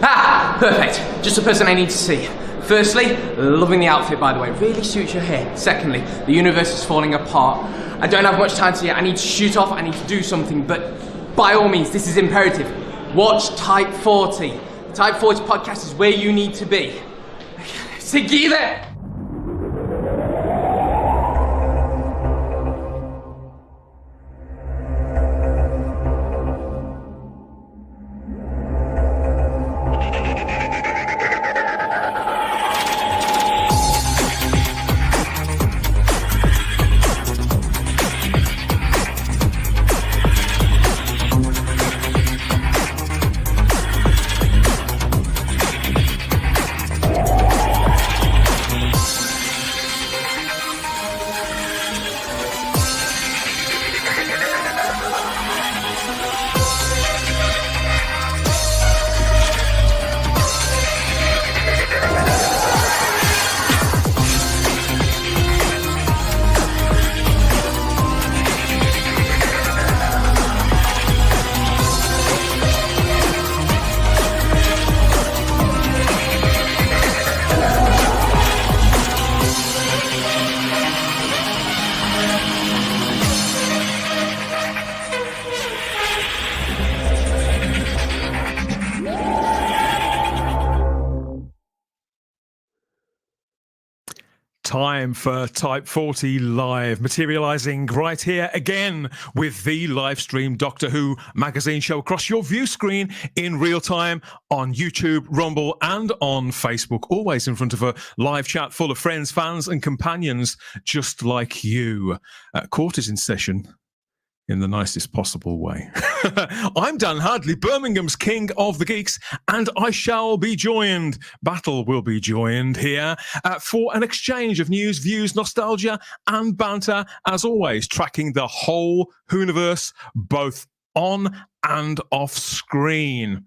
Ah, perfect. Just the person I need to see. Firstly, loving the outfit, by the way. Really suits your hair. Secondly, the universe is falling apart. I don't have much time to yet. I need to shoot off. I need to do something. But by all means, this is imperative. Watch Type 40. The Type 40 podcast is where you need to be. Seguida! Time for Type 40 Live, materialising right here again with the live stream Doctor Who magazine show across your view screen in real time on YouTube, Rumble and on Facebook, always in front of a live chat full of friends, fans and companions just like you. Court is in session in the nicest possible way. I'm Dan Hadley, Birmingham's King of the Geeks, and I shall be joined, Battle will be joined here for an exchange of news, views, nostalgia and banter, as always, tracking the whole Whoniverse, both on and off screen.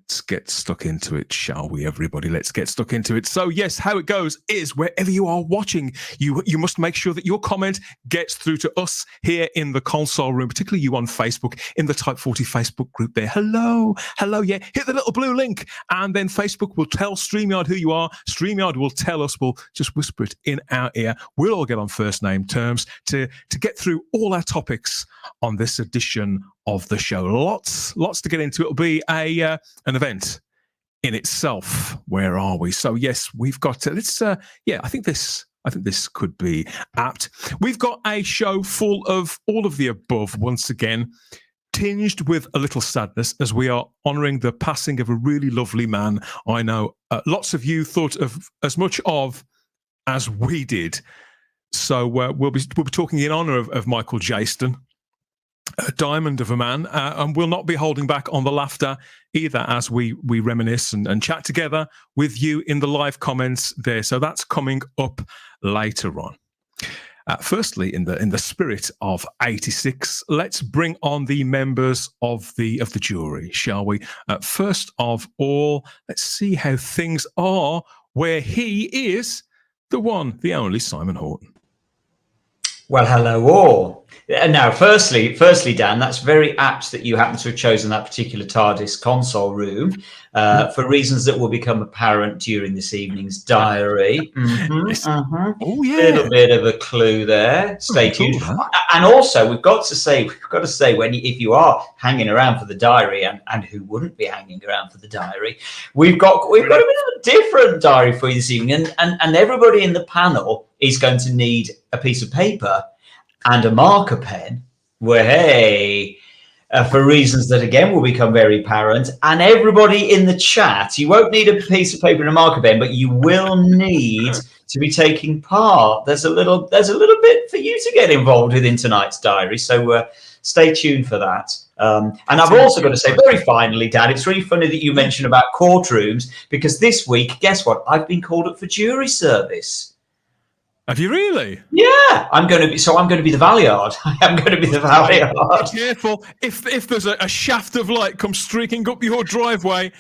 Let's get stuck into it, shall we, everybody? Let's get stuck into it. So, yes, how it goes is wherever you are watching, you must make sure that your comment gets through to us here in the console room, particularly you on Facebook, in the Type 40 Facebook group there. Hello, yeah. Hit the little blue link, and then Facebook will tell StreamYard who you are. StreamYard will tell us. We'll just whisper it in our ear. We'll all get on first name terms to get through all our topics on this edition of the show. Lots to get into. It'll be an event in itself. Where are we? So yes, we've got to, I think this could be apt. We've got a show full of all of the above once again, tinged with a little sadness as we are honouring the passing of a really lovely man. I know lots of you thought of as much of as we did. So we'll be talking in honour of Michael Jayston, a diamond of a man, and we'll not be holding back on the laughter either as we reminisce and chat together with you in the live comments there. So that's coming up later on. Firstly, in the spirit of 86, let's bring on the members of the jury, shall we? First of all, let's see how things are where he is, the one, the only Simon Horton. Well, hello all. Now, firstly, Dan, that's very apt that you happen to have chosen that particular TARDIS console room for reasons that will become apparent during this evening's diary. Oh, yeah. A little bit of a clue there. Stay tuned. And also, we've got to say, if you are hanging around for the diary, and who wouldn't be hanging around for the diary, we've got a bit of a different diary for you this evening, and everybody in the panel is going to need a piece of paper and a marker pen, for reasons that again will become very apparent. And everybody in the chat, you won't need a piece of paper and a marker pen, but you will need to be taking part. There's a little bit for you to get involved with in tonight's diary, so stay tuned for that. And I've also got to say, very finally, Dan, it's really funny that you mentioned about courtrooms, because this week, guess what? I've been called up for jury service. Have you really? Yeah, I'm going to be the Valeyard. I'm going to be the Valeyard. Be careful if there's a shaft of light comes streaking up your driveway.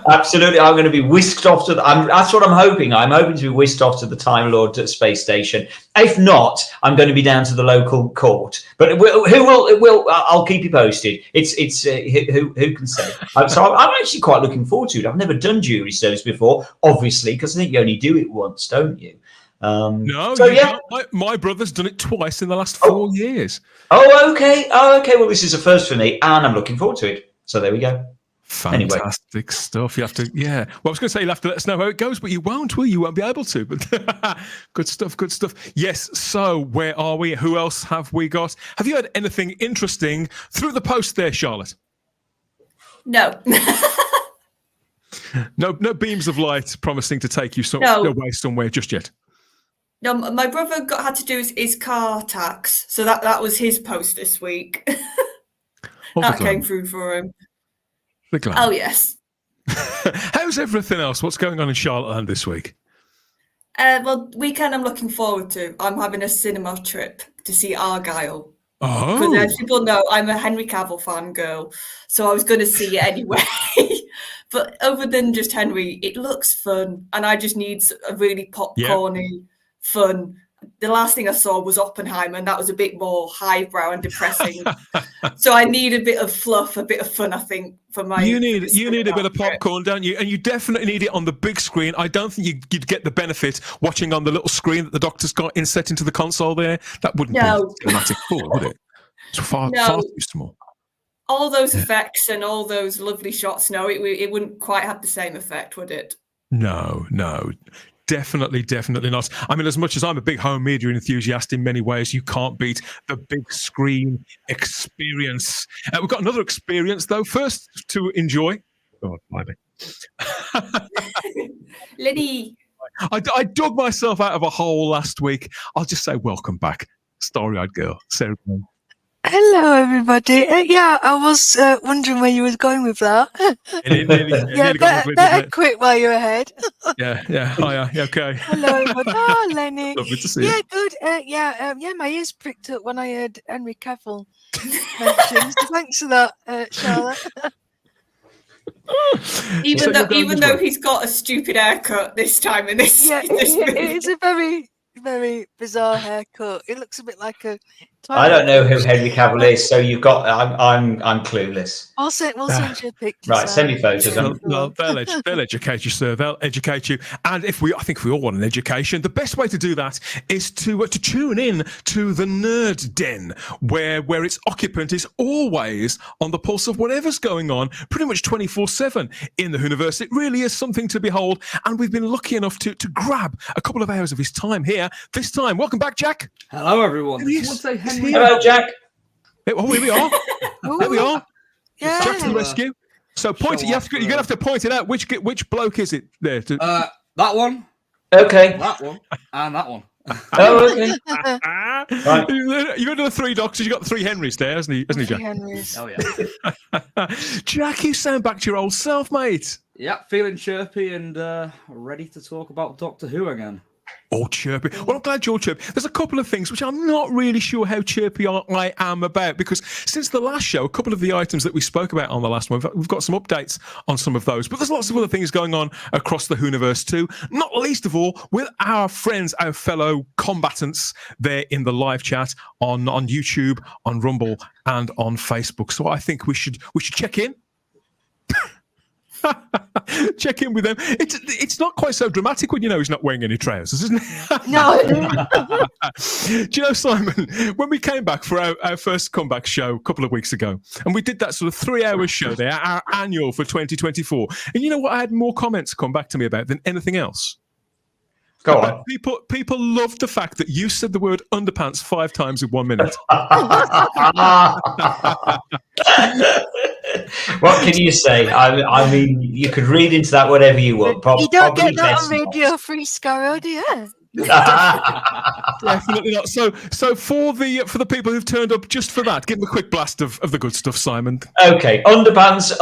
Absolutely, I'm going to be whisked off to that's what I'm hoping. I'm hoping to be whisked off to the Time Lord space station. If not, I'm going to be down to the local court. But who will? I'll keep you posted. It's who can say? So I'm actually quite looking forward to it. I've never done jury service before, obviously, because I think you only do it once, don't you? No, so yeah, my brother's done it twice in the last 4 years. Oh, okay. Well, this is a first for me, and I'm looking forward to it. So there we go. Fantastic stuff. You have to, yeah. Well, I was going to say you'll have to let us know how it goes, but you won't, will you? You won't be able to. But good stuff. Yes. So where are we? Who else have we got? Have you had anything interesting through the post there, Charlotte? No. No beams of light promising to take you away somewhere just yet. No, my brother had to do his car tax, so that was his post this week. That came through for him. Oh yes. How's everything else? What's going on in Charlotteland this week? Well, weekend I'm looking forward to. I'm having a cinema trip to see Argyle. Oh. Because as people know, I'm a Henry Cavill fan girl, so I was going to see it anyway. But other than just Henry, it looks fun, and I just need a really popcorny, fun. The last thing I saw was Oppenheimer, and that was a bit more highbrow and depressing. So I need a bit of fluff, a bit of fun, I think, for my. You need a bit of popcorn, don't you? And you definitely need it on the big screen. I don't think you'd get the benefit watching on the little screen that the doctor's got inset into the console there. That wouldn't be cinematic cool, would it? It's far too small. All those effects and all those lovely shots, no, it wouldn't quite have the same effect, would it? No. Definitely not. I mean, as much as I'm a big home media enthusiast in many ways, you can't beat the big screen experience. We've got another experience, though. First to enjoy. God, blimey. Liddy. I dug myself out of a hole last week. I'll just say welcome back, starry-eyed girl, Sarah. Hello, everybody. I was wondering where you was going with that. Better quit while you're ahead. Yeah. Hiya. Okay. Hello, everybody. Oh, Lenny. Lovely to see you. Good. My ears pricked up when I heard Henry Cavill mentioned. So thanks for that, Charlotte. Even though he's got a stupid haircut this time in this. Yeah, it's a very, very bizarre haircut. It looks a bit like a. I don't know who Henry Cavill is, so you've got. I'm clueless. We'll send you a picture. Right, send me photos. Well, they'll educate you, sir. They'll educate you. And I think if we all want an education, the best way to do that is to tune in to the Nerd Den, where its occupant is always on the pulse of whatever's going on, pretty much 24/7 in the Whoniverse. It really is something to behold, and we've been lucky enough to grab a couple of hours of his time here. This time, welcome back, Jack. Hello, everyone. Hello, Jack. Oh, here we are. There we are. Yeah. Jack to the rescue. So you're gonna have to point it out. Which bloke is it there? That one. Okay. That one. And that one. Oh, okay. Right. You've got the three doctors. You got the three Henrys there, hasn't he, Jack? Henrys. Oh yeah. Jack, you sound back to your old self, mate. Yeah, feeling chirpy and ready to talk about Doctor Who again. Oh, chirpy. Well, I'm glad you're chirpy. There's a couple of things which I'm not really sure how chirpy I am about, because since the last show, a couple of the items that we spoke about on the last one, we've got some updates on some of those, but there's lots of other things going on across the Whoniverse too, not least of all with our friends, our fellow combatants there in the live chat on YouTube, on Rumble, and on Facebook. So I think we should check in. Check in with them. It's not quite so dramatic when you know he's not wearing any trousers, isn't it? No. Do you know, Simon, when we came back for our first comeback show a couple of weeks ago, and we did that sort of 3-hour show there, our annual for 2024, and you know what I had more comments come back to me about than anything else? Go on. People loved the fact that you said the word underpants 5 times in 1 minute. What can you say? I mean, you could read into that whatever you want. You don't get that on Radio Free Scarrow, do you? Definitely not. So for the people who've turned up just for that, give them a quick blast of the good stuff, Simon. Okay, underpants.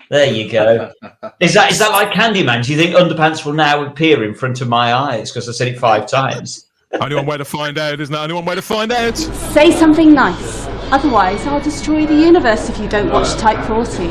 There you go. Is that like Candyman? Do you think underpants will now appear in front of my eyes because I said it 5 times? Only one way to find out, isn't there? Only one way to find out. Say something nice. Otherwise, I'll destroy the universe if you don't watch Type 40.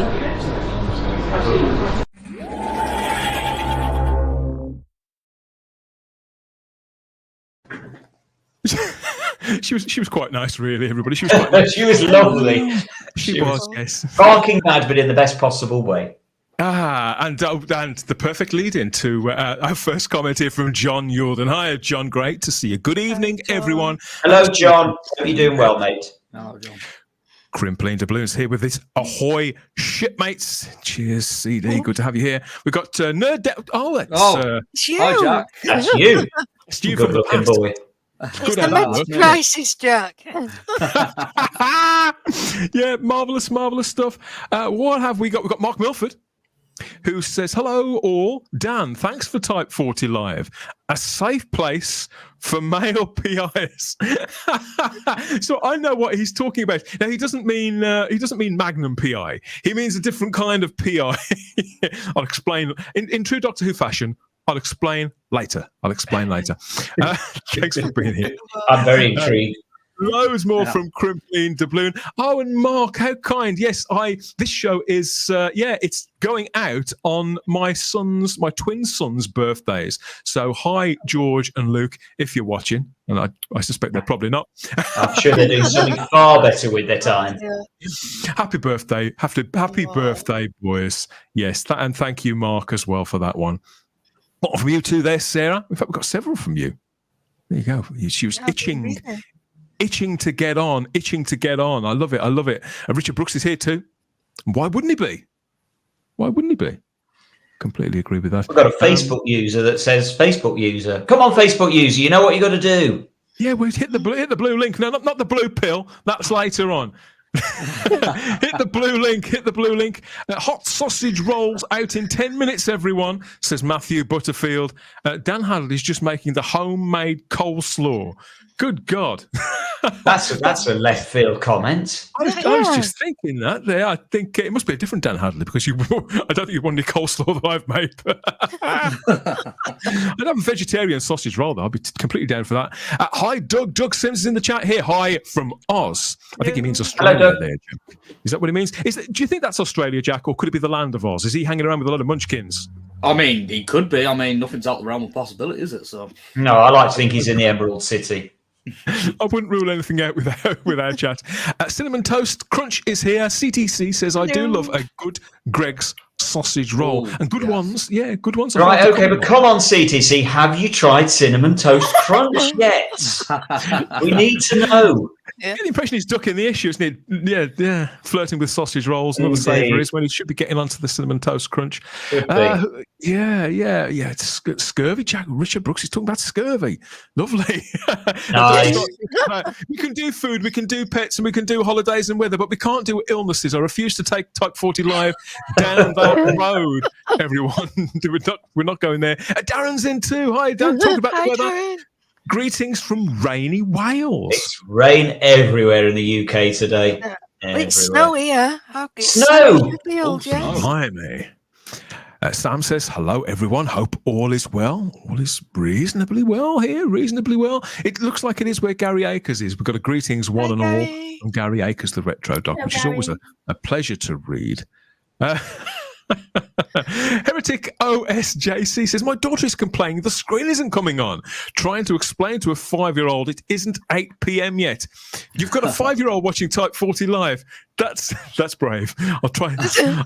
She was quite nice, really. Everybody, she was quite nice. She was lovely. She was, yes. Barking mad, but in the best possible way. And the perfect lead-in to our first comment here from John Yordan. Hi, John. Great to see you. Good evening, everyone. Hello, John. Hope you're doing well, mate. Hello, John. Crimpling Doubloons here with this ahoy shipmates. Cheers, CD. Good to have you here. We've got Nerd. It's you. Hi, Jack. That's you. It's you Good looking boy. It's the mental crisis, Jack. Yeah, marvelous stuff. What have we got? We've got Mark Milford, who says, hello all. Dan, thanks for Type 40 Live. A safe place for male PIs. So I know what he's talking about. Now he doesn't mean Magnum PI. He means a different kind of PI. I'll explain in true Doctor Who fashion. I'll explain later. Thanks for being here. I'm very intrigued. Loads more from Crimpling Doubloon. Oh, and Mark, how kind. Yes, this show is, it's going out on my twin sons' birthdays. So hi, George and Luke, if you're watching. And I suspect they're probably not. I'm sure they're doing something far better with their time. Happy birthday. Happy birthday, boys. Yes, and thank you, Mark, as well for that one. What from you two there, Sarah? In fact, we've got several from you. There you go. She was itching to get on. I love it. And Richard Brooks is here too. Why wouldn't he be? Completely agree with that. We've got a Facebook user that says, Facebook user. Come on, Facebook user. You know what you got to do. Yeah, well, hit the blue link. No, not the blue pill. That's later on. Hit the blue link. Hot sausage rolls out in 10 minutes, everyone, says Matthew Butterfield. Dan Hadley's just making the homemade coleslaw. Good God. That's a left field comment. I was just thinking that there. I think it must be a different Dan Hadley because I don't think you want any coleslaw that I've made. I'd have a vegetarian sausage roll though. I'd be completely down for that. Hi, Doug. Doug Sims is in the chat here. Hi from Oz. I think he means Australia. Hello, there, Jack. Is that what he means? Do you think that's Australia, Jack, or could it be the land of Oz? Is he hanging around with a lot of munchkins? I mean, he could be. I mean, nothing's out the realm of possibility, is it? So no, I like to think he's in the Emerald City. I wouldn't rule anything out with our chat. Cinnamon Toast Crunch is here. CTC says, I do love a good Greg's sausage roll. And good ones. Yeah, good ones. Right, okay, but come on, CTC. Have you tried Cinnamon Toast Crunch yet? We need to know. I get the impression he's ducking the issue, isn't he? Yeah. Flirting with sausage rolls and other savouries when he should be getting onto the Cinnamon Toast Crunch. Yeah. It's scurvy, Jack. Richard Brooks is talking about scurvy. Lovely. Nice. We can do food, we can do pets, and we can do holidays and weather, but we can't do illnesses. I refuse to take Type 40 Live down that road, everyone. We're not going there. Darren's in too. Hi, Dan. Talk about the weather. Darren. Greetings from rainy Wales. It's rain everywhere in the UK today. It's snow here. Snow! Blimey. Sam says, hello, everyone. Hope all is well. All is reasonably well here. Reasonably well. It looks like it is where Gary Akers is. We've got a greetings one and all from Gary Akers, the Retro Doc, which is always a pleasure to read. Heretic OSJC says, my daughter is complaining the screen isn't coming on. Trying to explain to a 5-year-old it isn't 8 p.m. yet. You've got a 5-year-old watching Type 40 Live. That's brave. I'll try. Dan,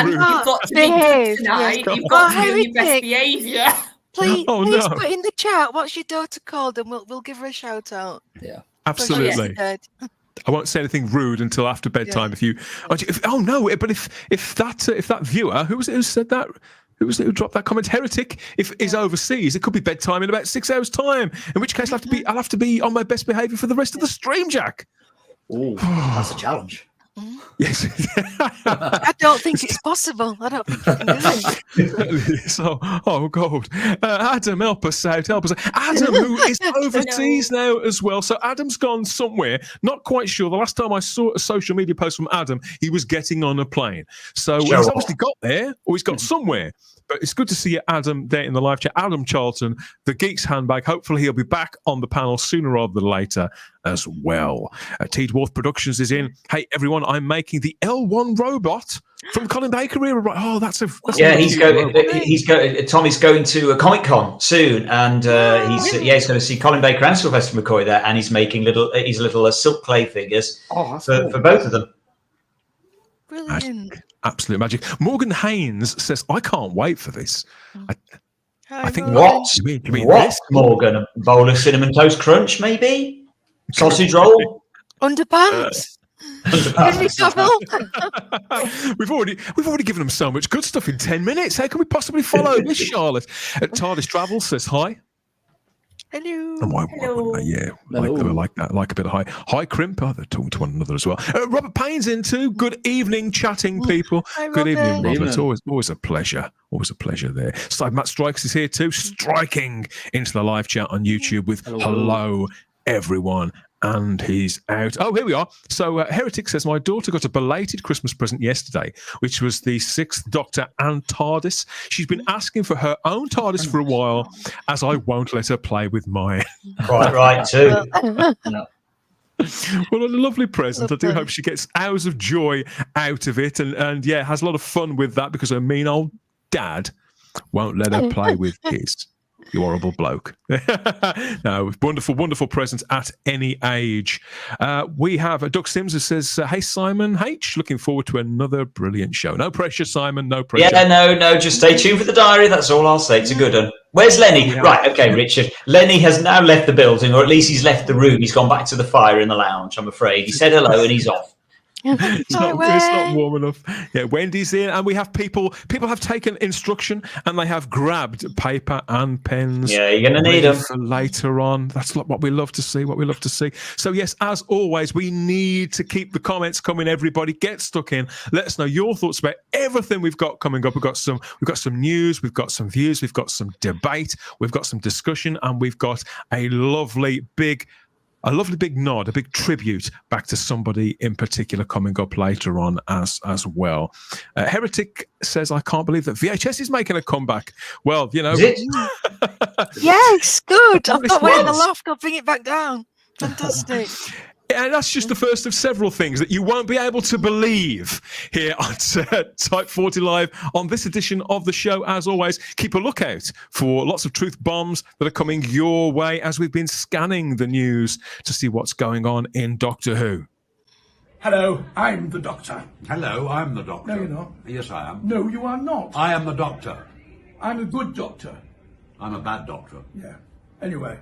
you've got to be good tonight. You've got to be on your best behaviour. Please put in the chat what's your daughter called, and we'll give her a shout out. Yeah, absolutely. I won't say anything rude until after bedtime. But if that viewer who was it who said that, who was it who dropped that comment, Heretic, if is overseas, it could be bedtime in about 6 hours' time. In which case, I'll have to be on my best behaviour for the rest of the stream, Jack. Oh, that's a challenge. Yes. I don't think it's possible. I don't think you can do it. So, oh God, Adam, help us out, help us out. Adam, who is overseas now as well. So Adam's gone somewhere. Not quite sure. The last time I saw a social media post from Adam, he was getting on a plane. So he's obviously got there, or he's got somewhere. But it's good to see you, Adam, there in the live chat. Adam Charlton, the Geeks Handbag. Hopefully he'll be back on the panel sooner rather than later as well. T. Dwarf Productions is in. Hey, everyone, I'm making the L1 robot from Colin Baker era. Oh, that's he's going. Tommy's going to a Comic Con soon, and he's going to see Colin Baker and Sylvester McCoy there, and he's making little silk clay figures for both of them. Brilliant. Absolute magic. Morgan Haynes says, I can't wait for this. I think what? You mean what, this? Morgan? A bowl of cinnamon toast crunch, maybe? Sausage roll? Underpants? We've already given them so much good stuff in 10 minutes. How can we possibly follow this, Charlotte? TARDIS Travel says hi. Hello. Hello. Like that. Like a bit of hi. Hi, Crimp. Oh, they're talking to one another as well. Robert Payne's in too. Good evening, chatting people. Hi, Good evening, Robert. Evening. It's always a pleasure. Always a pleasure there. So Matt Strikes is here too, striking into the live chat on YouTube with hello everyone. And he's out. Oh, here we are. So Heretic says, my daughter got a belated Christmas present yesterday, which was the 6th Doctor and TARDIS. She's been asking for her own TARDIS for a while, as I won't let her play with mine. Quite right, too. Well, a lovely present. I do hope she gets hours of joy out of it and has a lot of fun with that because her mean old dad won't let her play with his. You horrible bloke. No, wonderful, wonderful presents at any age. We have Doug Sims who says, hey, Simon H, looking forward to another brilliant show. No pressure, Simon, no pressure. Yeah, no, just stay tuned for the diary. That's all I'll say. It's a good one. Where's Lenny? Yeah. Right, okay, Richard. Lenny has now left the building, or at least he's left the room. He's gone back to the fire in the lounge, I'm afraid. He said hello and he's off. It's not warm enough. Yeah, Wendy's in, and we have people have taken instruction and they have grabbed paper and pens. Yeah, you're going to need them for later on. That's what we love to see. So yes, as always, we need to keep the comments coming. Everybody, get stuck in. Let us know your thoughts about everything we've got coming up. We've got some news, we've got some views, we've got some debate, we've got some discussion, and we've got a lovely big nod, a big tribute back to somebody in particular coming up later on as well. Heretic says, I can't believe that VHS is making a comeback. Well, you know. Is it? Yes, good. I've got one in the loft. I'll bring it back down. Fantastic. And that's just the first of several things that you won't be able to believe here on Type 40 Live on this edition of the show. As always, keep a lookout for lots of truth bombs that are coming your way as we've been scanning the news to see what's going on in Doctor Who. Hello, I'm the Doctor. Hello, I'm the Doctor. No, you're not. Yes, I am. No, you are not. I am the Doctor. I'm a good doctor. I'm a bad doctor. Yeah. Anyway.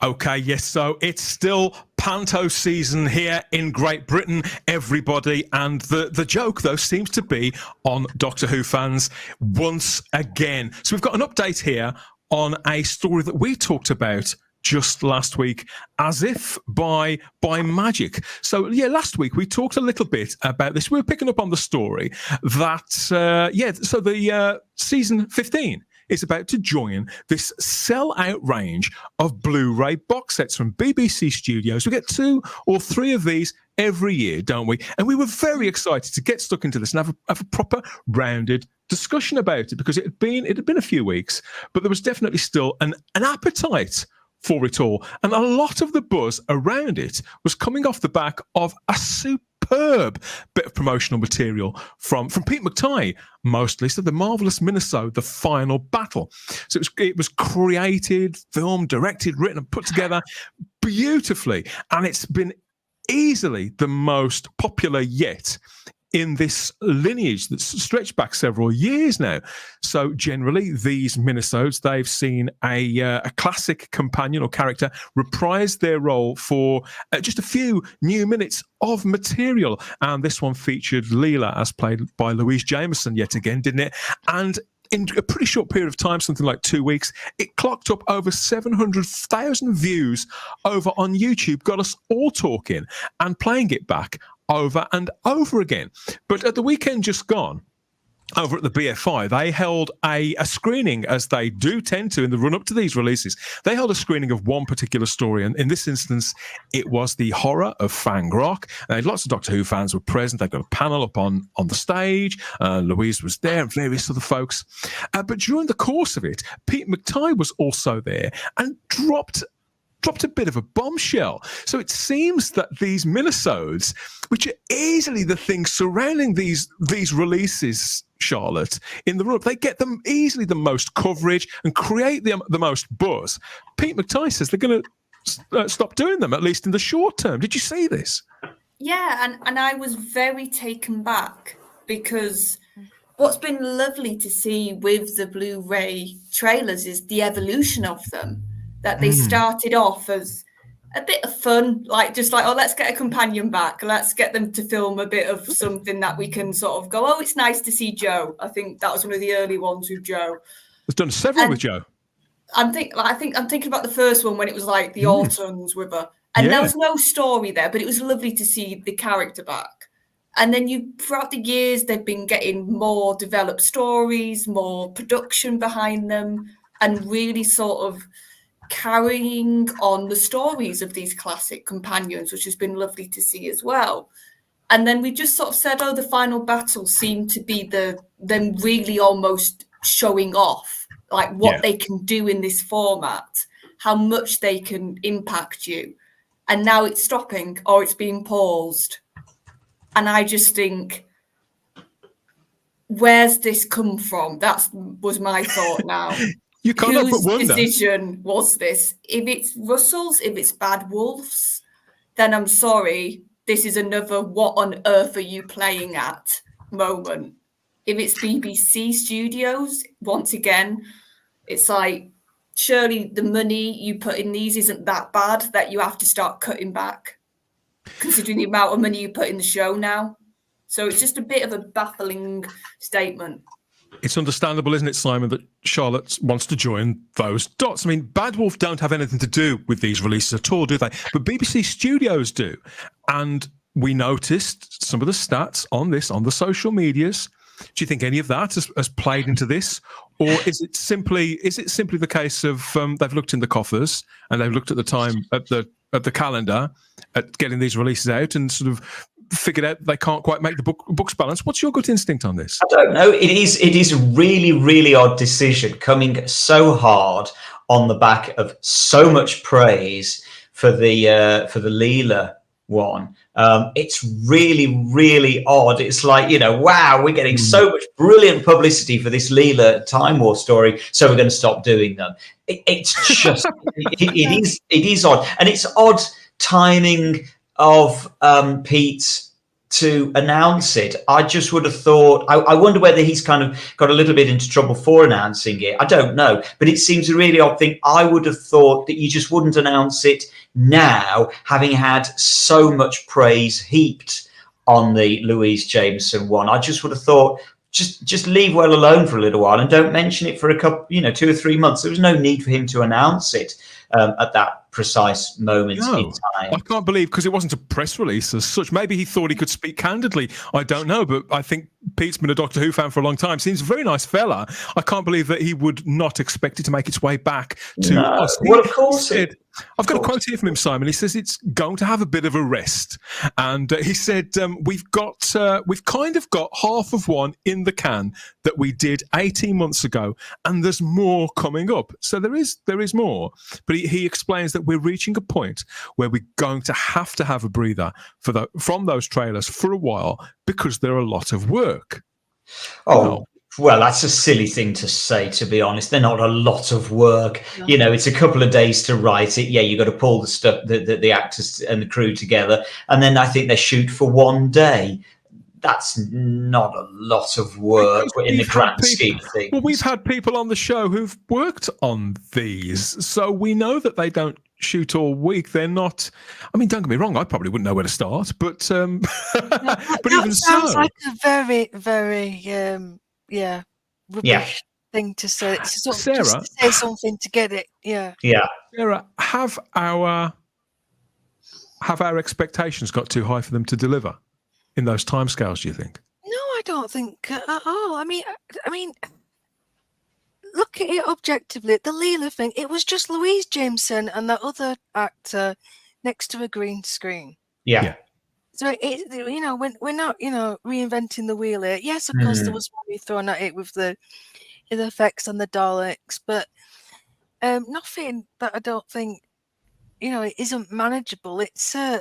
Okay, yes, so it's still Panto season here in Great Britain, everybody, and the joke, though, seems to be on Doctor Who fans once again. So we've got an update here on a story that we talked about just last week, as if by magic. So, yeah, last week we talked a little bit about this. We were picking up on the story that, so the season 15 is about to join this sell-out range of Blu-ray box sets from BBC Studios. We get 2 or 3 of these every year, don't we? And we were very excited to get stuck into this and have a proper rounded discussion about it, because it had been a few weeks, but there was definitely still an appetite for it all. And a lot of the buzz around it was coming off the back of a superb bit of promotional material from Pete McTighe, mostly. So the marvellous Minisode, The Final Battle. So it was created, filmed, directed, written and put together beautifully. And it's been easily the most popular yet in this lineage that's stretched back several years now. So generally, these Minisodes, they've seen a classic companion or character reprise their role for just a few new minutes of material. And this one featured Leela, as played by Louise Jameson yet again, didn't it? And in a pretty short period of time, something like 2 weeks, it clocked up over 700,000 views over on YouTube, got us all talking and playing it back over and over again. But at the weekend just gone, over at the BFI, they held a screening, as they do tend to in the run-up to these releases. They held a screening of one particular story, and in this instance, it was the horror of Fang Rock. Lots of Doctor Who fans were present. They've got a panel up on the stage. Louise was there and various other folks. But during the course of it, Pete McTighe was also there and dropped a bit of a bombshell. So it seems that these minisodes, which are easily the things surrounding these releases, Charlotte, in the run-up, they get them easily the most coverage and create the most buzz. Pete McTighe says they're going to stop doing them, at least in the short term. Did you see this? Yeah, and I was very taken back, because what's been lovely to see with the Blu-ray trailers is the evolution of them. That they started off as a bit of fun, oh, let's get a companion back. Let's get them to film a bit of something that we can sort of go, oh, it's nice to see Joe. I think that was one of the early ones with Joe. It's done several with Joe. I'm thinking about the first one when it was like the Autons with her, and there was no story there, but it was lovely to see the character back. And then throughout the years, they've been getting more developed stories, more production behind them, and really sort of carrying on the stories of these classic companions, which has been lovely to see as well. And then we just sort of said, oh, the final battle seemed to be them really almost showing off like what they can do in this format, how much they can impact you. And now it's stopping, or it's being paused. And I just think, where's this come from? That was my thought now. You can't help but wonder. Whose decision was this? If it's Russell's, if it's Bad Wolf's, then I'm sorry. This is another what on earth are you playing at moment. If it's BBC Studios, once again, it's like, surely the money you put in these isn't that bad that you have to start cutting back, considering the amount of money you put in the show now. So it's just a bit of a baffling statement. It's understandable, isn't it, Simon, that Charlotte wants to join those dots. I mean, Bad Wolf don't have anything to do with these releases at all, do they? But BBC Studios do. And we noticed some of the stats on this, on the social medias. Do you think any of that has played into this? Or is it simply the case of they've looked in the coffers and they've looked at the time, at the calendar, at getting these releases out and sort of figured out they can't quite make the books balance? What's your gut instinct on this? I don't know. It is a really, really odd decision, coming so hard on the back of so much praise for the Leela one. It's really, really odd. It's like, wow, we're getting so much brilliant publicity for this Leela Time War story, so we're going to stop doing them. It's just it is odd, and it's odd timing of Pete to announce it. I just would have thought, I wonder whether he's kind of got a little bit into trouble for announcing it. I don't know, but it seems a really odd thing. I would have thought that you just wouldn't announce it now, having had so much praise heaped on the Louise Jameson one. I just would have thought, just leave well alone for a little while and don't mention it for a couple, 2 or 3 months. There was no need for him to announce it at that precise moment in time. I can't believe, because it wasn't a press release as such. Maybe he thought he could speak candidly. I don't know, but I think Pete's been a Doctor Who fan for a long time. Seems a very nice fella. I can't believe that he would not expect it to make its way back to us. Well, of course. I've got a quote here from him, Simon. He says it's going to have a bit of a rest, and he said we've kind of got half of one in the can that we did 18 months ago, and there's more coming up. So there is more, but he explains that we're reaching a point where we're going to have a breather from those trailers for a while, because they're a lot of work. Well, that's a silly thing to say, to be honest. They're not a lot of work. No. It's a couple of days to write it. Yeah, you've got to pull the stuff, the actors and the crew together. And then I think they shoot for one day. That's not a lot of work in the grand scheme of things. Well, we've had people on the show who've worked on these, so we know that they don't shoot all week. They're not. I mean, don't get me wrong. I probably wouldn't know where to start, but but even sounds so, like a very, very rubbish thing to say. It's sort of Sarah, just to say something to get it. Yeah. Yeah. Sarah, have our expectations got too high for them to deliver in those timescales? Do you think? No, I don't think at all. I mean, look at it objectively. The Leela thing. It was just Louise Jameson and that other actor next to a green screen. Yeah. So we're not reinventing the wheel here. Yes, of course there was money thrown at it with the effects and the Daleks, but nothing that I don't think it isn't manageable. It's a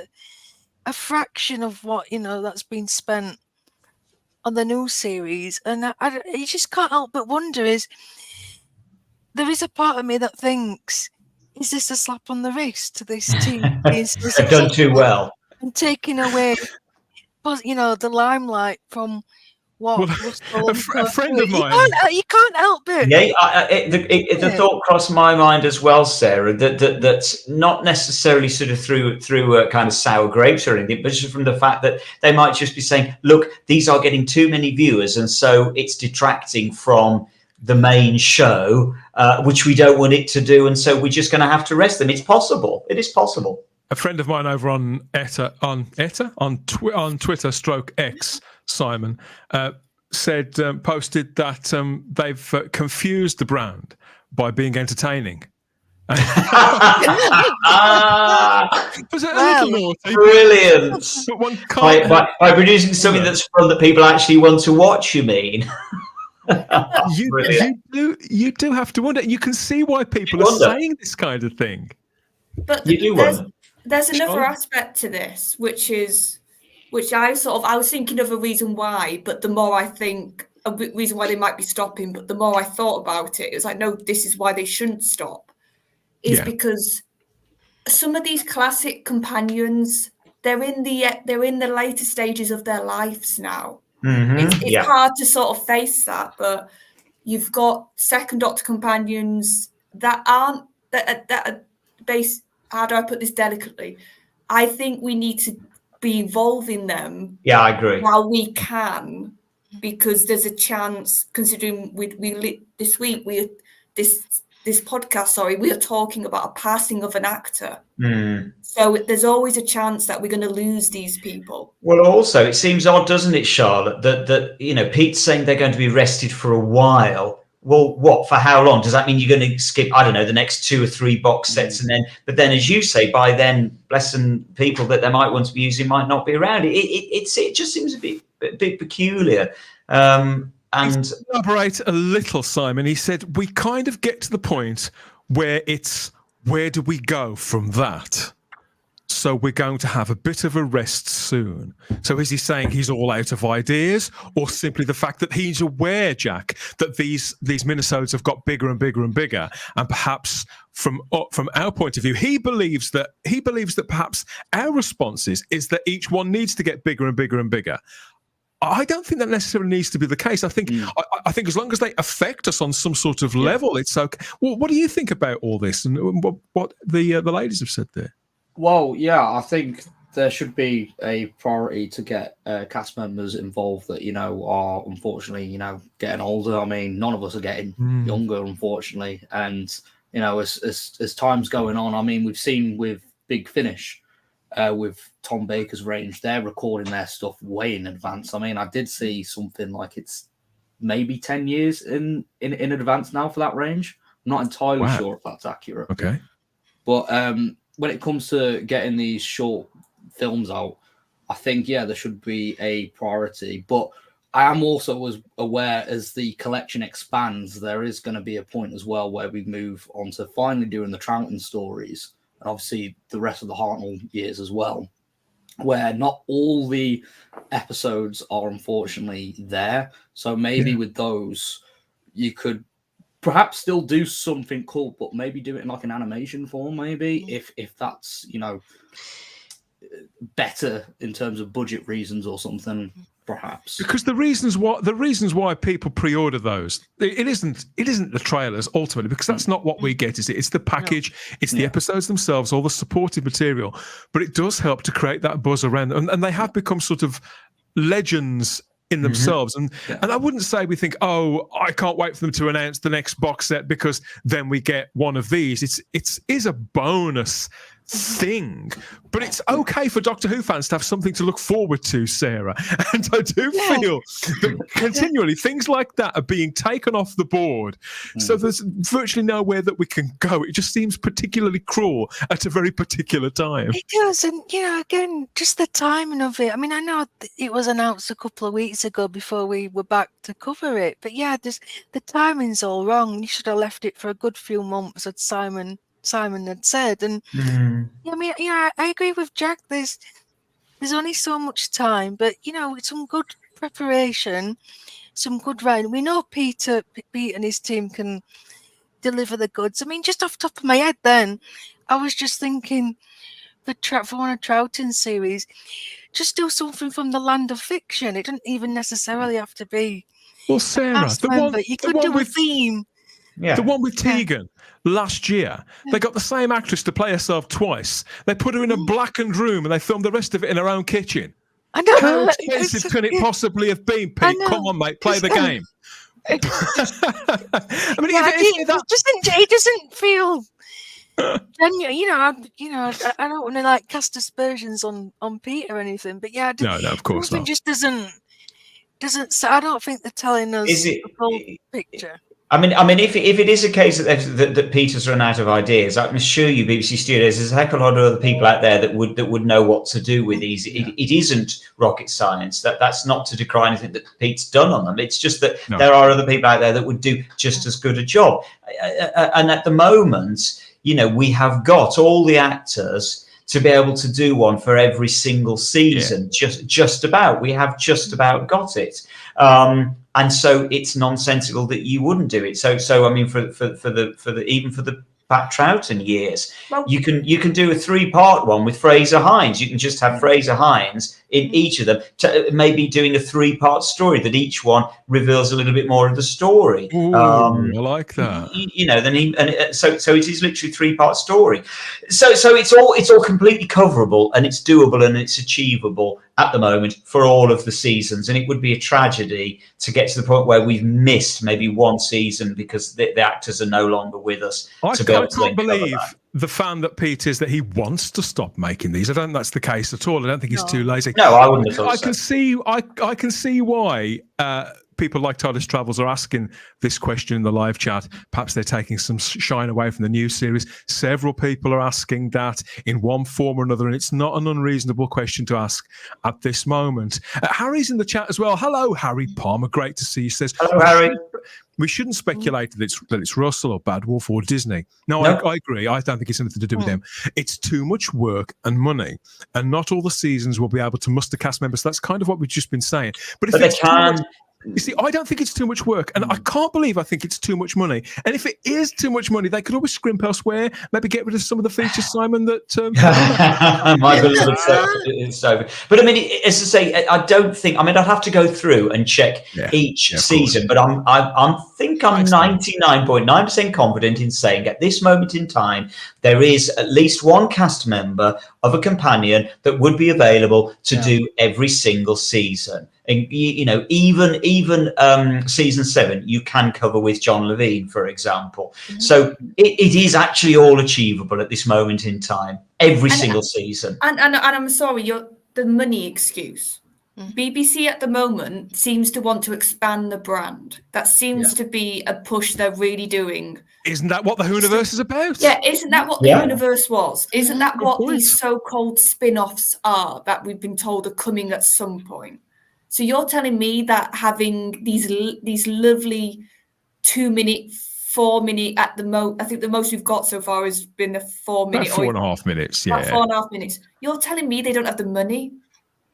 fraction of what that's been spent on the new series, and you just can't help but wonder: there is a part of me that thinks, is this a slap on the wrist to this team? They've done too well. And taking away, the limelight from what a friend of mine. You can't help it. Yeah, the thought crossed my mind as well, Sarah. That's not necessarily sort of through a kind of sour grapes or anything, but just from the fact that they might just be saying, "Look, these are getting too many viewers, and so it's detracting from the main show, which we don't want it to do, and so we're just going to have to rest them." It's possible. It is possible. A friend of mine over on Twitter /X, Simon, posted that they've confused the brand by being entertaining. Was it a little naughty? Brilliant. But one can't by producing something that's fun that people actually want to watch, you mean? you do have to wonder. You can see why people are saying this kind of thing. But you do wonder. There's another aspect to this, which I was thinking of a reason why, but the more I think a reason why they might be stopping, but the more I thought about it, it was like, no, this is why they shouldn't stop. Because some of these classic companions, they're in the later stages of their lives now. It's hard to sort of face that, but you've got second Doctor companions that are based. How do I put this delicately? I think we need to be involving them. Yeah, I agree. While we can, because there's a chance. Considering this week this podcast, we are talking about a passing of an actor. So there's always a chance that we're going to lose these people. Well, also it seems odd, doesn't it, Charlotte, that Pete's saying they're going to be rested for a while. Well, what, for how long? Does that mean you're going to skip, I don't know, the next 2 or 3 box sets, but then, as you say, by then, blessing people that they might want to be using might not be around. It just seems a bit peculiar. And elaborate a little, Simon. He said we kind of get to the point where it's where do we go from that? So we're going to have a bit of a rest soon. So is he saying he's all out of ideas, or simply the fact that he's aware, Jack, that these Minisodes have got bigger and bigger and bigger, and perhaps from our point of view, he believes that perhaps our response is that each one needs to get bigger and bigger and bigger. I don't think that necessarily needs to be the case. I think I think as long as they affect us on some sort of level, it's okay. Well, what do you think about all this, and what the ladies have said there? Well, yeah, I think there should be a priority to get cast members involved that, are unfortunately, getting older. I mean, none of us are getting younger, unfortunately. And, as time's going on, I mean, we've seen with Big Finish, with Tom Baker's range, they're recording their stuff way in advance. I mean, I did see something like it's maybe 10 years in advance now for that range. I'm not entirely sure if that's accurate. Okay. But when it comes to getting these short films out, I think, there should be a priority. But I am also aware as the collection expands, there is going to be a point as well where we move on to finally doing the Troughton stories, and obviously the rest of the Hartnell years as well, where not all the episodes are unfortunately there. So maybe with those, you could perhaps still do something cool, but maybe do it in like an animation form, maybe, if that's, better in terms of budget reasons or something, perhaps. Because the reasons why people pre-order those, it isn't the trailers ultimately, because that's not what we get, is it? It's the package, it's the episodes themselves, all the supportive material. But it does help to create that buzz around them, and they have become sort of legends in themselves. And I wouldn't say we think, oh, I can't wait for them to announce the next box set because then we get one of these. It is a bonus thing, but it's okay for Doctor Who fans to have something to look forward to, Sarah. And I do feel that continually things like that are being taken off the board. So there's virtually nowhere that we can go. It just seems particularly cruel at a very particular time. It does, and again, just the timing of it. I mean, I know it was announced a couple of weeks ago before we were back to cover it, but the timing's all wrong. You should have left it for a good few months, as Simon had said. And I agree with Jack. There's only so much time, but some good preparation, some good writing. We know Pete and his team can deliver the goods. I mean, just off the top of my head, then I was just thinking for one of Troughton's series, just do something from the land of fiction. It doesn't even necessarily have to be. Well, Sarah, you could do a theme. Yeah. The one with Tegan last year, they got the same actress to play herself twice. They put her in a blackened room and they filmed the rest of it in her own kitchen. I know. How expensive can it possibly have been, Pete? Come on, mate, play the game. I mean, it doesn't feel genuine. I don't want to cast aspersions on Pete or anything, but no, of course not. Just doesn't. I don't think they're telling us the whole picture. I mean, if it is a case that Peter's run out of ideas, I can assure you, BBC Studios, there's a heck of a lot of other people out there that would know what to do with these. It isn't rocket science. That's not to decry anything that Pete's done on them. It's just that there are other people out there that would do just as good a job. And at the moment, we have got all the actors to be able to do one for every single season. Just about. We have just about got it. And so it's nonsensical that you wouldn't do it. So I mean, for the Pat Troughton years, you can do a 3-part one with Fraser Hines. You can just have Fraser Hines in each of them, maybe doing a 3-part story that each one reveals a little bit more of the story. Ooh, I like that. So it is literally 3-part story. So it's all completely coverable, and it's doable, and it's achievable at the moment for all of the seasons. And it would be a tragedy to get to the point where we've missed maybe one season because the actors are no longer with us. I can't believe the fan that Pete is that he wants to stop making these. I don't think that's the case at all. I don't think he's too lazy. No, I wouldn't have thought I can see why people like TARDIS Travels are asking this question in the live chat. Perhaps they're taking some shine away from the new series. Several people are asking that in one form or another, and it's not an unreasonable question to ask at this moment. Harry's in the chat as well. Hello, Harry Palmer. Great to see you. Says, hello, Harry. We shouldn't speculate that it's Russell or Bad Wolf or Disney. No. I agree. I don't think it's anything to do with them. It's too much work and money, and not all the seasons will be able to muster cast members. That's kind of what we've just been saying. But if they can. You see, I don't think it's too much work, and I can't believe I think it's too much money. And if it is too much money, they could always scrimp elsewhere. Maybe get rid of some of the features, Simon. That my beloved so. But I mean, as I say, I don't think. I mean, I'd have to go through and check each season. But I'm 99.9% confident in saying at this moment in time there is at least one cast member of a companion that would be available to do every single season. And even season 7, you can cover with John Levine, for example. So it is actually all achievable at this moment in time, every single season. And I'm sorry, the money excuse. BBC at the moment seems to want to expand the brand. That seems to be a push they're really doing. Isn't that what the Whoniverse is about? Yeah, isn't that what the Whoniverse was? Isn't that what these so-called spin-offs are that we've been told are coming at some point? So you're telling me that having these lovely 2-minute, 4-minute at the most, I think the most we've got so far has been a 4-minute. About 4.5 minutes, yeah. 4.5 minutes. You're telling me they don't have the money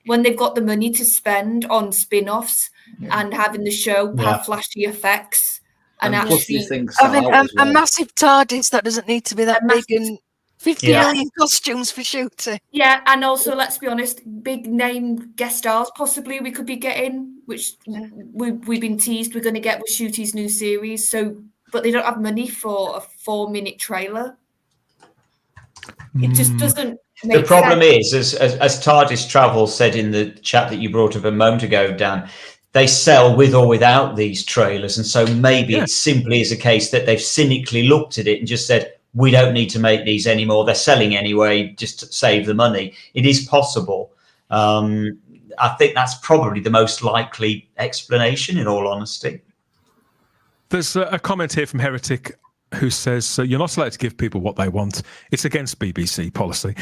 when they've got the money to spend on spin-offs and having the show have flashy effects and actually having a massive TARDIS that doesn't need to be that big and 50 million costumes for shooting. Yeah, and also, let's be honest, big name guest stars possibly we could be getting, which we've been teased we're going to get with Ncuti's new series. So, but they don't have money for a 4-minute trailer. It just doesn't make The problem sense. is, as TARDIS Travel said in the chat that you brought up a moment ago, Dan, they sell with or without these trailers. And so maybe it simply is a case that they've cynically looked at it and just said, we don't need to make these anymore. They're selling anyway, just to save the money. It is possible. I think that's probably the most likely explanation, in all honesty. There's a comment here from Heretic who says, you're not allowed to give people what they want. It's against BBC policy.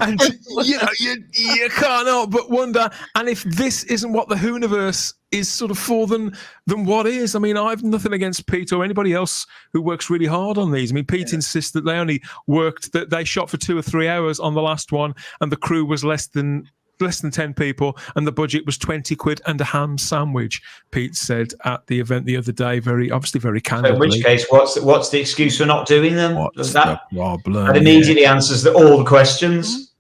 And, you know, you can't help but wonder, and if this isn't what the Whoniverse is sort of for, then what is? I mean, I've nothing against Pete or anybody else who works really hard on these. I mean, Pete insists that they only worked, that they shot for 2 or 3 hours on the last one, and the crew was less than 10 people, and the budget was 20 quid and a ham sandwich, Pete said at the event the other day, very candidly. So in which case, what's the excuse for not doing them? What's that the problem? That immediately answers all the questions.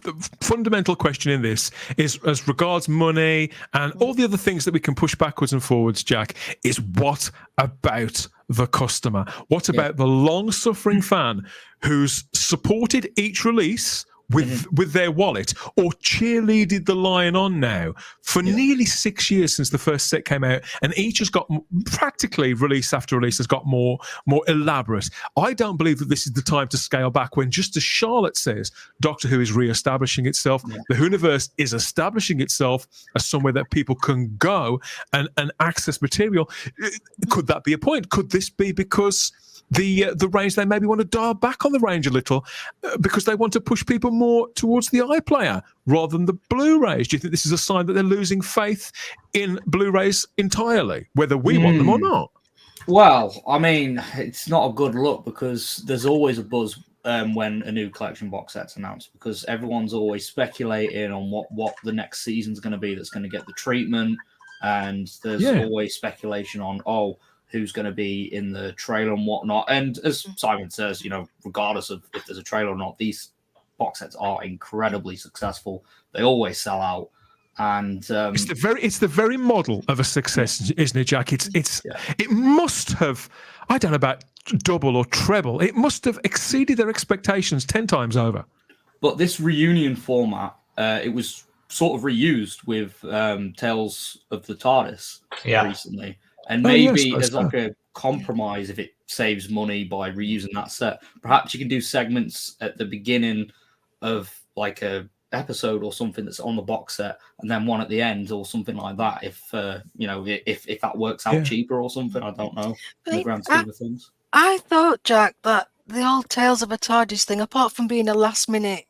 The fundamental question in this is, as regards money and all the other things that we can push backwards and forwards, Jack, is what about the customer? What about the long-suffering fan who's supported each release with their wallet, or cheerleaded the line on now for nearly 6 years since the first set came out, and each has got practically release after release has got more elaborate. I don't believe that this is the time to scale back when, just as Charlotte says, Doctor Who is re-establishing itself. The Whoniverse is establishing itself as somewhere that people can go and access material. Could that be a point? Could this be because the range, they maybe want to dial back on the range a little because they want to push people more towards the iPlayer rather than the Blu-rays? Do you think this is a sign that they're losing faith in Blu-rays entirely, whether we want them or not? Well, I mean, it's not a good look, because there's always a buzz when a new collection box set's announced, because everyone's always speculating on what the next season's going to be that's going to get the treatment, and there's always speculation on, who's going to be in the trailer and whatnot. And as Simon says, you know, regardless of if there's a trailer or not, these box sets are incredibly successful. They always sell out. And it's the very model of a success, isn't it, Jack? It must have, I don't know about double or treble, it must have exceeded their expectations 10 times over. But this reunion format, it was sort of reused with Tales of the TARDIS recently. And maybe there's like a compromise if it saves money by reusing that set. Perhaps you can do segments at the beginning of like a episode or something that's on the box set, and then one at the end or something like that. If if that works out cheaper or something, I don't know. In the grand scheme of things, I thought, Jack, that the old Tales of a TARDIS thing, apart from being a last-minute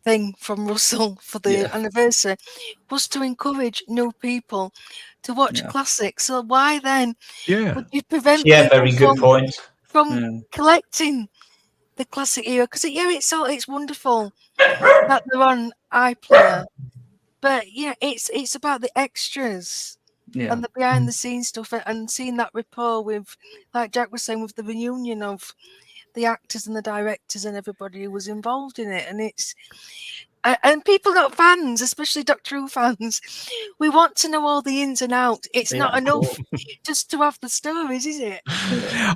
thing from Russell for the anniversary, was to encourage new people to watch classics. So why then would you prevent very good point from collecting the classic era? Because it's wonderful that they're on iPlayer, but it's about the extras and the behind the scenes stuff, and seeing that rapport with, like Jack was saying, with the reunion of the actors and the directors and everybody who was involved in it. And it's and people, not fans, especially Doctor Who fans, we want to know all the ins and outs. It's not enough just to have the stories, is it?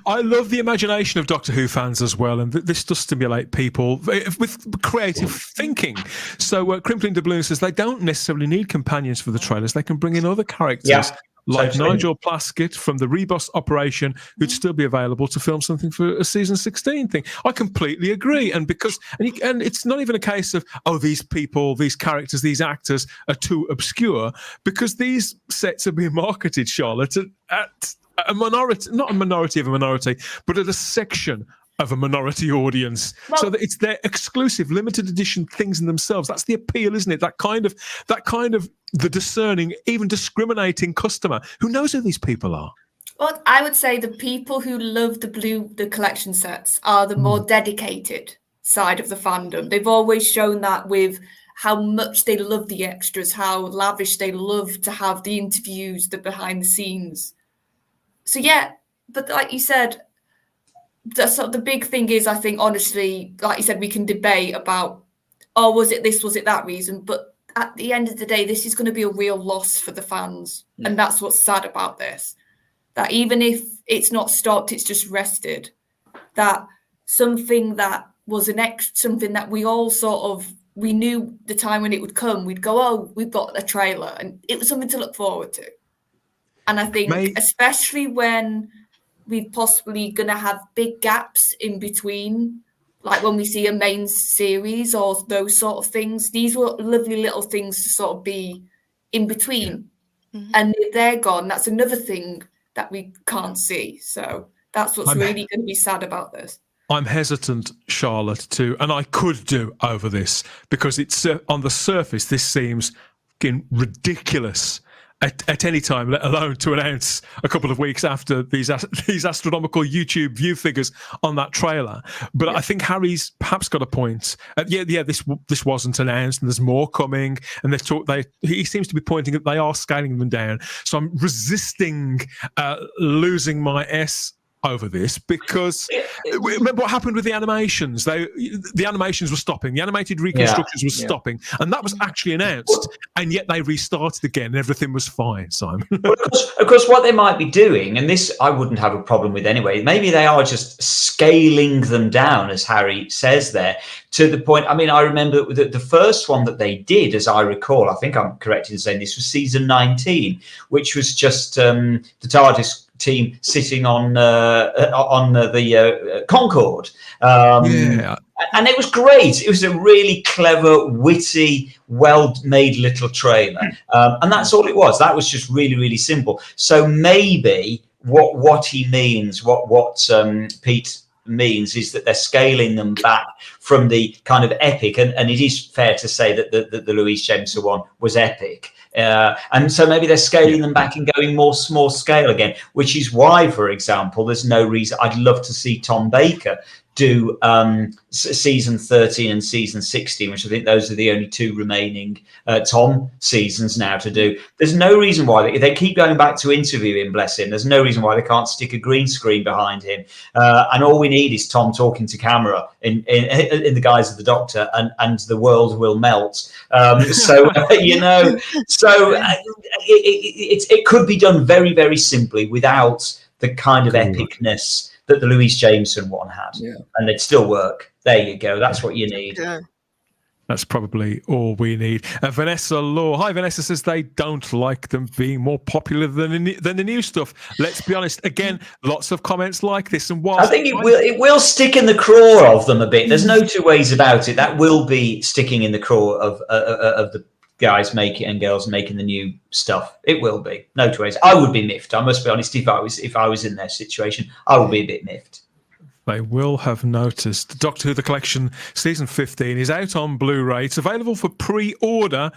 I love the imagination of Doctor Who fans as well, and this does stimulate people with creative thinking. So Crimpling Doubloon says they don't necessarily need companions for the trailers. They can bring in other characters. Like Nigel Plaskett from the Rebus operation, who'd still be available to film something for a season 16 thing. I completely agree, and it's not even a case of these people, these characters, these actors are too obscure, because these sets are being marketed, Charlotte, at a minority, not a minority of a minority, but at a section of a minority audience, so that it's their exclusive limited edition things in themselves. That's the appeal, isn't it? That kind of the discerning, even discriminating customer who knows who these people are. Well, I would say the people who love the collection sets are the more dedicated side of the fandom. They've always shown that with how much they love the extras, how lavish they love to have the interviews, the behind the scenes. So but like you said, the big thing is, I think, honestly, like you said, we can debate about, was it this, was it that reason? But at the end of the day, this is going to be a real loss for the fans. And that's what's sad about this. That even if it's not stopped, it's just rested. That something that was something that we all sort of we knew the time when it would come, we'd go, oh, we've got a trailer, and it was something to look forward to. And I think, especially when we're possibly going to have big gaps in between, like when we see a main series or those sort of things, these were lovely little things to sort of be in between. Yeah. Mm-hmm. And if they're gone, that's another thing that we can't see. So that's what's really going to be sad about this. I'm hesitant, Charlotte, and I could do over this because it's on the surface, this seems ridiculous at any time, let alone to announce a couple of weeks after these astronomical YouTube view figures on that trailer. But I think Harry's perhaps got a point. This wasn't announced, and there's more coming. And he seems to be pointing that they are scaling them down. So I'm resisting losing my S over this because remember what happened with the animations. The animations were stopping, the animated reconstructions were stopping, and that was actually announced, and yet they restarted again and everything was fine, Simon. Well, of course what they might be doing, and this I wouldn't have a problem with anyway, maybe they are just scaling them down, as Harry says there, to the point. I mean, I remember the first one that they did, as I recall, I think I'm correct in saying this was season 19, which was just the TARDIS team sitting on the Concorde, and it was great. It was a really clever, witty, well-made little trailer, and that's all it was. That was just really, really simple. So maybe what he means, what Pete means, is that they're scaling them back from the kind of epic, and it is fair to say that the Louise Jameson one was epic. And so maybe they're scaling them back and going more small scale again, which is why, for example, there's no reason. I'd love to see Tom Baker do season 13 and season 16, which I think those are the only two remaining Tom seasons now to do. There's no reason why they keep going back to interview him, bless him. There's no reason why they can't stick a green screen behind him, and all we need is Tom talking to camera in the guise of the Doctor, and the world will melt. It could be done very, very simply without the kind of epicness that the Louise Jameson one had, and they'd still work. There you go. That's what you need. That's probably all we need. Vanessa Law. Hi, Vanessa says they don't like them being more popular than the new stuff. Let's be honest. Again, lots of comments like this, and I think it will stick in the craw of them a bit. There's no two ways about it. That will be sticking in the craw of the guys making and girls making the new stuff. It will be, no two ways. I would be miffed. I must be honest. If I was in their situation, I would be a bit miffed. They will have noticed. Doctor Who: The Collection season 15 is out on Blu-ray. It's available for pre-order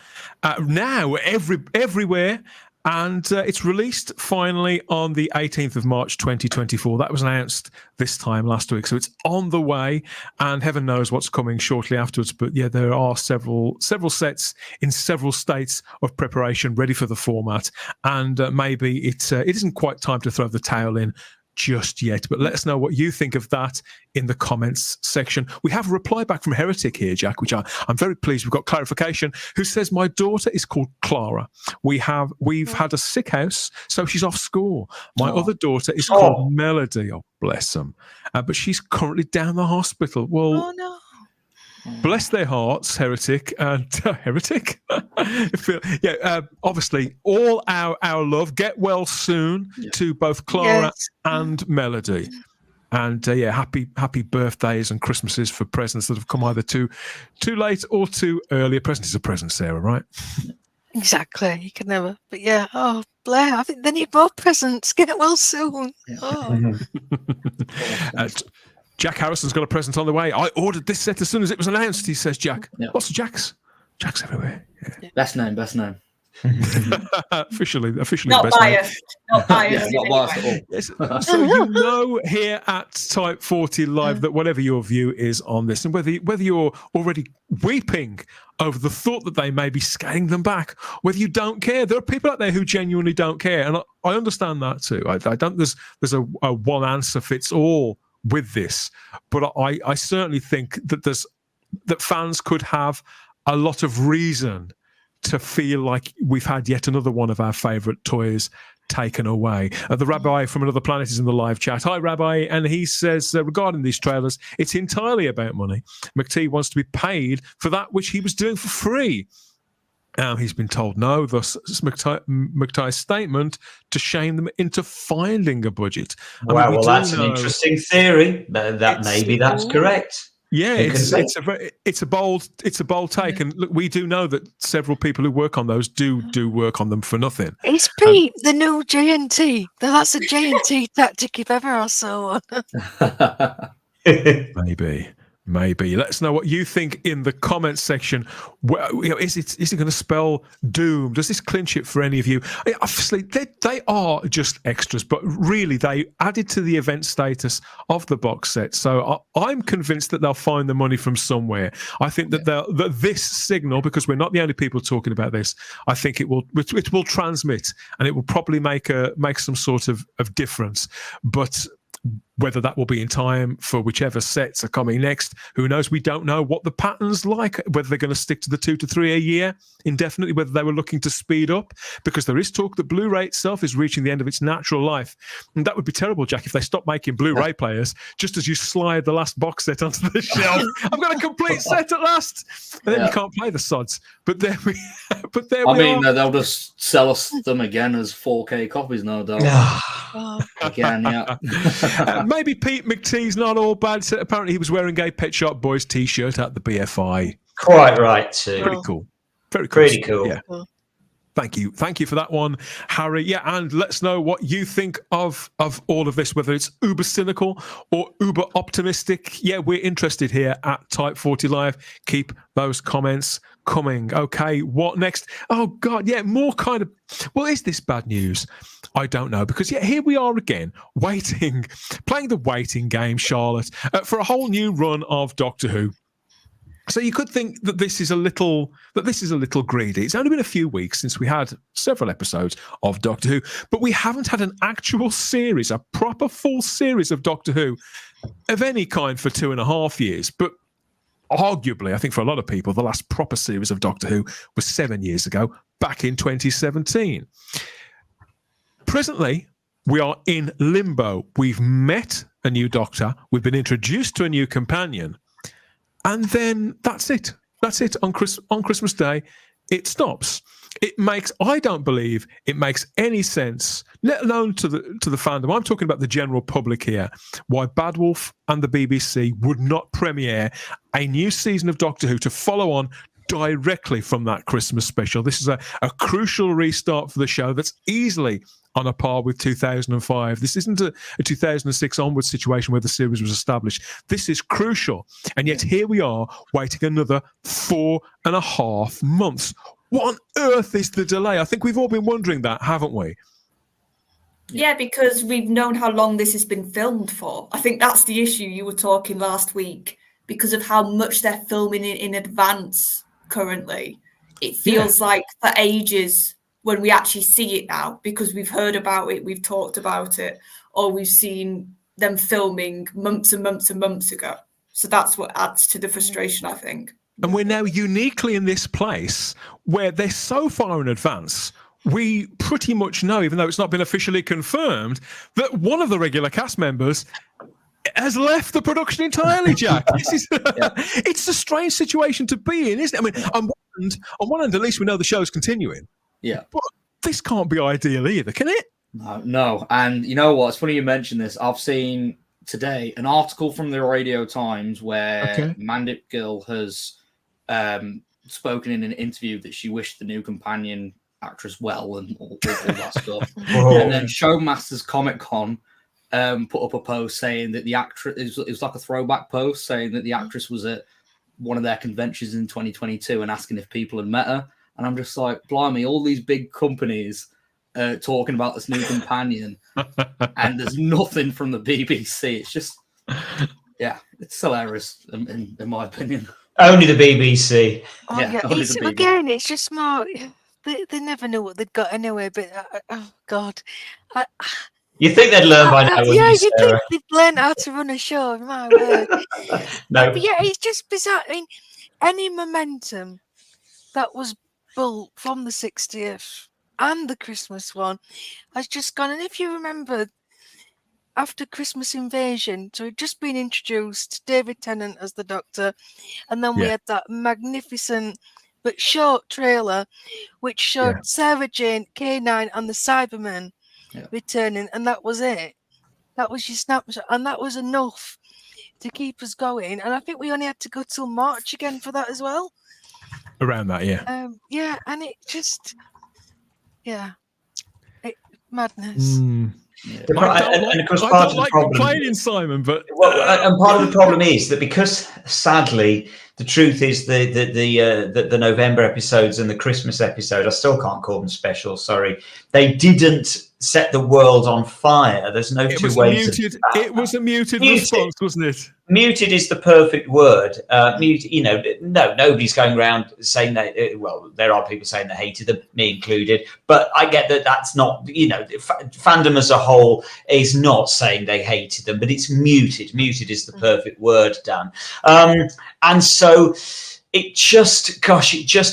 now everywhere. And it's released finally on the 18th of March 2024. That was announced this time last week. So it's on the way, and heaven knows what's coming shortly afterwards. But yeah, there are several sets in several states of preparation ready for the format. And maybe it isn't quite time to throw the towel in just yet, but let us know what you think of that in the comments section. We have a reply back from Heretic here, Jack, which I'm very pleased we've got clarification, who says, my daughter is called Clara. We've had a sick house, so she's off school. My other daughter is called Melody. Oh, bless them. But she's currently down the hospital. Well, bless their hearts, Heretic and Heretic. Obviously, all our love. Get well soon to both Clara and Melody. And happy birthdays and Christmases for presents that have come either too late or too early. A present is a present, Sarah, right? Exactly. You can never. But yeah, Blair, I think they need more presents. Get well soon. Jack Harrison's got a present on the way. I ordered this set as soon as it was announced, he says, Jack. Lots of Jacks. Jacks everywhere. Yeah. Best known. officially not best biased. Not biased. Not biased at all. Yes. So you know here at Type 40 Live that whatever your view is on this, and whether you're already weeping over the thought that they may be scaling them back, whether you don't care, there are people out there who genuinely don't care, and I understand that too. I don't. There's a one answer fits all with this, but I certainly think that fans could have a lot of reason to feel like we've had yet another one of our favourite toys taken away. The Rabbi from Another Planet is in the live chat. Hi, Rabbi. And he says, regarding these trailers, it's entirely about money. McT wants to be paid for that which he was doing for free. He's been told no, thus McTie's statement to shame them into finding a budget. Wow, well, that's an interesting theory. That maybe that's correct. Yeah, it's a bold take, and look, we do know that several people who work on those do work on them for nothing. It's Pete, the new JNT. That's a JNT tactic if ever I saw one. Maybe. Let us know what you think in the comments section. Is it going to spell doom? Does this clinch it for any of you? Obviously, they are just extras, but really they added to the event status of the box set. So I'm convinced that they'll find the money from somewhere. I think that that this signal, because we're not the only people talking about this, I think it will transmit, and it will probably make some sort of difference. But whether that will be in time for whichever sets are coming next, who knows? We don't know what the pattern's like, whether they're going to stick to the 2 to 3 a year indefinitely, whether they were looking to speed up, because there is talk that Blu-ray itself is reaching the end of its natural life. And that would be terrible, Jack, if they stopped making Blu-ray players just as you slide the last box set onto the shelf. I've got a complete set at last. And then you can't play the sods. But there we are. They'll just sell us them again as 4K copies, no doubt. Again, yeah. Maybe Pete McTee's not all bad. Apparently, he was wearing a Pet Shop Boys t-shirt at the BFI. Quite right, too. Pretty cool. Pretty cool. Yeah. Thank you for that one, Harry. Yeah, and let us know what you think of all of this, whether it's uber cynical or uber optimistic. Yeah, we're interested here at Type 40 Live. Keep those comments coming. Okay, what next? Oh God, yeah, more kind of. Well, is this bad news? I don't know, because here we are again, playing the waiting game, Charlotte, for a whole new run of Doctor Who. So you could think that this is a little greedy. It's only been a few weeks since we had several episodes of Doctor Who, but we haven't had an actual series, a proper full series of Doctor Who of any kind for 2.5 years. But arguably, I think for a lot of people, the last proper series of Doctor Who was 7 years ago, back in 2017. Presently, we are in limbo. We've met a new Doctor. We've been introduced to a new companion. And then that's it. That's it. On Christmas Day, it stops. I don't believe it makes any sense, let alone to the fandom. I'm talking about the general public here. Why Bad Wolf and the BBC would not premiere a new season of Doctor Who to follow on directly from that Christmas special. This is a crucial restart for the show that's easily on a par with 2005. This isn't a 2006 onwards situation where the series was established. This is crucial. And yet here we are waiting another 4.5 months. What on earth is the delay? I think we've all been wondering that, haven't we? Yeah, because we've known how long this has been filmed for. I think that's the issue you were talking last week, because of how much they're filming in advance currently. It feels like for ages when we actually see it now, because we've heard about it, we've talked about it, or we've seen them filming months and months and months ago. So that's what adds to the frustration, I think. And we're now uniquely in this place where they're so far in advance, we pretty much know, even though it's not been officially confirmed, that one of the regular cast members has left the production entirely, Jack. It's a strange situation to be in, isn't it? I mean, on one end, at least we know the show's continuing. Yeah. But this can't be ideal either, can it? No. And you know what? It's funny you mention this. I've seen today an article from the Radio Times where Mandip Gill has spoken in an interview that she wished the new companion actress well and all that stuff. And then Showmasters Comic Con put up a post saying that the actress, it was like a throwback post saying that the actress was at one of their conventions in 2022 and asking if people had met her. And I'm just like, blimey, all these big companies talking about this new companion, and there's nothing from the BBC. It's just, it's hilarious, in my opinion. Only the BBC. Oh, it's just more, they never knew what they'd got anyway, but, oh, God. You think they'd learn by now? You think they'd learn how to run a show, my word. No. But it's just bizarre. I mean, any momentum that was built from the 60th and the Christmas one has just gone. And if you remember, after Christmas Invasion, so he'd just been introduced, David Tennant as the Doctor, and then we had that magnificent but short trailer which showed Sarah Jane, K9 and the Cybermen returning, and that was it. That was your snapshot, and that was enough to keep us going. And I think we only had to go till March again for that as well. Around that, yeah, and it just, madness. I don't like complaining, Simon, but and part of the problem is that because sadly the truth is the November episodes and the Christmas episode, I still can't call them special. Sorry, they didn't set the world on fire. There's no two ways. It was a muted response, wasn't it? Muted is the perfect word. Nobody's going around saying that. Well, there are people saying they hated them, me included. But I get that that's not, fandom as a whole is not saying they hated them, but it's muted. Muted is the perfect word, Dan. And so it just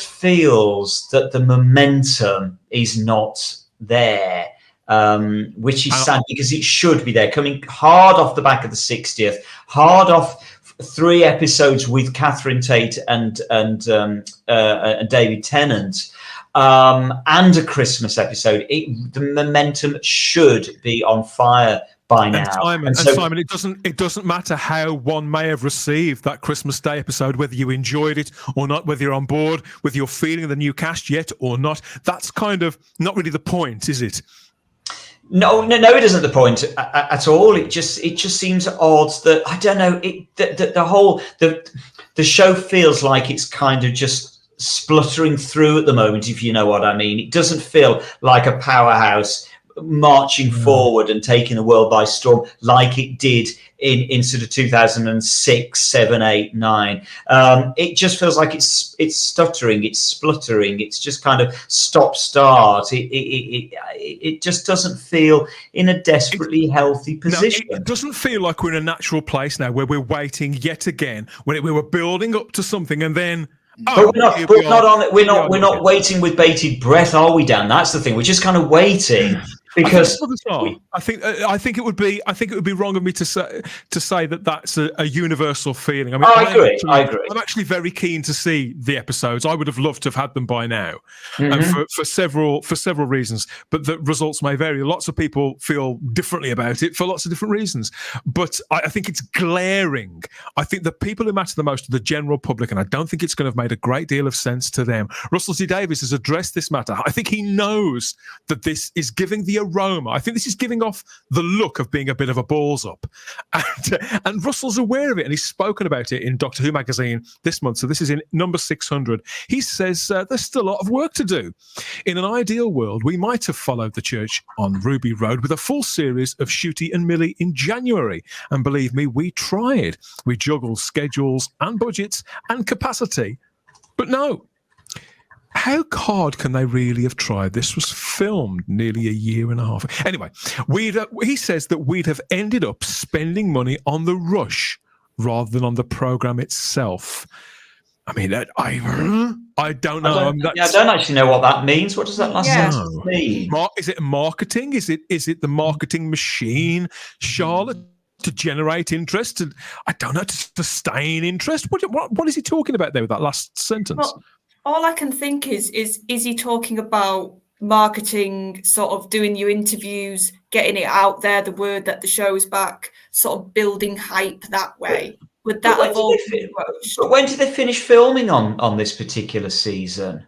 feels that the momentum is not there. Which is sad because it should be there, coming hard off the back of the 60th, hard off 3 episodes with Catherine Tate and David Tennant, and a Christmas episode. The momentum should be on fire by now. Simon, it doesn't matter how one may have received that Christmas Day episode, whether you enjoyed it or not, whether you're on board, whether you're feeling the new cast yet or not. That's kind of not really the point, is it? No, it isn't the point at all. It just seems odd that, I don't know, the show feels like it's kind of just spluttering through at the moment, if you know what I mean. It doesn't feel like a powerhouse marching forward and taking the world by storm like it did in sort of 2006, 7, 8, 9. It just feels like it's stuttering, it's spluttering, it's just kind of stop-start. It just doesn't feel in a desperately healthy position. No, it doesn't feel like we're in a natural place now where we're waiting yet again, when we were building up to something and then. We're not waiting with bated breath, are we, Dan? That's the thing. We're just kind of waiting because I think it would be wrong of me to say that that's a universal feeling. I mean, I agree. I'm actually very keen to see the episodes. I would have loved to have had them by now, and for several reasons. But the results may vary. Lots of people feel differently about it for lots of different reasons. But I think it's glaring. I think the people who matter the most are the general public, and I don't think it's going to have made a great deal of sense to them. Russell T Davies has addressed this matter. I think he knows that this is giving the aroma. I think this is giving off the look of being a bit of a balls up. And Russell's aware of it, and he's spoken about it in Doctor Who magazine this month. So this is in number 600. He says there's still a lot of work to do. In an ideal world, we might have followed the church on Ruby Road with a full series of Ncuti and Millie in January. And believe me, we tried. We juggled schedules and budgets and capacity. But no. How hard can they really have tried? This was filmed nearly a year and a half. Anyway, he says that we'd have ended up spending money on the rush rather than on the programme itself. I mean, I don't know. I don't actually know what that means. What does that last sentence mean? Is it marketing? Is it the marketing machine, Charlotte, to generate interest? I don't know, to sustain interest? What is he talking about there with that last sentence? Well, all I can think is he talking about marketing, sort of doing your interviews, getting it out there, the word that the show's back, sort of building hype that way? Would that have all been rushed? But when did they finish filming on this particular season?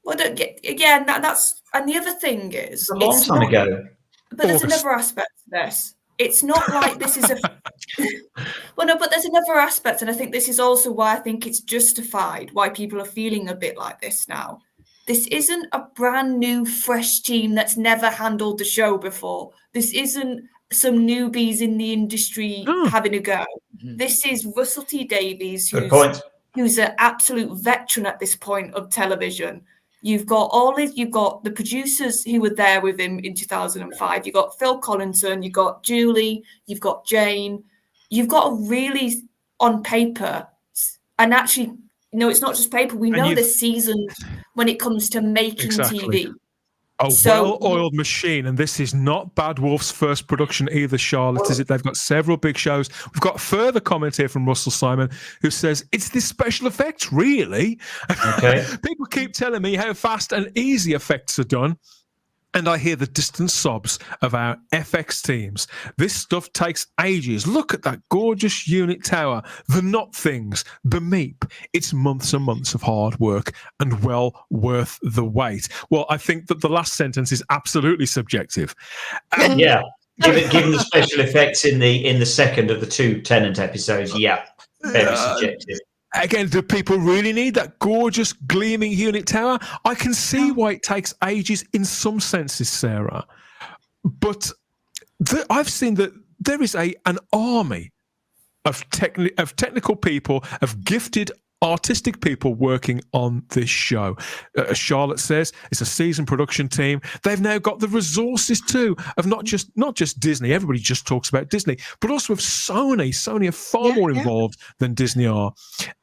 Well, again, that's, and the other thing is, a long time ago. But there's another aspect to this. It's not like this is a well, no, but there's another aspect, and I think this is also why I think it's justified why people are feeling a bit like this now. This isn't a brand new, fresh team that's never handled the show before. This isn't some newbies in the industry having a go. This is Russell T Davies, who's an absolute veteran at this point of television. You've got the producers who were there with him in 2005. You've got Phil Collinson, you've got Julie, you've got Jane. You've got a really, on paper, and actually, it's not just paper. We know the seasons when it comes to making TV. A well-oiled machine, and this is not Bad Wolf's first production either, Charlotte, is it? They've got several big shows. We've got further comment here from Russell Simon, who says, it's the special effects, really? Okay. People keep telling me how fast and easy effects are done, and I hear the distant sobs of our FX teams. This stuff takes ages. Look at that gorgeous unit tower, the knot things, the meep. It's months and months of hard work and well worth the wait. Well, I think that the last sentence is absolutely subjective. Yeah, given the special effects in the second of the 2 Tennant episodes, yeah, very subjective. Again, do people really need that gorgeous gleaming unit tower? I can see why it takes ages in some senses, Sarah. But I've seen that there is an army of technical people, of gifted artistic people working on this show. Charlotte says it's a seasoned production team. They've now got the resources too of not just Disney. Everybody just talks about Disney, but also of Sony. Sony are far more involved than Disney are,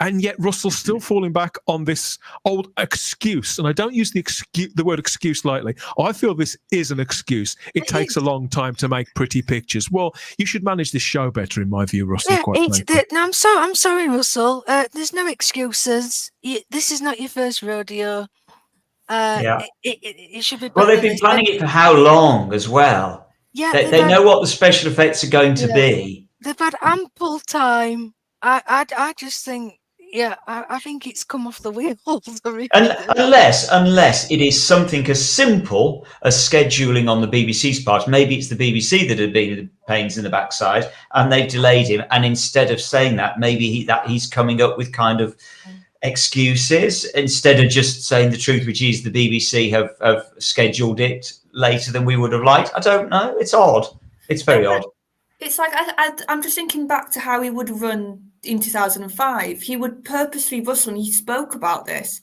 and yet Russell's still falling back on this old excuse. And I don't use the word excuse lightly. I feel this is an excuse. It takes a long time to make pretty pictures. Well, you should manage this show better, in my view, Russell. I'm sorry, Russell. There's no excuses. This is not your first rodeo. It should be. Well, they've been planning it for how long as well? Yeah, they know what the special effects are going to be. They've had ample time. I just think, I think it's come off the wheels. And unless it is something as simple as scheduling on the BBC's part, maybe it's the BBC that had been the pains in the backside and they've delayed him. And instead of saying that, maybe he's coming up with kind of excuses instead of just saying the truth, which is the BBC have scheduled it later than we would have liked. I don't know. It's odd. It's very odd. It's like I'm just thinking back to how he would run in 2005. He would purposely, Russell, and he spoke about this,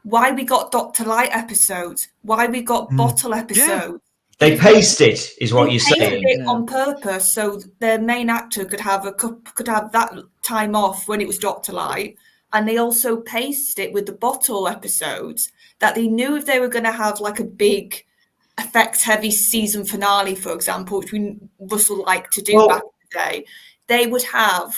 why we got Dr. Light episodes, why we got Bottle episodes. They paced it, is what you're saying. It on purpose, so their main actor could have that time off when it was Dr. Light, and they also paced it with the Bottle episodes that they knew if they were going to have like a big effects-heavy season finale, for example, which Russell liked to do back in the day, they would have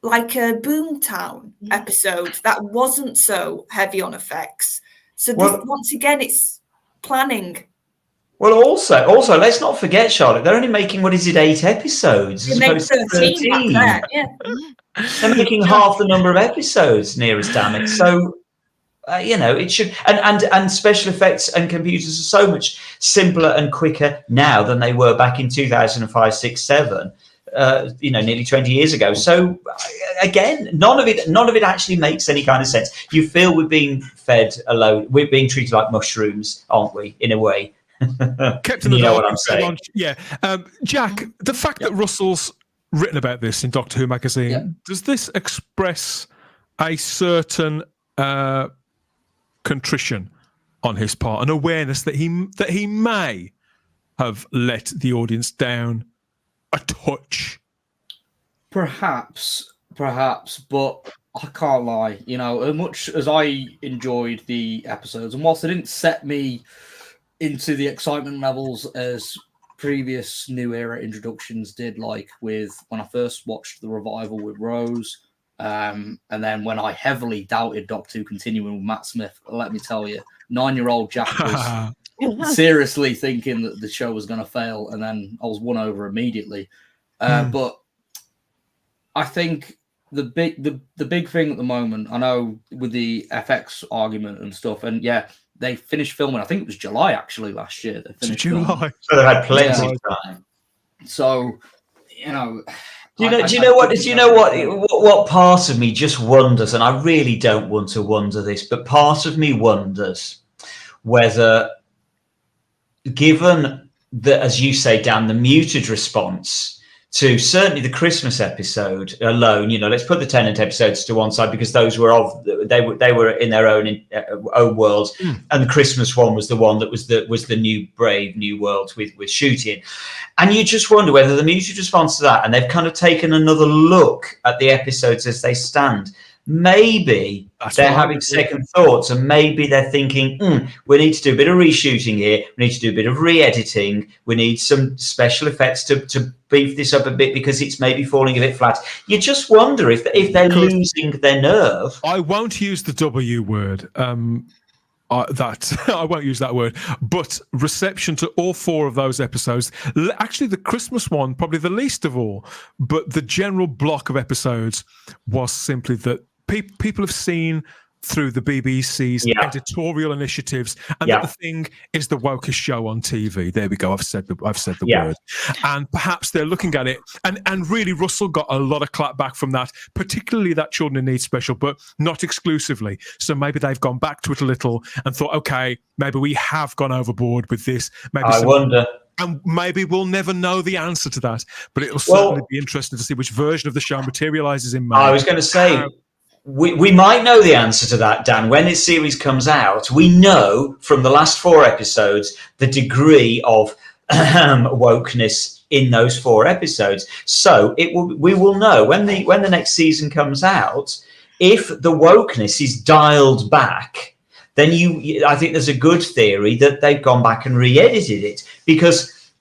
like a Boomtown episode that wasn't so heavy on effects. So once again, it's planning. Well, also, let's not forget, Charlotte, they're only making, 8 episodes? They make 13 back there, They're making half the number of episodes, nearest damn it. So, it should, and special effects and computers are so much simpler and quicker now than they were back in 2005, 6, 7. Nearly 20 years ago. So again, none of it actually makes any kind of sense. You feel we're being fed alone. We're being treated like mushrooms, aren't we? In a way. Kept in the dark, what I'm saying. Jack, the fact that Russell's written about this in Doctor Who magazine, does this express a certain contrition on his part, an awareness that he may have let the audience down a touch? Perhaps, but I can't lie. As much as I enjoyed the episodes, and whilst they didn't set me into the excitement levels as previous New Era introductions did, like with when I first watched the revival with Rose, and then when I heavily doubted Doctor Who continuing with Matt Smith, let me tell you, 9-year-old Jack was seriously thinking that the show was going to fail, and then I was won over immediately. But I think the big thing at the moment, I know with the FX argument and stuff, and they finished filming. I think it was July actually last year. They finished filming. So they had plenty of time. So Do you know what part of me just wonders, and I really don't want to wonder this, but part of me wonders whether, given that, as you say, Dan, the muted response to certainly the Christmas episode alone, let's put the Tennant episodes to one side because those were they were in their own worlds, and the Christmas one was the one that was the new Brave New Worlds with shooting, and you just wonder whether the muted response to that, and they've kind of taken another look at the episodes as they stand, maybe they're having second thoughts, and maybe they're thinking, we need to do a bit of reshooting here, we need to do a bit of re-editing, we need some special effects to beef this up a bit because it's maybe falling a bit flat. You just wonder if they're losing their nerve. I won't use the W word. I won't use that word, but reception to all 4 of those episodes, actually the Christmas one probably the least of all, but the general block of episodes was simply that people have seen through the BBC's editorial initiatives, and that the thing is the wokest show on TV. There we go. I've said the word, and perhaps they're looking at it, and really Russell got a lot of clap back from that, particularly that Children in Need special, but not exclusively. So maybe they've gone back to it a little and thought, okay, maybe we have gone overboard with this. Maybe I wonder. And maybe we'll never know the answer to that, but it'll certainly be interesting to see which version of the show materializes in May. I was going to say. We might know the answer to that, Dan. When this series comes out, we know from the last 4 episodes the degree of wokeness in those 4 episodes. So we will know when the next season comes out, if the wokeness is dialed back, then I think there's a good theory that they've gone back and re-edited it, because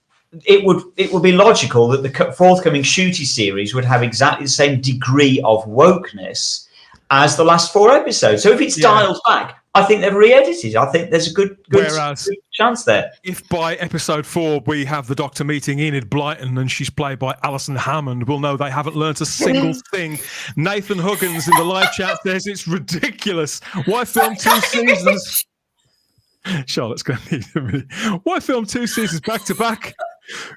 it would be logical that the forthcoming Ncuti series would have exactly the same degree of wokeness as the last 4 episodes. So if it's dialed back, I think they've re-edited. I think there's a good chance there. If by episode 4 we have the Doctor meeting Enid Blyton and she's played by Alison Hammond, we'll know they haven't learnt a single thing. Nathan Huggins in the live chat says it's ridiculous. Why film 2 seasons? Charlotte's going to need a minute. Why film 2 seasons back to back?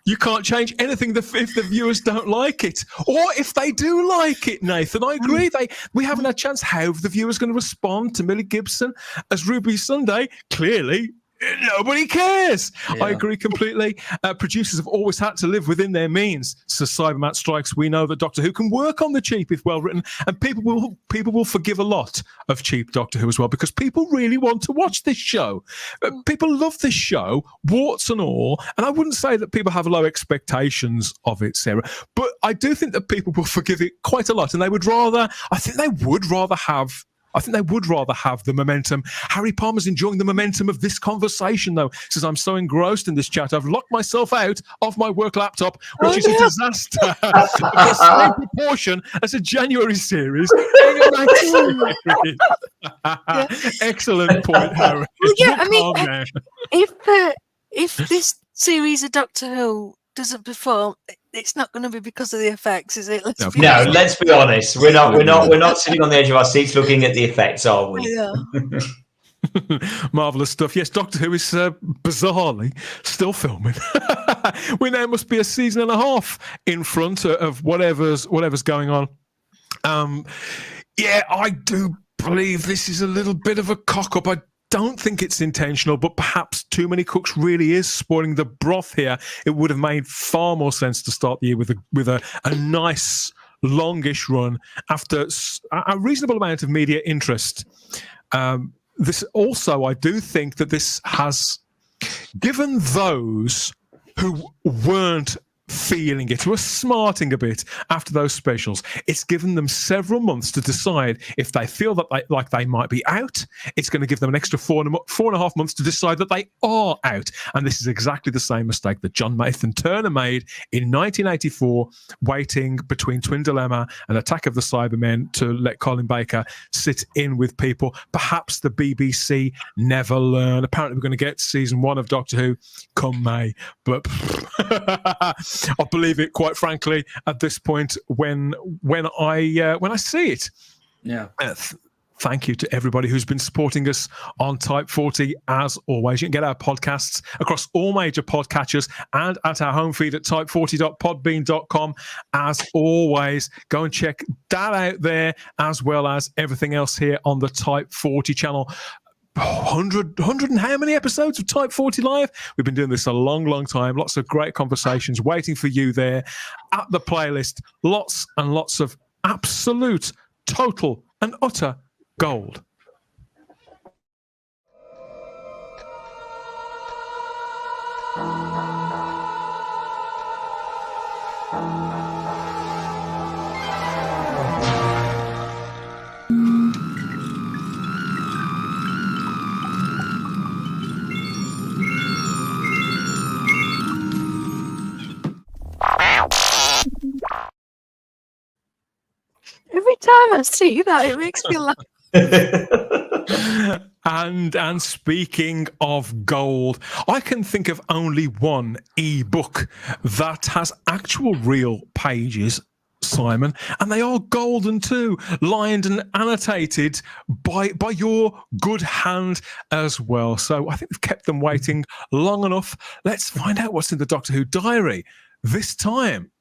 You can't change anything if the viewers don't like it, or if they do like it. Nathan, I agree. We haven't had a chance. How are the viewers going to respond to Millie Gibson as Ruby Sunday? Clearly, nobody cares. Yeah. I agree completely. Producers have always had to live within their means. So Cybermat strikes. We know that Doctor Who can work on the cheap if well written, and people will forgive a lot of cheap Doctor Who as well, because people really want to watch this show. People love this show, warts and all. And I wouldn't say that people have low expectations of it, Sarah, but I do think that people will forgive it quite a lot, and I think they would rather have the momentum. Harry Palmer's enjoying the momentum of this conversation, though. Says, I'm so engrossed in this chat, I've locked myself out of my work laptop, which is a disaster. The same proportion as a January series. Excellent point, Harry. Well, yeah, I mean, if this series of Doctor Who doesn't perform, it's not going to be because of the effects, is it? Let's be honest. We're not sitting on the edge of our seats looking at the effects, are we? Yeah. Marvelous stuff. Yes, Doctor Who is bizarrely still filming. We now must be a season and a half in front of whatever's going on. I do believe this is a little bit of a cock-up. I don't think it's intentional, but perhaps Too Many Cooks really is spoiling the broth here. It would have made far more sense to start the year with a nice longish run after a reasonable amount of media interest. This also, I do think that this has given those who weren't feeling it, who are smarting a bit after those specials, it's given them several months to decide if they feel that they might be out. It's going to give them an extra 4.5 months to decide that they are out. And this is exactly the same mistake that John Nathan Turner made in 1984, waiting between Twin Dilemma and Attack of the Cybermen to let Colin Baker sit in with people. Perhaps the BBC never learn. Apparently we're going to get season 1 of Doctor Who come May, but I believe it, quite frankly, at this point when I see it. Yeah. Thank you to everybody who's been supporting us on Type 40. As always, you can get our podcasts across all major podcatchers and at our home feed at type40.podbean.com. As always, go and check that out there, as well as everything else here on the Type 40 channel. 100 and how many episodes of Type 40 Live? We've been doing this a long, long time. Lots of great conversations waiting for you there at the playlist. Lots and lots of absolute, total and utter gold. time I see that, it makes me laugh. And speaking of gold, I can think of only one e-book that has actual real pages, Simon, and they are golden too, lined and annotated by your good hand as well. So I think we've kept them waiting long enough. Let's find out what's in the Doctor Who diary this time.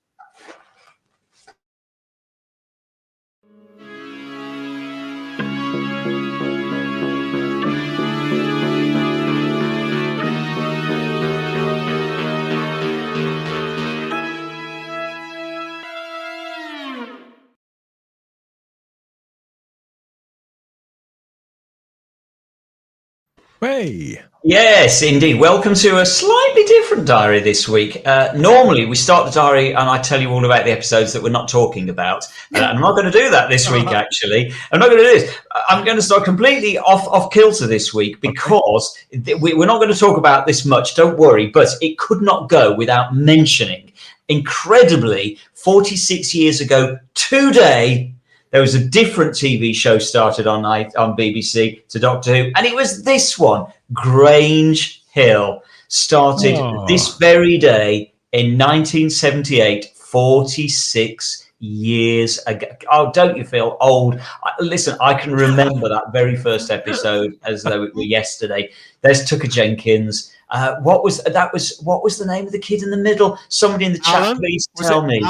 Hey. Yes, indeed. Welcome to a slightly different diary this week. Normally, we start the diary and I tell you all about the episodes that we're not talking about. And I'm not going to do that this week, actually. I'm not going to do this. I'm going to start completely off kilter this week because we're not going to talk about this much, don't worry. But it could not go without mentioning, incredibly, 46 years ago today, there was a different TV show started on BBC to Doctor Who, and it was this one, Grange Hill, started this very day in 1978, 46 years ago. Oh, don't you feel old? Listen, I can remember that very first episode as though it were yesterday. There's Tucker Jenkins. What was the name of the kid in the middle? Somebody in the chat, please tell me.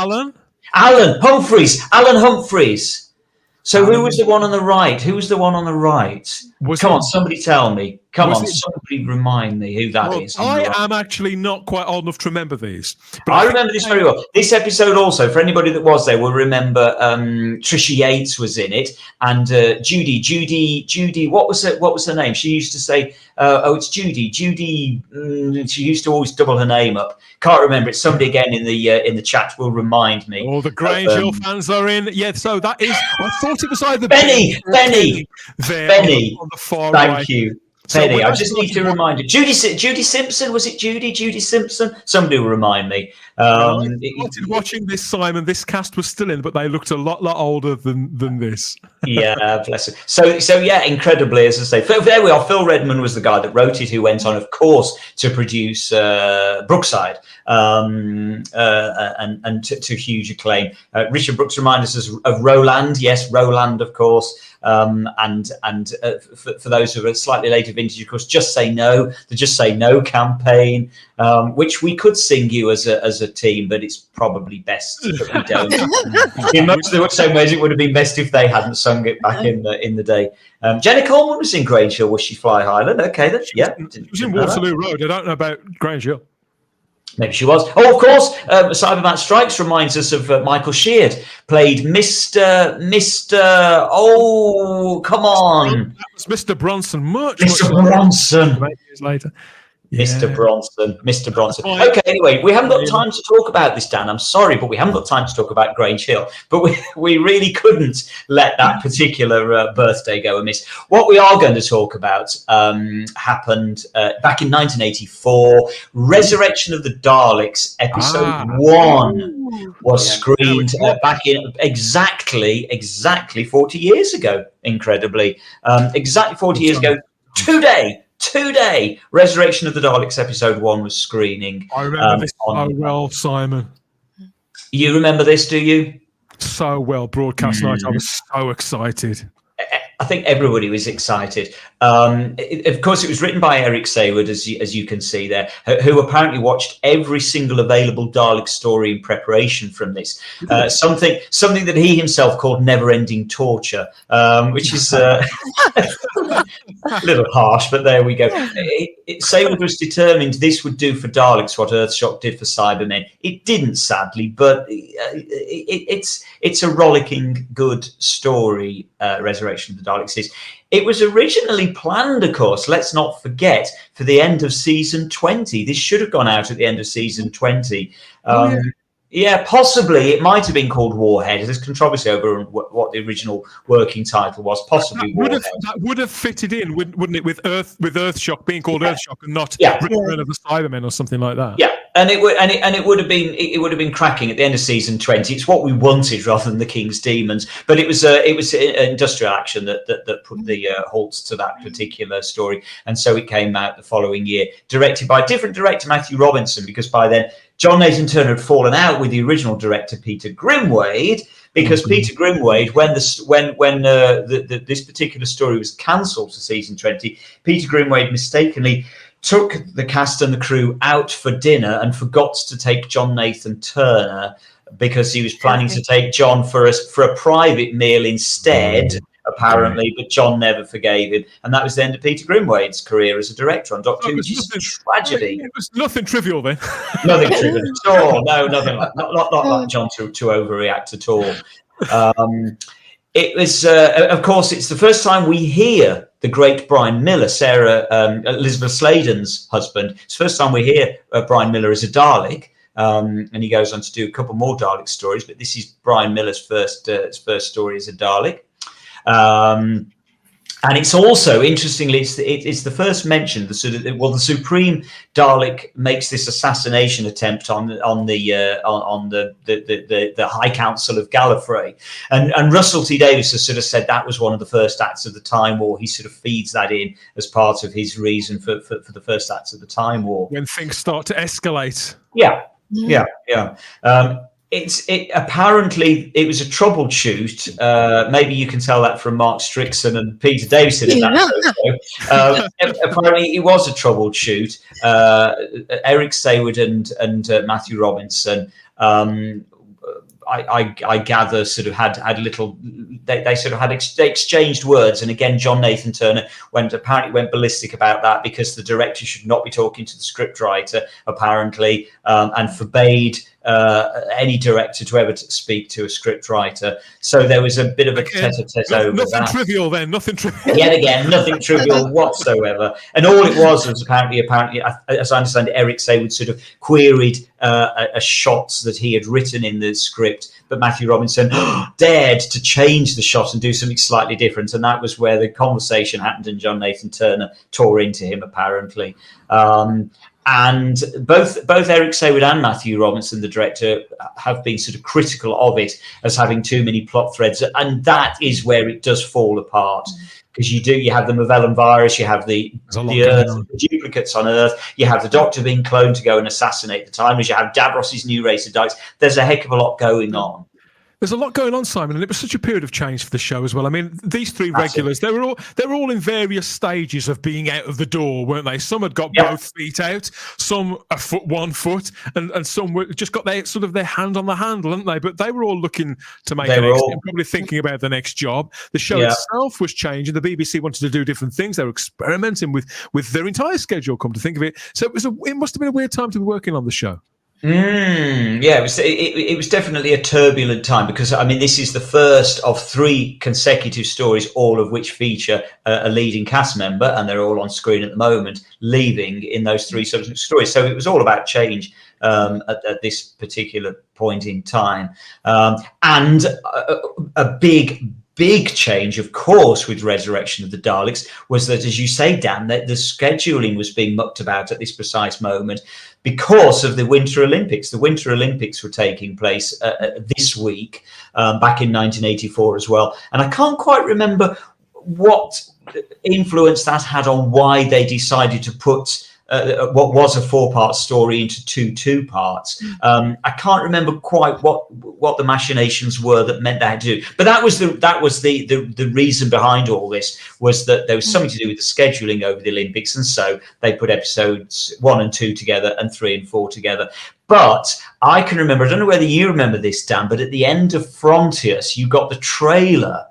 Alan Humphreys. So who was the one on the right? Who was the one on the right? Come on, somebody tell me. Somebody remind me who that is. I am actually not quite old enough to remember these. But I remember this very well. This episode also, for anybody that was there, will remember Trisha Yates was in it, and Judy. What was her name? She used to say, it's Judy. She used to always double her name up. Can't remember. It's somebody again in the chat will remind me. Oh, the Grange Hill fans are in. Yeah, so that is. I thought it was either Benny. On the far right. Thank you. Penny, I just need to remind you. Judy Simpson, was it Judy? Judy Simpson? Somebody will remind me. I started watching this, Simon. This cast was still in, but they looked a lot older than this. Yeah, bless her. So yeah, incredibly, as I say, there we are. Phil Redman was the guy that wrote it, who went on, of course, to produce Brookside and to huge acclaim. Richard Brooks reminded us of Roland. Yes, Roland, of course. And for those who are slightly later vintage, of course, Just Say No, the Just Say No campaign, which we could sing you as a team, but it's probably best that we don't. In much the same ways, it would have been best if they hadn't sung it back in the day. Jenny Coleman was in Grange Hill. Was she Fly Highland? Okay, then. Yeah, she was in Waterloo Road. I don't know about Grange Hill. Maybe she was. Oh, of course, Cyberman Strikes reminds us of Michael Sheard, played Mr. Oh, come on. That was Mr. Bronson. Mr. Bronson. 8 years later. Yeah. Mr. Bronson. Okay, anyway, we haven't got time to talk about this, Dan. I'm sorry, but we haven't got time to talk about Grange Hill. But we really couldn't let that particular birthday go amiss. What we are going to talk about happened back in 1984. Resurrection of the Daleks, episode 1 was screened back in exactly 40 years ago, incredibly. Exactly 40 years ago today, Resurrection of the Daleks episode 1 was screening. I remember this so well, Simon. You remember this, do you? So well, broadcast night. I was so excited. I think everybody was excited. Of course, it was written by Eric Sayward, as you can see there, who apparently watched every single available Dalek story in preparation from this. Something that he himself called never-ending torture, which is a little harsh, but there we go. Sayward was determined this would do for Daleks what Earthshock did for Cybermen. It didn't, sadly, but it's a rollicking good story, Resurrection of the Daleks is. It was originally planned, of course, let's not forget, for the end of season 20. This should have gone out at the end of season 20. Yeah, possibly. It might have been called Warhead. There's controversy over what the original working title was. Possibly Warhead. That would have fitted in, wouldn't it, with Earthshock being called Earthshock and not Return of the Cybermen or something like that. Yeah, And it would have been cracking at the end of season 20. It's what we wanted rather than the King's Demons. But it was industrial action that put the halts to that particular story, and so it came out the following year, directed by a different director, Matthew Robinson, because by then John Nathan Turner had fallen out with the original director Peter Grimwade, because Peter Grimwade, when this particular story was cancelled for season 20, Peter Grimwade mistakenly took the cast and the crew out for dinner and forgot to take John Nathan Turner, because he was planning to take John for a private meal instead, apparently, but John never forgave him. And that was the end of Peter Grimwade's career as a director on Doctor Who, which is a tragedy. It was nothing trivial then. Nothing trivial at all. No, nothing like not like John to overreact at all. It was, of course, it's the first time we hear the great Brian Miller, Sarah Elizabeth Sladen's husband. It's the first time we hear Brian Miller as a Dalek, and he goes on to do a couple more Dalek stories. But this is Brian Miller's first story as a Dalek. And it's also, interestingly, it's the first mention. The Supreme Dalek makes this assassination attempt on the High Council of Gallifrey, and Russell T Davies has sort of said that was one of the first acts of the Time War. He sort of feeds that in as part of his reason for the first acts of the Time War, when things start to escalate. Yeah. Apparently it was a troubled shoot. Maybe you can tell that from Mark Strickson and Peter Davison in that photo. Apparently it was a troubled shoot. Eric Sayward and Matthew Robinson, I gather, sort of had a little. They sort of had exchanged words, and again, John Nathan Turner apparently went ballistic about that, because the director should not be talking to the scriptwriter, apparently, and forbade any director to ever speak to a scriptwriter. So there was a bit of a tete-a-tete over nothing that. Trivial then, nothing trivial. Yet again, nothing trivial whatsoever. And all it was apparently, as I understand it, Eric Sayward sort of queried a shot that he had written in the script, but Matthew Robinson dared to change the shot and do something slightly different, and that was where the conversation happened, and John Nathan Turner tore into him, apparently. And both Eric Sayward and Matthew Robinson, the director, have been sort of critical of it as having too many plot threads, and that is where it does fall apart. Because you have the Mavellan virus, you have the Earth, the duplicates on Earth, you have the Doctor being cloned to go and assassinate the Timers, you have Davros's new race of Daleks. There's a heck of a lot going on. There's a lot going on, Simon, and it was such a period of change for the show as well. I mean, these three regulars, they were all in various stages of being out of the door, weren't they? Some had got both feet out, some a foot, 1 foot, and some were just got their hand on the handle, hadn't they? But they were all looking to make an exit and probably thinking about the next job. The show itself was changing. The BBC wanted to do different things. They were experimenting with their entire schedule, come to think of it. So it must have been a weird time to be working on the show. It was definitely a turbulent time, because I mean, this is the first of 3 consecutive stories, all of which feature a leading cast member, and they're all on screen at the moment, leaving in those 3 subsequent stories. So it was all about change at this particular point in time, and a big change, of course, with Resurrection of the Daleks was that, as you say, Dan, that the scheduling was being mucked about at this precise moment because of the Winter Olympics. The Winter Olympics were taking place this week, back in 1984 as well. And I can't quite remember what influence that had on why they decided to put what was a 4-part story into 2 parts. I can't remember quite what the machinations were that meant they had to do, but that was the reason behind all this, was that there was something to do with the scheduling over the Olympics, and so they put episodes 1 and 2 together and 3 and 4 together. But I can remember, I don't know whether you remember this, Dan, but at the end of Frontiers, you got the trailer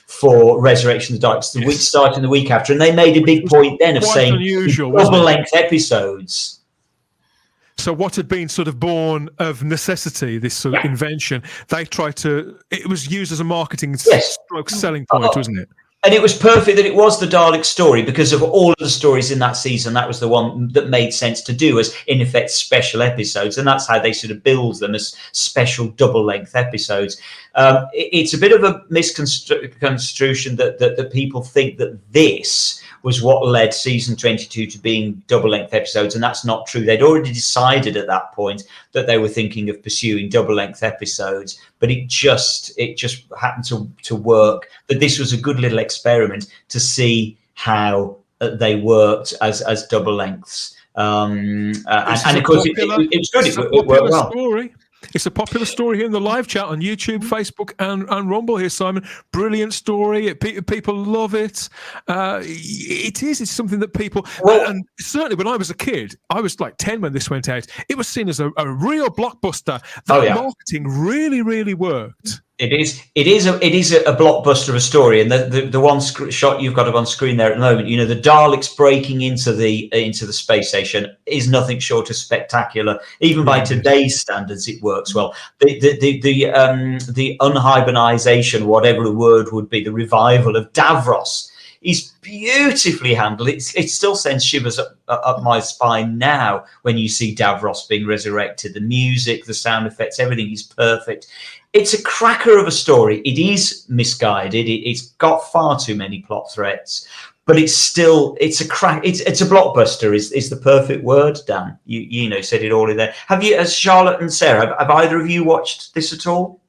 for Resurrection of the Daleks, the week starting the week after, and they made a big point then of saying double-length episodes. So what had been sort of born of necessity, this sort of invention, they tried to. It was used as a marketing stroke selling point, wasn't it? And it was perfect that it was the Dalek story, because of all of the stories in that season, that was the one that made sense to do as, in effect, special episodes. And that's how they sort of build them, as special double-length episodes. It's a bit of a misconstruction that people think that this was what led season 22 to being double-length episodes, and that's not true. They'd already decided at that point that they were thinking of pursuing double-length episodes, but it just happened to work. That this was a good little experiment to see how they worked as double lengths. And of course, it was good. It worked well. Story. It's a popular story here in the live chat on YouTube, Facebook, and Rumble here, Simon. Brilliant story. People love it. It is. It's something that people... and certainly when I was a kid, I was like 10 when this went out, it was seen as a real blockbuster. That marketing really, really worked. It is a blockbuster of a story, and the one shot you've got up on screen there at the moment, the Daleks breaking into the space station is nothing short of spectacular. Even by today's standards, it works well. The unhibernization, whatever the word would be, the revival of Davros is beautifully handled. It still sends shivers up my spine now when you see Davros being resurrected. The music, the sound effects, everything is perfect. It's a cracker of a story. It is misguided. It's got far too many plot threads, but it's a blockbuster is the perfect word, Dan. You said it all in there. Have you, as Charlotte and Sarah, have either of you watched this at all?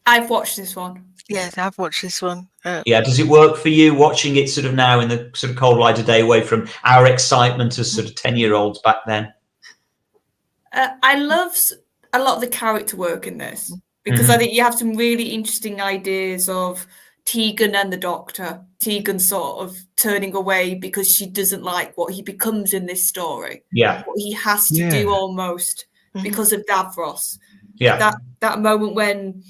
I've watched this one. Yes, I've watched this one. Yeah, does it work for you watching it sort of now in the sort of cold light of day, away from our excitement as sort of 10-year-olds back then? I love a lot of the character work in this, because I think you have some really interesting ideas of Tegan and the Doctor. Tegan sort of turning away because she doesn't like what he becomes in this story. Yeah. What he has to do almost because of Davros. Yeah. That moment when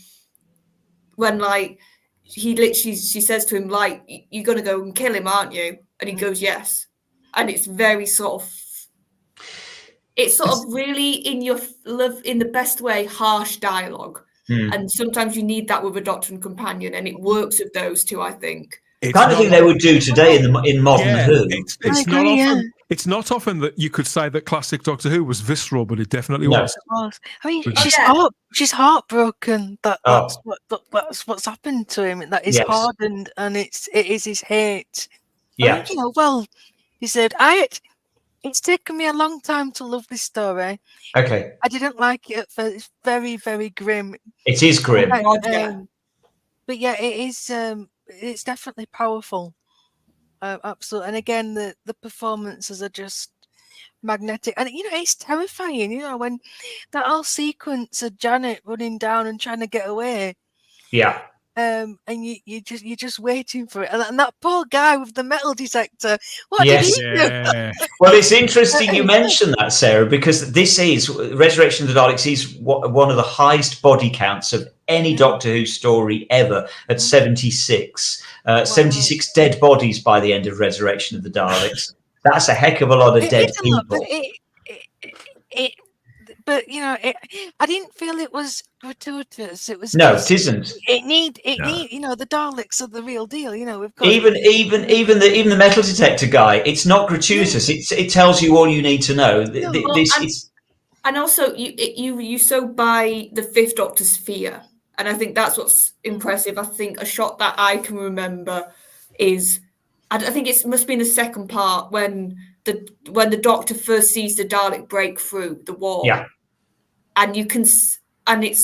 like she says to him, like, you're gonna go and kill him, aren't you? And he goes, yes. And it's very sort of really in the best way, harsh dialogue. And sometimes you need that with a Doctor and companion, and it works with those two, I think. It's kind of thing they would do today in modern Who. It's not often that you could say that classic Doctor Who was visceral, but it definitely was. I mean, she's heartbroken. That's what's happened to him. That is hardened, and it is his hate. Yeah. And, he said, it's taken me a long time to love this story. Okay. I didn't like it at first. It's very, very grim. It is grim. But yeah, it is. It's definitely powerful. Absolutely. And again, the performances are just magnetic. And, it's terrifying, when that whole sequence of Janet running down and trying to get away. Yeah. And you're just waiting for it, and that poor guy with the metal detector. What did he do? Well, it's interesting you mentioned that, Sarah, because this is Resurrection of the Daleks is one of the highest body counts of any Doctor Who story ever at 76. 76 dead bodies by the end of Resurrection of the Daleks. That's a heck of a lot of dead people. But I didn't feel it was gratuitous. It was it isn't. It need the Daleks are the real deal. We've got even the metal detector guy. It's not gratuitous. It tells you all you need to know. And also you so buy the Fifth Doctor's fear, and I think that's what's impressive. I think a shot that I can remember is I think it must be in the second part when the Doctor first sees the Dalek break through the wall. Yeah. And it's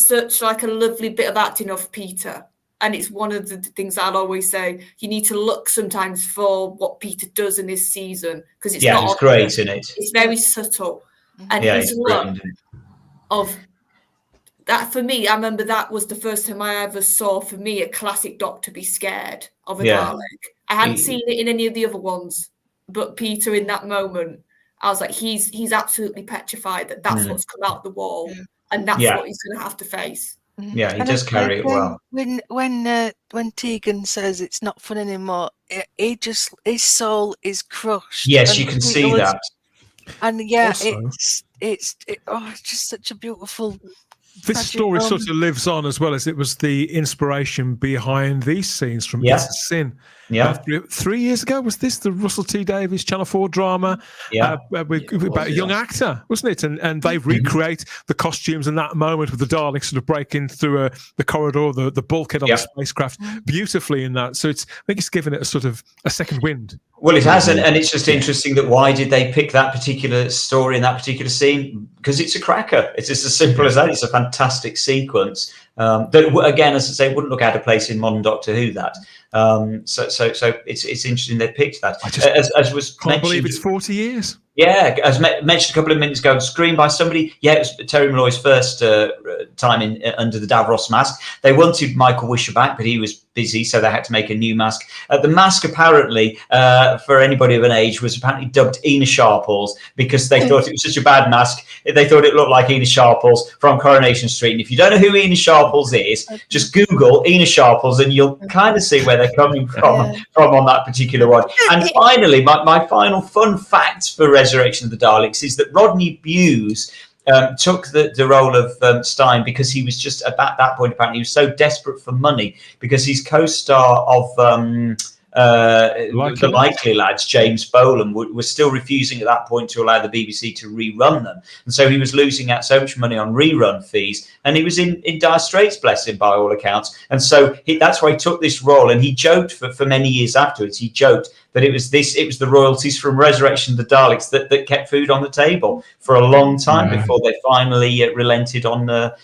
such like a lovely bit of acting of Peter. And it's one of the things I'll always say, you need to look sometimes for what Peter does in this season, because it's not it's great in it. It's very subtle. And his look of that, for me, I remember that was the first time I ever saw, for me, a classic Doctor be scared of a Dalek. I hadn't seen it in any of the other ones. But Peter, in that moment, I was like, he's absolutely petrified that's what's come out the wall, and that's what he's going to have to face. Yeah, he does carry it well. When Tegan says it's not fun anymore, his soul is crushed. Yes, you can see that. And it's just such a beautiful. This story sort of lives on as well, as it was the inspiration behind these scenes from It's a Sin. Yeah. 3 years ago, was this the Russell T Davies Channel 4 drama? Yeah. About a young actor, wasn't it? And they recreate the costumes in that moment with the Daleks sort of breaking through the corridor, the bulkhead on the spacecraft beautifully in that. So I think it's given it a sort of a second wind. Well, it has, and it's just interesting that why did they pick that particular story in that particular scene? Because it's a cracker. It's just as simple as that. It's a fantastic sequence that, again, as I say, wouldn't look out of place in modern Doctor Who. That so it's interesting they picked that. As was can't believe it's 40 years. Yeah, as mentioned a couple of minutes ago, screened by somebody. Yeah, it was Terry Malloy's first time in under the Davros mask. They wanted Michael Wisher back, but he was busy, so they had to make a new mask. The mask, apparently, for anybody of an age, was apparently dubbed Ina Sharples because they thought it was such a bad mask. They thought it looked like Ina Sharples from Coronation Street. And if you don't know who Ina Sharples is, just Google Ina Sharples and you'll kind of see where they're coming from on that particular one. And finally, my final fun fact for Resurrection of the Daleks is that Rodney Bewes took the role of Stein because he was just at that point, apparently he was so desperate for money because his co-star of the Likely Lads, James Bolam, was still refusing at that point to allow the BBC to rerun them, and so he was losing out so much money on rerun fees, and he was in dire straits, bless him, by all accounts. And so that's why he took this role, and he joked for many years afterwards, he joked that it was the royalties from Resurrection of the Daleks that kept food on the table for a long time before they finally relented on the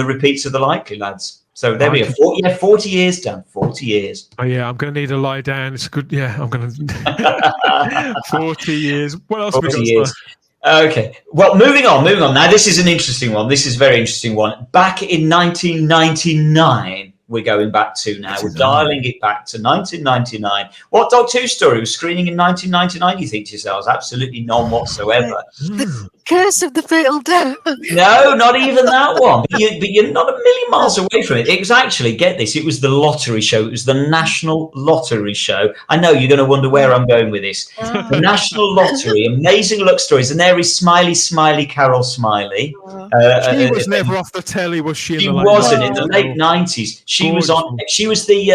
repeats of the Likely Lads. So there we go. 40 years, Dan. 40 years. Oh yeah, I'm going to need a lie down. It's good. Yeah, I'm going to 40 years. What else? 40 years. Okay. Well, moving on. Now, this is an interesting one. This is a very interesting one. Back in 1999, we're going back to now. We're dialing it back to 1999. What Doctor Who story was screening in 1999, you think to yourselves? Absolutely none whatsoever. The Curse of the Fatal Death. No, not even that one. But you're not a million miles away from it. It was actually, get this, it was the lottery show. It was the National Lottery Show. I know you're going to wonder where I'm going with this. The National Lottery, Amazing Luck Stories. And there is Smiley Carol Smiley. She was never off the telly, was she? She wasn't in the late 90s. She was on. She was the.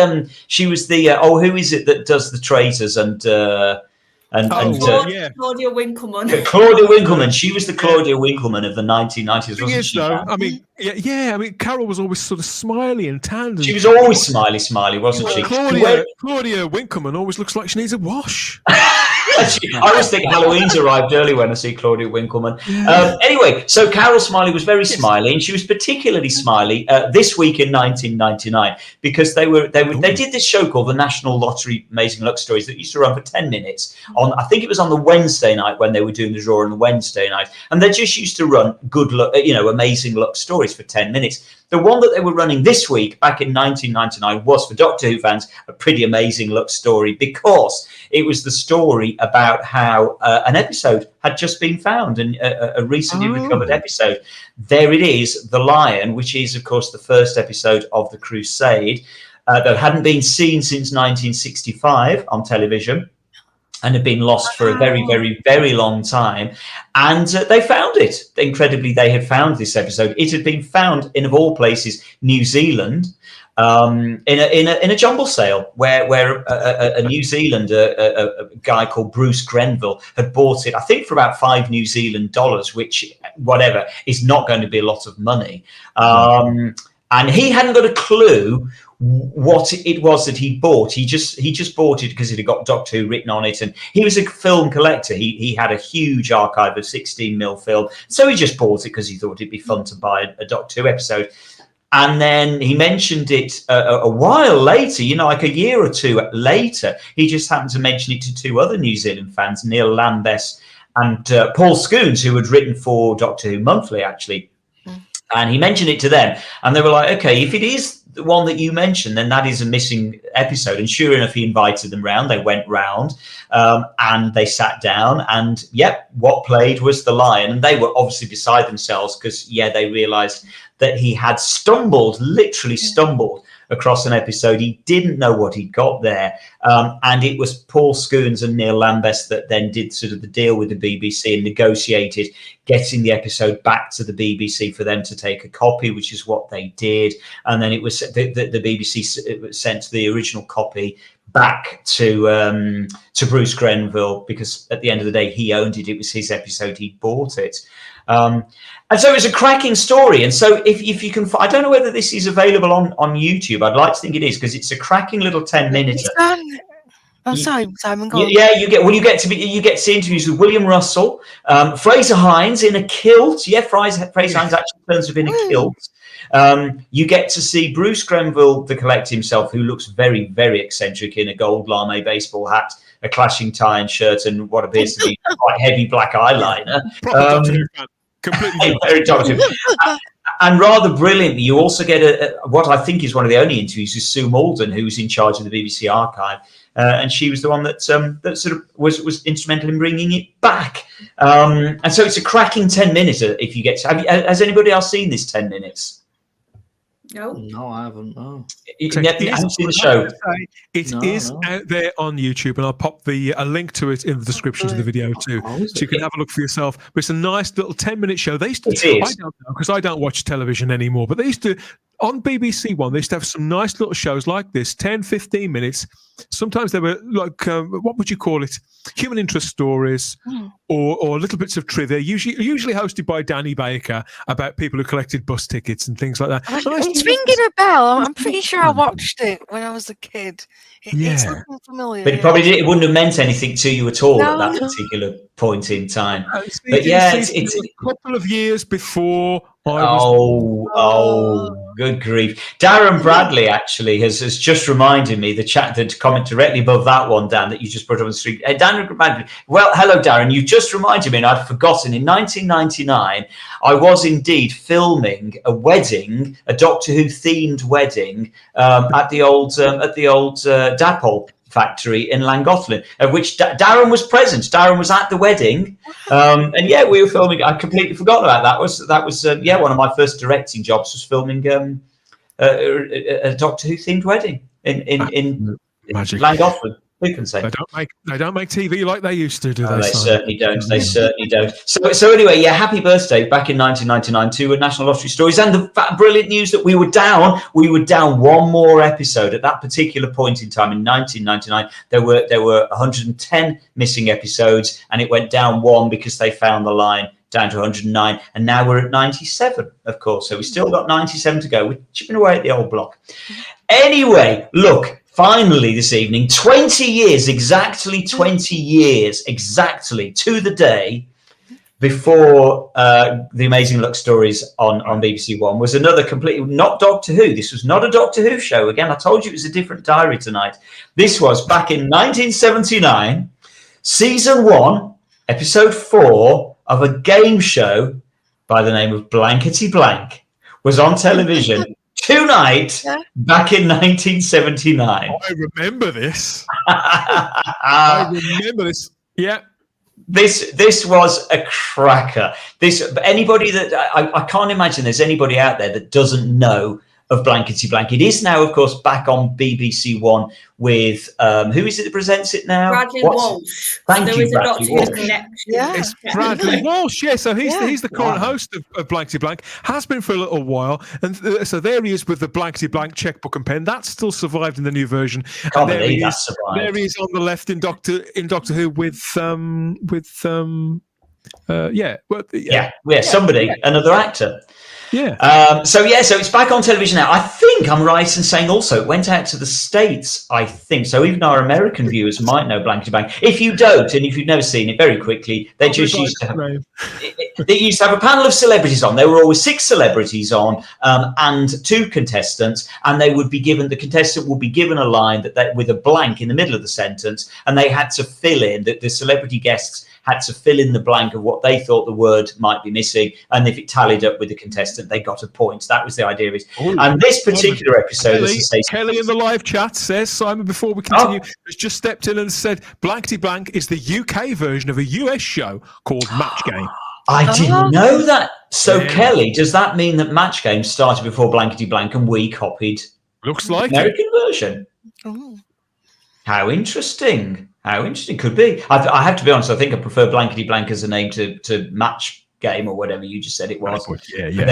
Who is it that does the Traitors Claudia Winkleman. Claudia Winkleman. She was the Claudia Winkleman of the 1990s, wasn't she? I mean, Carol was always sort of smiley and tanned. She was always smiley, wasn't she? Claudia Winkleman always looks like she needs a wash. I always think Halloween's arrived early when I see Claudia Winkleman. Anyway, so Carol Smiley was very smiley, and she was particularly smiley this week in 1999 because they did this show called the National Lottery Amazing Luck Stories that used to run for 10 minutes on. I think it was on the Wednesday night when they were doing the draw on the Wednesday night, and they just used to run good luck, amazing luck stories for 10 minutes. The one that they were running this week, back in 1999, was for Doctor Who fans a pretty amazing luck story because it was the story about how an episode had just been found, and a recently recovered episode. There it is, The Lion, which is, of course, the first episode of The Crusade that hadn't been seen since 1965 on television and had been lost for a very, very, very long time. And they found it. Incredibly, they had found this episode. It had been found in, of all places, New Zealand, in a jumble sale where a New Zealand a guy called Bruce Grenville had bought it, I think, for about $5 New Zealand dollars, which, whatever, is not going to be a lot of money. And he hadn't got a clue what it was that he bought. He just bought it because it had got Doctor Who written on it, and he was a film collector. He had a huge archive of 16mm film, so he just bought it because he thought it'd be fun to buy a Doctor Who episode. And then he mentioned it a while later, like a year or two later. He just happened to mention it to two other New Zealand fans, Neil Lambeth and Paul Scoons, who had written for Doctor Who Monthly, actually. And he mentioned it to them, and they were like, okay, if it is the one that you mentioned, then that is a missing episode. And sure enough, he invited them round. They went round and they sat down, and what played was The Lion. And they were obviously beside themselves because, they realized that he had literally stumbled across an episode. He didn't know what he'd got there. And it was Paul Scoons and Neil Lambeth that then did sort of the deal with the BBC and negotiated getting the episode back to the BBC for them to take a copy, which is what they did. And then it was the BBC sent the original copy back to Bruce Grenville because at the end of the day, he owned it. It was his episode. He bought it. And so it was a cracking story. And so if you can, I don't know whether this is available on YouTube. I'd like to think it is because it's a cracking little 10-minute. Oh, sorry, Simon. Go on. Yeah, you get to see interviews with William Russell, Fraser Hines in a kilt. Yeah, Fraser Hines actually turns up in a kilt. You get to see Bruce Grenville, the Collect himself, who looks very, very eccentric in a gold lame baseball hat, a clashing tie and shirt, and what appears to be quite heavy black eyeliner. Completely very talkative. And rather brilliantly, you also get what I think is one of the only interviews with Sue Malden, who's in charge of the BBC archive. And she was the one that sort of was instrumental in bringing it back. And so it's a cracking 10 minutes. If you get to, has anybody else seen this 10 minutes? No, I haven't. No. You haven't seen the show. It is out there on YouTube, and I'll pop a link to it in the description to the video too, so you can have a look for yourself. But it's a nice little 10-minute show. They used to, I don't know because I don't watch television anymore, but they used to on BBC One. They used to have some nice little shows like this, 10, 15 minutes. Sometimes they were like, what would you call it? Human interest stories or little bits of trivia, usually hosted by Danny Baker, about people who collected bus tickets and things like that. It's ringing a bell. I'm pretty sure I watched it when I was a kid. It's looking familiar. But it wouldn't have meant anything to you at all at that particular point in time. But it's a couple of years before. Good grief. Darren Bradley actually has just reminded me, the comment directly above that one, Dan, that you just brought up on the street. Darren Bradley. Well, hello, Darren. You just reminded me, and I'd forgotten. In 1999, I was indeed filming a wedding, a Doctor Who themed wedding, at the old Dapol factory in Llangollen, of which Darren was present. Darren was at the wedding, and we were filming. I completely forgot about that. That was one of my first directing jobs was filming a Doctor Who themed wedding in Llangollen. Who can say? They don't make TV like they used to, do they? They certainly don't. They certainly don't. So anyway, happy birthday back in 1999 to National Lottery Stories, and the brilliant news that we were down one more episode at that particular point in time in 1999. There were 110 missing episodes, and it went down one because they found the line down to 109, and now we're at 97, of course. So we still got 97 to go. We're chipping away at the old block. Anyway, look. Finally, this evening, 20 years to the day before the Amazing Luck Stories on BBC One was another completely not Doctor Who. This was not a Doctor Who show. Again, I told you it was a different diary tonight. This was back in 1979, season 1, episode 4 of a game show by the name of Blankety Blank was on television. Tonight, back in 1979. I remember this. I remember this. Yeah. This was a cracker. Anybody that I can't imagine there's anybody out there that doesn't know of Blankety Blank. It is now, of course, back on BBC One with who is it that presents it now? Bradley Walsh. Thank you, Bradley Walsh. It's Bradley Walsh. Yeah, so he's the current host of Blankety Blank. Has been for a little while, and so there he is with the Blankety Blank checkbook and pen. That's still survived in the new version. Can't believe that survived. There he is on the left in Doctor Who with somebody, another actor. Yeah. So it's back on television now. I think I'm right in saying also it went out to the States, I think. So even our American viewers might know Blankety Blank. If you don't, and if you've never seen it, very quickly, they used to have a panel of celebrities on. There were always 6 celebrities on and 2 contestants, and the contestant would be given a line with a blank in the middle of the sentence, and they had to fill in, the celebrity guests had to fill in the blank of what they thought the word might be missing, and if it tallied up with the contestant, they got a point. That was the idea of it. And this particular episode, Kelly in the live chat says, Simon, before we continue, has just stepped in and said Blankety Blank is the UK version of a US show called Match Game. I didn't know that. So, Kelly, does that mean that Match Game started before Blankety Blank and we copied Looks like the American version? Oh. How interesting. How interesting could be. I have to be honest, I think I prefer Blankety Blank as a name to Match Game or whatever you just said it was. Yeah.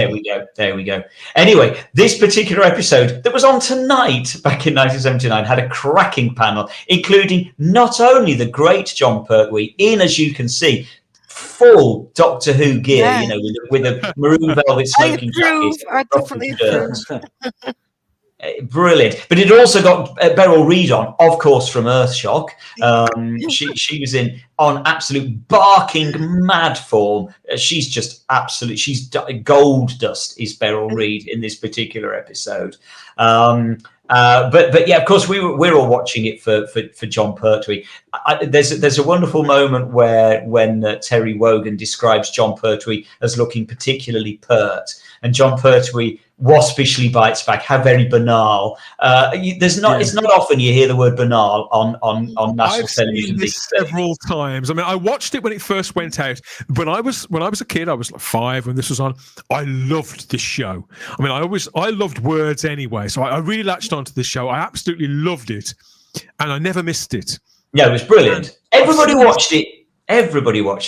There we go. Anyway, this particular episode that was on tonight back in 1979 had a cracking panel, including not only the great John Pertwee in, as you can see, full Doctor Who gear, with a maroon velvet smoking jacket. I definitely approve. Brilliant. But it also got Beryl Reid on, of course, from Earthshock. She was on absolute barking mad form. She's just absolute. She's gold dust. Is Beryl Reid in this particular episode? But yeah, of course, we're all watching it for John Pertwee. There's a wonderful moment when Terry Wogan describes John Pertwee as looking particularly pert, and John Pertwee waspishly bites back, "How very banal." It's not often you hear the word banal on national television. I've seen this several times. I mean, I watched it when it first went out. When I was a kid, I was like 5 when this was on. I loved this show. I mean, I loved words anyway, so I really latched onto the show. I absolutely loved it, and I never missed it. Yeah, it was brilliant. Everybody watched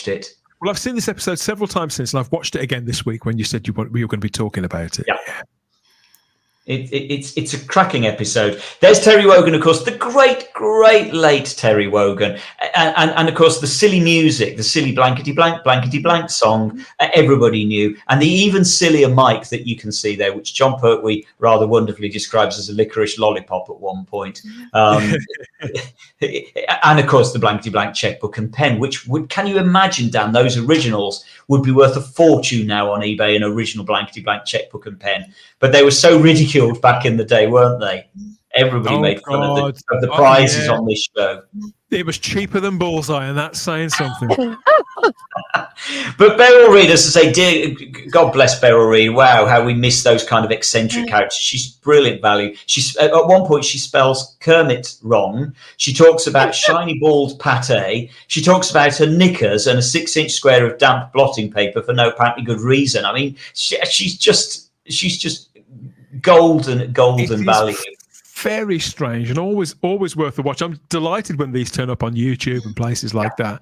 it. Well, I've seen this episode several times since, and I've watched it again this week when you said we were going to be talking about it. Yeah. It's a cracking episode. There's Terry Wogan, of course, the great late Terry Wogan, and of course the silly music, the silly blankety blank song everybody knew, and the even sillier mic that you can see there, which John Pertwee rather wonderfully describes as a licorice lollipop at one point. And of course the blankety blank checkbook and pen, which can you imagine, Dan, those originals would be worth a fortune now on eBay, an original blankety blank checkbook and pen, but they were so ridiculed back in the day, weren't they? Everybody made fun of the prizes on this show. It was cheaper than Bullseye, and that's saying something. But Beryl Reid, as I say, dear God bless Beryl Reid. Wow, how we miss those kind of eccentric characters. She's brilliant value. She's at one point she spells Kermit wrong. She talks about shiny bald pate. She talks about her knickers and a 6-inch square of damp blotting paper for no apparently good reason. I mean, she's just golden value. Very strange and always worth a watch. I'm delighted when these turn up on YouTube and places like that.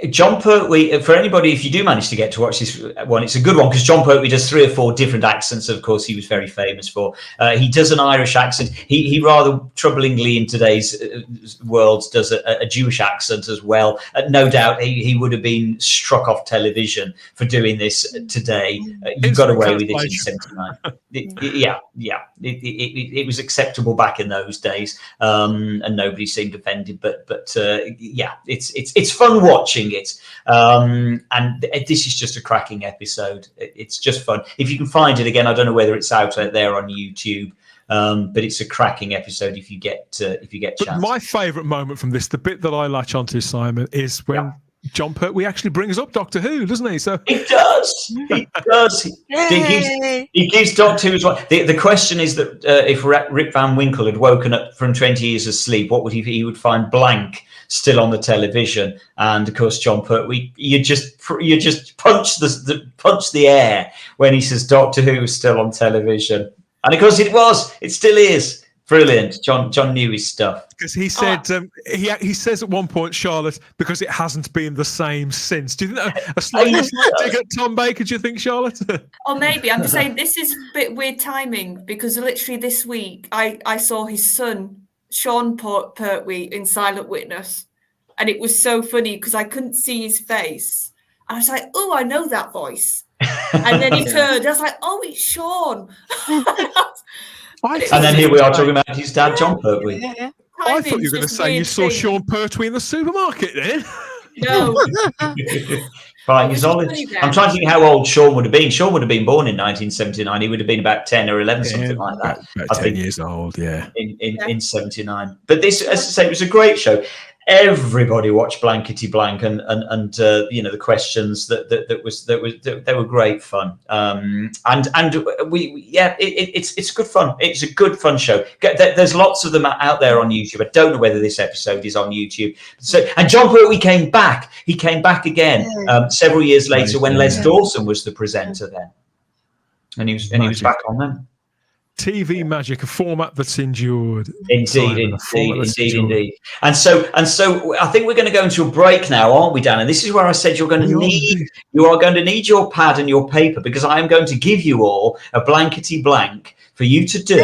John Pertwee, for anybody, if you do manage to get to watch this one, it's a good one because John Pertwee does 3 or 4 different accents. Of course, he was very famous for. He does an Irish accent. He rather troublingly in today's world does a Jewish accent as well. No doubt he would have been struck off television for doing this today. You got away with it in '79. It was acceptable back in those days, and nobody seemed offended. But it's fun watching it, and this is just a cracking episode. It's just fun. If you can find it again, I don't know whether it's out there on YouTube, but it's a cracking episode if you get chance. My favourite moment from this, the bit that I latch onto, Simon, is when John Pertwee actually brings up Doctor Who, doesn't he? So he does. He gives Doctor Who as well. The question is that if Rip Van Winkle had woken up from 20 years of sleep, what would he would find blank still on the television. And of course, John Pertwee, you just punch the air when he says Doctor Who is still on television. And of course it still is. Brilliant. John knew his stuff. Because he said, he says at one point, Charlotte, because it hasn't been the same since. Do you think that a slight dig at Tom Baker, do you think, Charlotte? Or maybe, I'm just saying, this is a bit weird timing, because literally this week, I saw his son, Sean Pertwee, in Silent Witness. And it was so funny, because I couldn't see his face. And I was like, oh, I know that voice. And then he turned, I was like, oh, it's Sean. And then here we are talking about his dad, John Pertwee. Yeah. I thought you were going to say you saw Sean Pertwee in the supermarket then. No. Buying his olives. I'm trying to think how old Sean would have been. Sean would have been born in 1979. He would have been about 10 or 11, something like that. About 10 years old, yeah. In 79. But this, as I say, it was a great show. Everybody watched Blankety Blank, and the questions they were great fun. It's good fun. It's a good fun show. There's lots of them out there on YouTube. I don't know whether this episode is on YouTube. And John Pertwee came back. He came back again several years later when Les Dawson was the presenter then, and he was back on them. TV magic, a format that's endured. Indeed. And so I think we're going to go into a break now, aren't we, Dan? And this is where I said you are going to need your pad and your paper, because I am going to give you all a blankety blank for you to do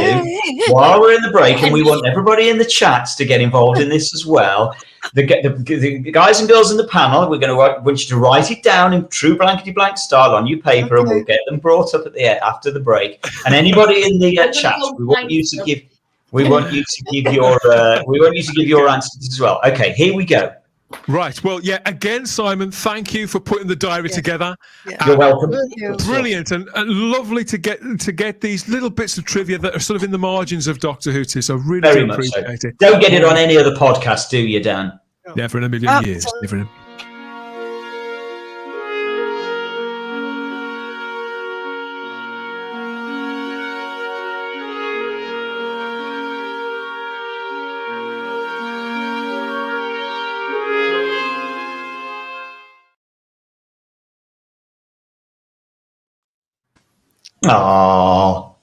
while we're in the break, and we want everybody in the chats to get involved in this as well. the guys and girls in the panel, we're going to want you to write it down in true Blankety Blank style on your paper, and we'll get them brought up at the after the break. And anybody in the chat, we want you to give your answers as well. Okay, here we go. Right. Well, yeah. Again, Simon, thank you for putting the diary together. Yeah. You're welcome. Brilliant and lovely to get these little bits of trivia that are sort of in the margins of Doctor Who too. So really Very do much appreciate so. it. Don't get it on any other podcast, do you, Dan? Never in a million years. Never in. Oh,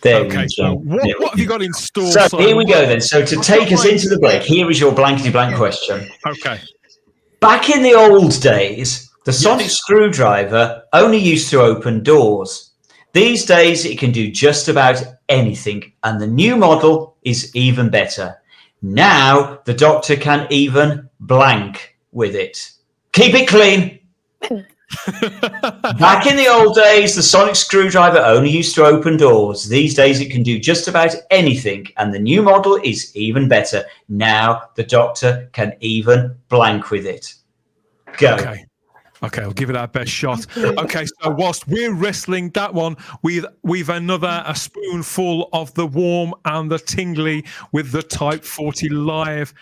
there Okay, we so go. what have you got in store? So Simon? here we go then. So to take us into the break, here is your Blankety Blank question. Okay. Back in the old days, the sonic screwdriver only used to open doors. These days, it can do just about anything, and the new model is even better. Now, the Doctor can even blank with it. Keep it clean. Back in the old days, the sonic screwdriver only used to open doors. These days, it can do just about anything, and the new model is even better. Now, the Doctor can even blank with it. Go. Okay, I'll give it our best shot. Okay, so whilst we're wrestling that one, we've a spoonful of the warm and the tingly with the Type 40 Live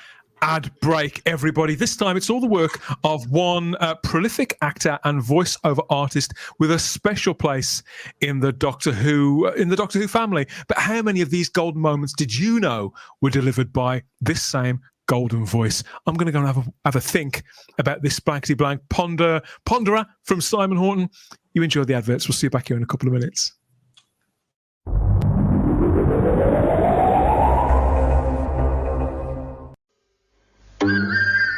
ad break, everybody. This time it's all the work of one prolific actor and voiceover artist with a special place in the Doctor Who family. But how many of these golden moments did you know were delivered by this same golden voice? I'm going to go and have a think about this Blankety Blank ponderer from Simon Horton. You enjoy the adverts. We'll see you back here in a couple of minutes.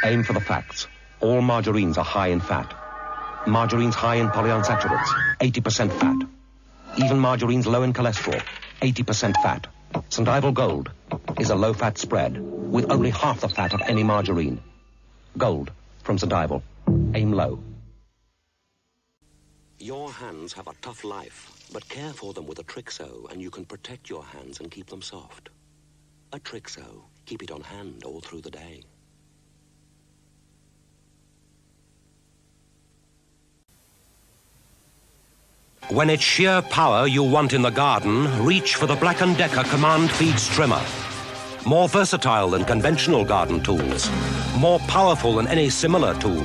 Aim for the facts. All margarines are high in fat. Margarines high in polyunsaturates, 80% fat. Even margarines low in cholesterol, 80% fat. St. Ivel Gold is a low-fat spread with only half the fat of any margarine. Gold from St. Ivel. Aim low. Your hands have a tough life, but care for them with a Trixo and you can protect your hands and keep them soft. A Trixo. Keep it on hand all through the day. When it's sheer power you want in the garden, reach for the Black & Decker Command Feed Strimmer. More versatile than conventional garden tools. More powerful than any similar tool.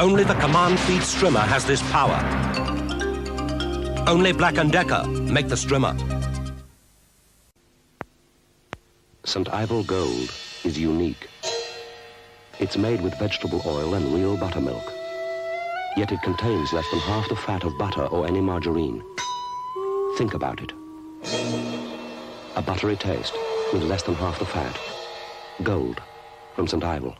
Only the Command Feed Strimmer has this power. Only Black & Decker make the strimmer. St. Ivel Gold is unique. It's made with vegetable oil and real buttermilk. Yet it contains less than half the fat of butter or any margarine. Think about it. A buttery taste with less than half the fat. Gold from St. Ivel.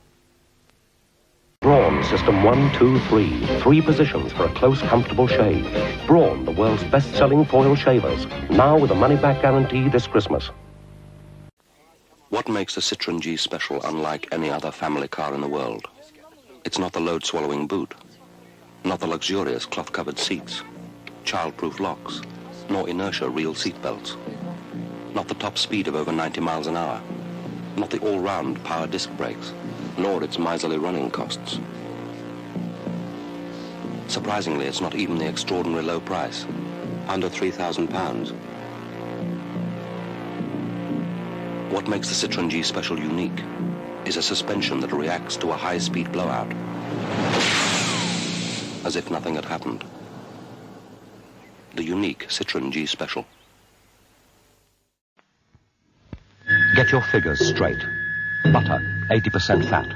Braun System 1, 2, 3. 3 positions for a close, comfortable shave. Braun, the world's best-selling foil shavers. Now with a money-back guarantee this Christmas. What makes the Citroën G Special unlike any other family car in the world? It's not the load-swallowing boot. Not the luxurious cloth-covered seats, child-proof locks, nor inertia real seat belts. Not the top speed of over 90 miles an hour. Not the all-round power disc brakes, nor its miserly running costs. Surprisingly, it's not even the extraordinary low price, under £3,000. What makes the Citroën G Special unique is a suspension that reacts to a high-speed blowout, as if nothing had happened. The unique Citroën G Special. Get your figures straight. Butter, 80% fat.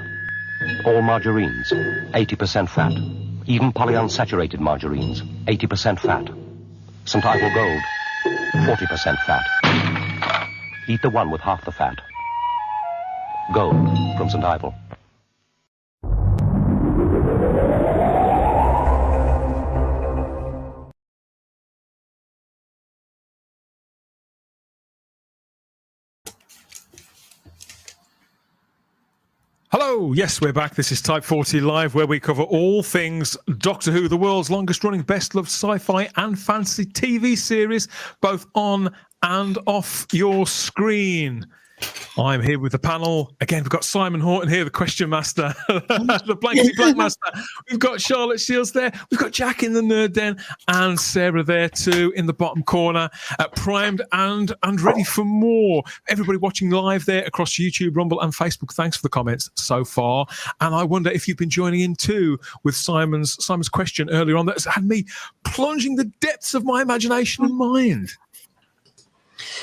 All margarines, 80% fat. Even polyunsaturated margarines, 80% fat. St. Ivel Gold, 40% fat. Eat the one with half the fat. Gold from St. Ivel. Hello, yes, we're back. This is Type 40 Live, where we cover all things Doctor Who, the world's longest-running, best-loved sci-fi and fantasy TV series, both on and off your screen. I'm here with the panel. Again, we've got Simon Horton here, the question master, the Blankety Blank master. We've got Charlotte Shields there. We've got Jack in the Nerd Den and Sarah there too in the bottom corner, primed and ready for more. Everybody watching live there across YouTube, Rumble and Facebook, thanks for the comments so far. And I wonder if you've been joining in too with Simon's question earlier on that's had me plunging the depths of my imagination and mind.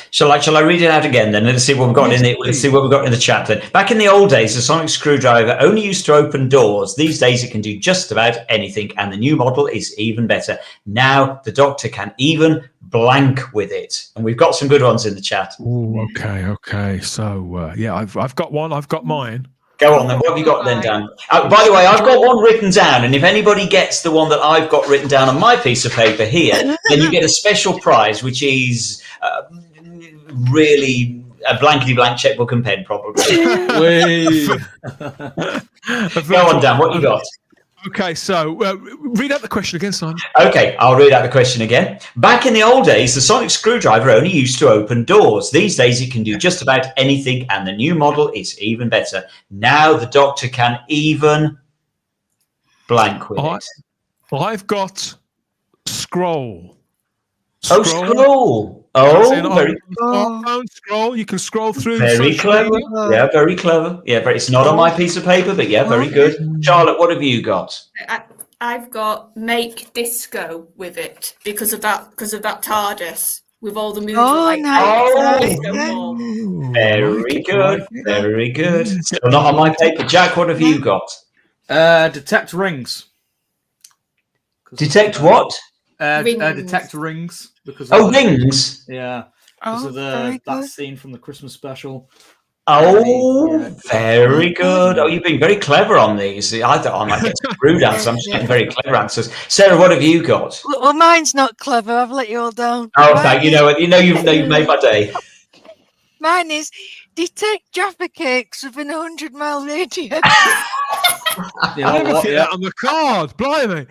Shall I read it out again then? Let's see what we've got in it. Let's see what we've got in the chat then. Back in the old days, the sonic screwdriver only used to open doors. These days, it can do just about anything, and the new model is even better. Now, the Doctor can even blank with it, and we've got some good ones in the chat. Ooh, okay. So, yeah, I've got one. I've got mine. Go on then. What have you got then, Dan? By the way, I've got one written down, and if anybody gets the one that I've got written down on my piece of paper here, then you get a special prize, which is really a blankety blank checkbook and pen, probably. Go on, Dan. What you got? Okay, so read out the question again, Simon. Okay, I'll read out the question again. Back in the old days, the sonic screwdriver only used to open doors. These days, it can do just about anything, and the new model is even better. Now, the Doctor can even blank with it. I've got scroll. Oh, scroll. Oh, very scroll. You can scroll through. Very clever. Yeah, very clever. Yeah, but it's not on my piece of paper, but yeah, very good. Charlotte, what have you got? I've got make disco with it because of that TARDIS with all the moves. Very good. Very good. Still not on my paper. Jack, what have you got? Detect rings. Detect what? Detect rings. Because rings? Yeah. Because of that scene from the Christmas special. Oh, very good. Oh, you've been very clever on these. I thought I might get some rude answers. I'm just getting very clever answers. Sarah, what have you got? Well, mine's not clever. I've let you all down. Oh, thank you. You've made my day. Mine is detect Jaffa cakes within 100-mile radius. On the card, blimey.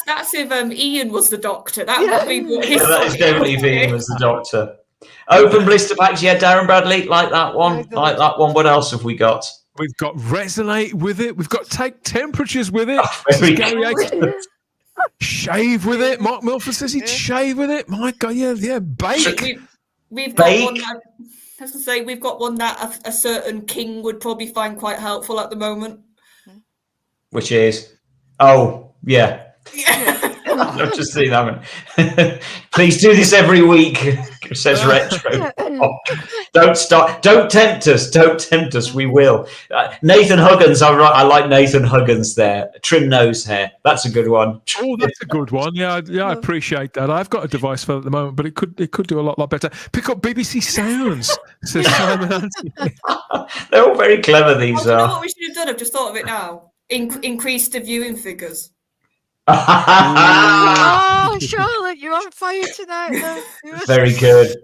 That's if Ian was the Doctor. That would be what his that is definitely if Ian was the Doctor. Open blister packs, yeah, Darren Bradley, like that one. Like that one. What else have we got? We've got resonate with it. We've got take temperatures with it. Shave with it. Mark Milford says he'd shave with it. My God, yeah, bake. We've got one that, I was to say, we've got one that a certain king would probably find quite helpful at the moment. Which is, I've just seen that one. Please do this every week, says Retro. Don't tempt us. We will. Nathan Huggins, I like Nathan Huggins there. Trim nose hair. That's a good one. Oh, that's a good one. Yeah, I appreciate that. I've got a device for it at the moment, but it could do a lot better. Pick up BBC Sounds, says Simon Anthony. They're all very clever, these are. You know what we should have done? I've just thought of it now. Increase the viewing figures. Oh, Charlotte, you're on fire tonight. Very good.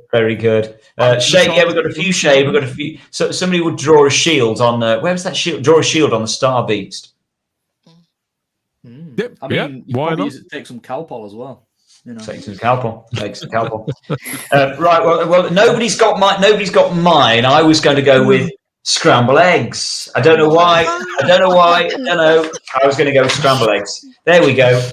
Shade. Yeah, we've got a few shade. We've got a few. So somebody would draw a shield on. Where was that shield? Draw a shield on the Star Beast. Yep. I mean, you probably take some Calpol as well. Take some Calpol. Right. Well, nobody's got mine. I was going to go with scrambled eggs. I don't know why. I don't know. I was going to go with scrambled eggs. There we go.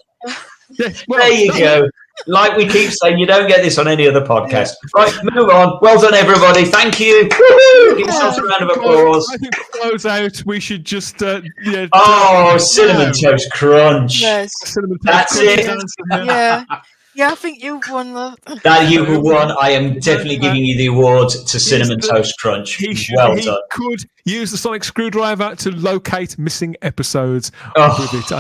There you go. Like we keep saying, you don't get this on any other podcast. Right, move on. Well done, everybody. Thank you. Woo-hoo! Give yourselves a round of applause. I think to close out, we should just... cinnamon toast crunch. Yes. That's it. Yeah, I think you've won, love. That you have won. I am definitely giving you the award to Cinnamon Toast Crunch. Well done. He could use the sonic screwdriver to locate missing episodes with it.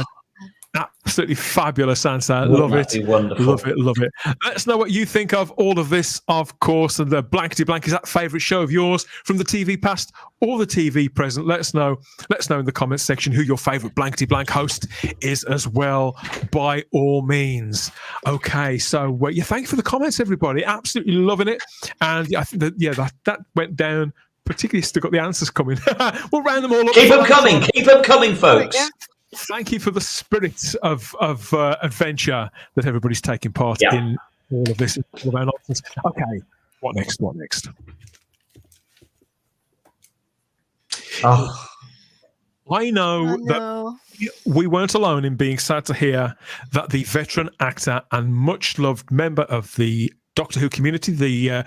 Absolutely fabulous answer. Love it. Wonderful. Love it. Let us know what you think of all of this, of course. And the Blankety Blank, is that favourite show of yours from the TV past or the TV present? Let us know. Let us know in the comments section who your favourite Blankety Blank host is as well, by all means. Okay, so thank you for the comments, everybody. Absolutely loving it. And I think that went down particularly still got the answers coming. We'll round them all up. Keep them coming, folks. Yeah. Thank you for the spirit of adventure that everybody's taking part in all of this. All of our nonsense. Okay, what next? What next? Oh. I know that we weren't alone in being sad to hear that the veteran actor and much loved member of the Doctor Who community, the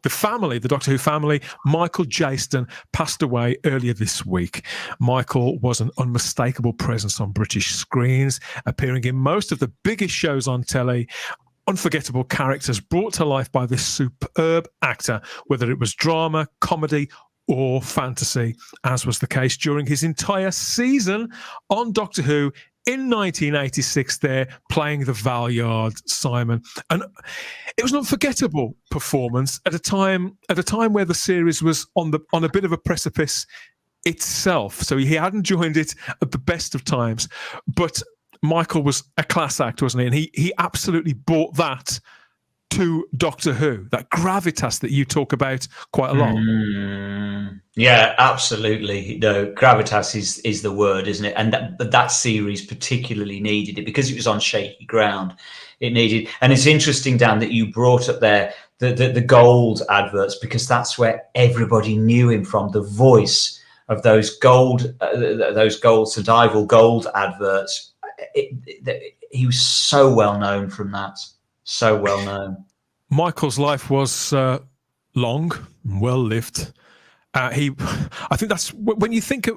family, the Doctor Who family, Michael Jayston, passed away earlier this week. Michael was an unmistakable presence on British screens, appearing in most of the biggest shows on telly. Unforgettable characters brought to life by this superb actor, whether it was drama, comedy, or fantasy, as was the case during his entire season on Doctor Who in 1986 there, playing the Valeyard Simon. And it was an unforgettable performance at a time where the series was on a bit of a precipice itself. So he hadn't joined it at the best of times. But Michael was a class act, wasn't he? And he absolutely brought that to Doctor Who, that gravitas that you talk about quite a lot. Yeah, absolutely. No, gravitas is the word, isn't it? And that series particularly needed it because it was on shaky ground. It needed, and it's interesting, Dan, that you brought up there the gold adverts, because that's where everybody knew him from. The voice of those gold survival gold adverts. He was so well known from that. So well known. Michael's life was long, well lived. I think that's when you think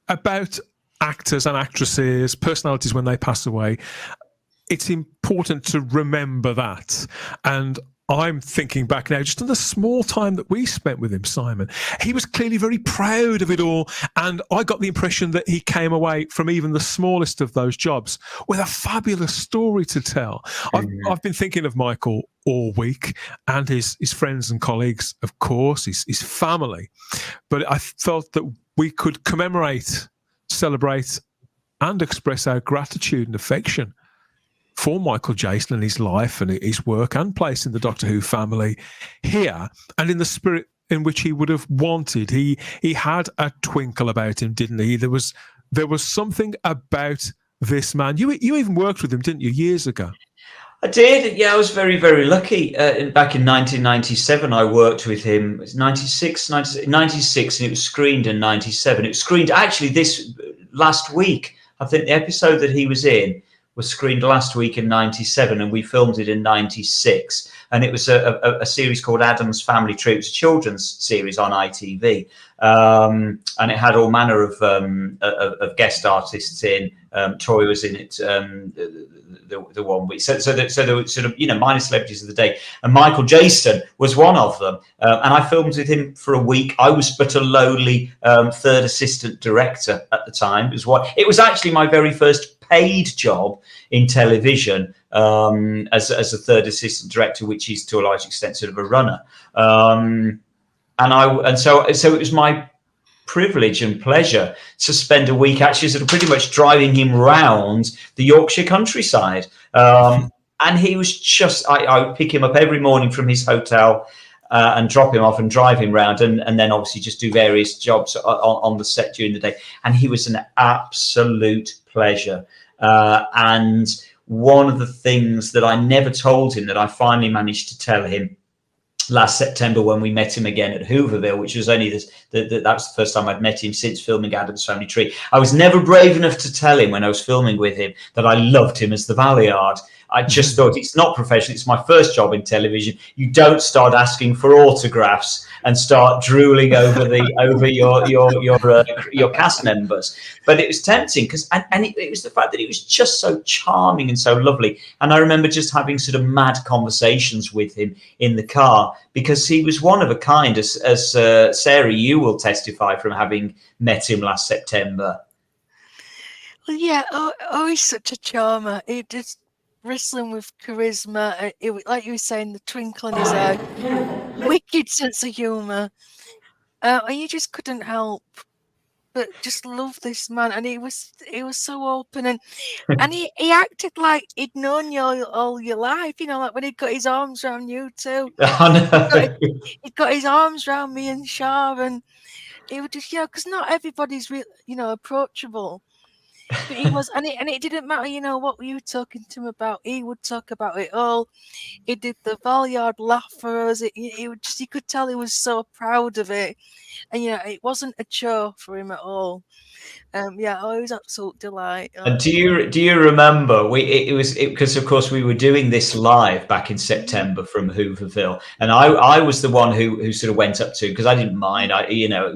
about actors and actresses, personalities when they pass away, it's important to remember that. And I'm thinking back now just on the small time that we spent with him, Simon. He was clearly very proud of it all. And I got the impression that he came away from even the smallest of those jobs with a fabulous story to tell. I've been thinking of Michael all week, and his friends and colleagues, of course, his family. But I felt that we could commemorate, celebrate, and express our gratitude and affection for Michael Jayston and his life and his work and place in the Doctor Who family here, and in the spirit in which he would have wanted. He had a twinkle about him, didn't he? There was something about this man. You even worked with him, didn't you, years ago? I did. Yeah, I was very, very lucky. Back in 1997, I worked with him. It was 96, and it was screened in 97. It was screened actually this last week. I think the episode that he was in was screened last week in 97, and we filmed it in 96. And it was a series called Adam's Family Tree. It was a children's series on ITV. And it had all manner of guest artists in. Troy was in it the 1 week. So there were sort of, minor celebrities of the day. And Michael Jayston was one of them. And I filmed with him for a week. I was but a lowly third assistant director at the time. It was actually my very first paid job in television as a third assistant director, which is to a large extent sort of a runner. So it was my privilege and pleasure to spend a week actually sort of pretty much driving him round the Yorkshire countryside. And he was just, I would pick him up every morning from his hotel and drop him off and drive him round, and then obviously just do various jobs on the set during the day. And he was an absolute pleasure. And one of the things that I never told him that I finally managed to tell him last September when we met him again at Hooverville, which was only that was the first time I'd met him since filming Adam's Family Tree. I was never brave enough to tell him when I was filming with him that I loved him as the Valeyard. I just thought it's not professional. It's my first job in television. You don't start asking for autographs and start drooling over your cast members. But it was tempting because it was the fact that he was just so charming and so lovely. And I remember just having sort of mad conversations with him in the car because he was one of a kind, as Sarah, you will testify from having met him last September. Well, yeah. Oh, he's such a charmer. He just bristling with charisma, like you were saying, the twinkle in his eye, wicked sense of humour, and you just couldn't help but just love this man, and he was so open, and he acted like he'd known you all your life, you know, like when he got his arms around you too. He got his arms around me and Shah, and he would just, you know, because not everybody's approachable. But he was, and it didn't matter, you know, what were you talking to him about? He would talk about it all. He did the Valeyard laugh for us. You could tell he was so proud of it, and it wasn't a chore for him at all. It was absolute delight. And do you remember because of course we were doing this live back in September from Hooverville, and I was the one who sort of went up to, because I didn't mind,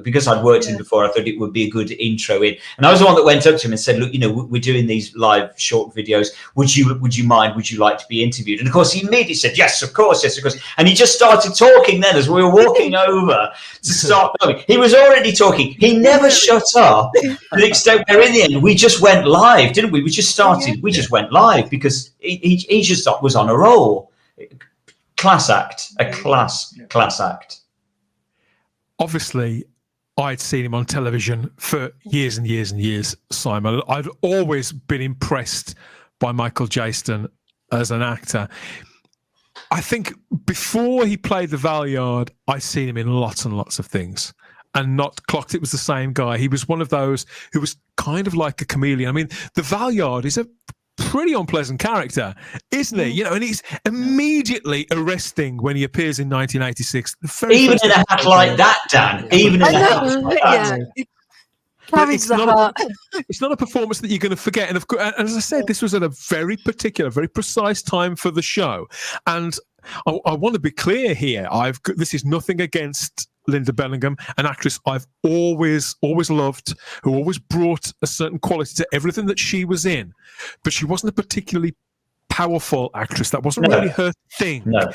because I'd worked in before, I thought it would be a good intro in, and I was the one that went up to him and said, look, we're doing these live short videos, would you mind, would you like to be interviewed? And of course he immediately said yes of course, and he just started talking then as we were walking over to start filming. He was already talking, he never shut up, to the extent where in the end we just went live, didn't we? We just started, we just went live because he just was on a roll. Class act, a class act. Obviously, I'd seen him on television for years and years and years, Simon. I'd always been impressed by Michael Jayston as an actor. I think before he played the Valeyard, I'd seen him in lots and lots of things and not clocked it was the same guy. He was one of those who was kind of like a chameleon. I mean, the Valeyard is a pretty unpleasant character, isn't he? And he's immediately arresting when he appears in 1986. Even in a hat like that, Dan. Even in a hat like that. It's not a performance that you're going to forget. And, as I said, this was at a very particular, very precise time for the show. And I want to be clear here. This is nothing against Linda Bellingham, an actress I've always loved, who always brought a certain quality to everything that she was in. But she wasn't a particularly powerful actress. That wasn't really her thing. No.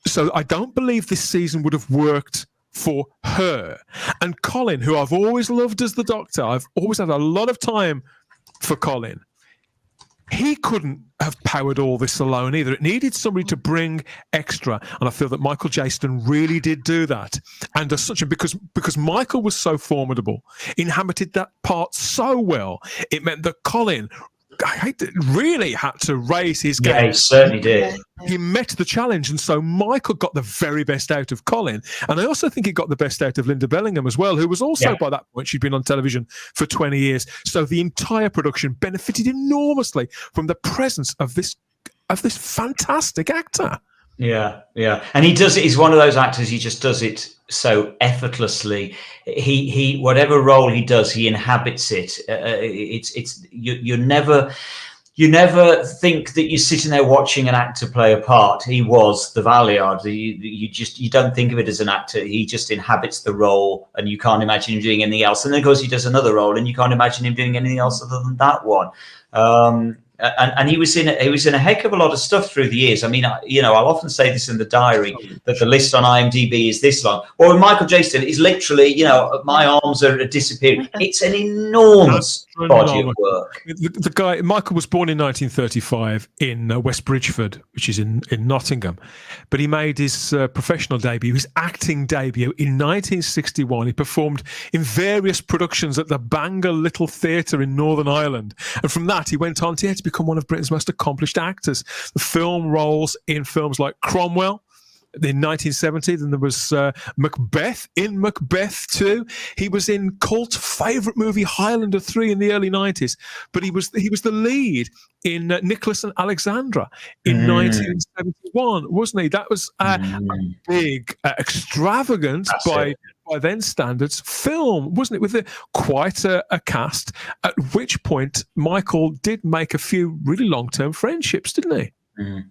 So I don't believe this season would have worked for her. And Colin, who I've always loved as the Doctor, I've always had a lot of time for Colin. He couldn't have powered all this alone either. It needed somebody to bring extra, and I feel that Michael Jayston really did do that. And as such, because Michael was so formidable, inhabited that part so well, it meant that Colin really had to raise his game. Yeah, he certainly did. He met the challenge, and so Michael got the very best out of Colin. And I also think he got the best out of Linda Bellingham as well, who was also, by that point, she'd been on television for 20 years. So the entire production benefited enormously from the presence of this fantastic actor. Yeah. And he does it. He's one of those actors, he just does it so effortlessly. He whatever role he does, he inhabits it. You never think that you're sitting there watching an actor play a part. He was the Valeyard. You don't think of it as an actor. He just inhabits the role, and you can't imagine him doing anything else. And then of course he does another role, and you can't imagine him doing anything else other than that one. And he was in a heck of a lot of stuff through the years. I mean, I'll often say this in the diary that the list on IMDb is this long. Or Michael Jayston is literally, my arms are disappearing. It's an enormous body of work. The guy, Michael, was born in 1935 in West Bridgford, which is in Nottingham, but he made his professional debut, his acting debut, in 1961. He performed in various productions at the Bangor Little Theatre in Northern Ireland, and from that he went on to become one of Britain's most accomplished actors. The film roles in films like Cromwell in 1970. Then there was Macbeth in Macbeth 2. He was in cult favourite movie Highlander 3 in the early 90s. But he was the lead in Nicholas and Alexandra in 1971, wasn't he? That was a big, extravagant by then standards film, wasn't it? With quite a cast. At which point, Michael did make a few really long-term friendships, didn't he?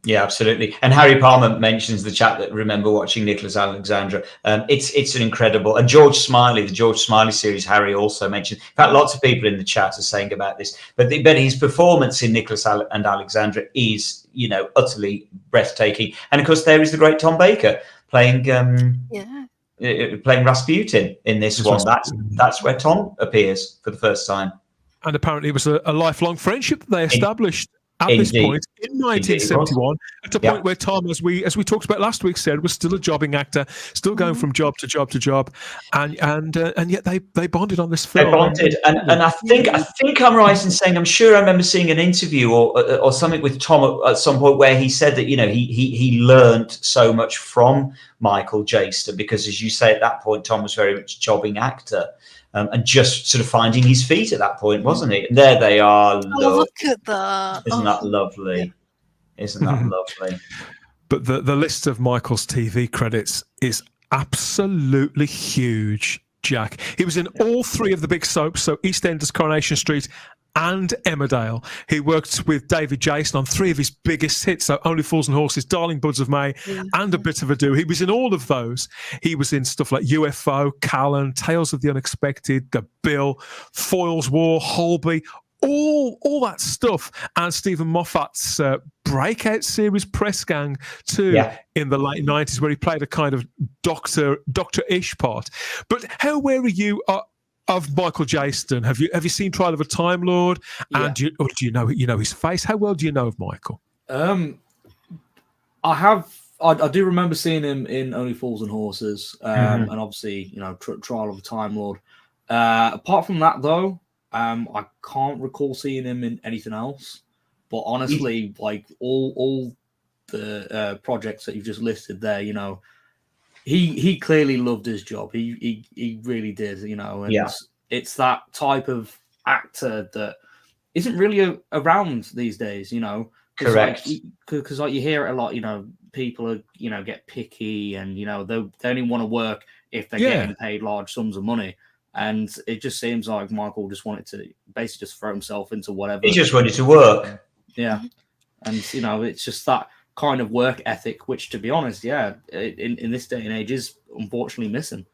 Yeah, absolutely. And Harry Palmer mentions the chat that remember watching Nicholas Alexandra. It's an incredible, and George Smiley, the George Smiley series, Harry also mentioned. In fact, lots of people in the chat are saying about this. But his performance in Nicholas and Alexandra is, utterly breathtaking. And of course, there is the great Tom Baker playing Rasputin in this one. That's where Tom appears for the first time. And apparently, it was a lifelong friendship that they established. At this point, in 1971, at a point where Tom, as we talked about last week, said was still a jobbing actor, still going from job to job to job, and yet they bonded on this film. They bonded, and I think I'm right in saying, I'm sure I remember seeing an interview or something with Tom at some point where he said that he learned so much from Michael Jayston, because, as you say, at that point Tom was very much a jobbing actor. And just sort of finding his feet at that point, wasn't he? And there they are. Look at that! Isn't that lovely? Isn't that lovely? But the list of Michael's TV credits is absolutely huge, Jack. He was in all three of the big soaps, so EastEnders, Coronation Street, and Emmerdale. He worked with David Jason on three of his biggest hits, so Only Fools and Horses, Darling Buds of May, and A Bit of Ado. He was in all of those. He was in stuff like UFO, Callan, Tales of the Unexpected, The Bill, Foyle's War, Holby, all that stuff. And Stephen Moffat's breakout series Press Gang too, in the late 90s, where he played a kind of doctor-ish part. But how aware are you of Michael Jayston? Have you seen Trial of a Time Lord? And do you know his face? How well do you know of Michael? I do remember seeing him in Only Fools and Horses, and obviously Trial of a Time Lord. Apart from that, though, I can't recall seeing him in anything else. But honestly, like all the projects that you've just listed there, he clearly loved his job. He really did, and it's that type of actor that isn't really around these days, Correct. Because like you hear it a lot, people are get picky, and they only want to work if they're getting paid large sums of money. And it just seems like Michael just wanted to basically just throw himself into whatever. He just wanted to work. Yeah, and it's just that kind of work ethic, which, to be honest, in this day and age is unfortunately missing.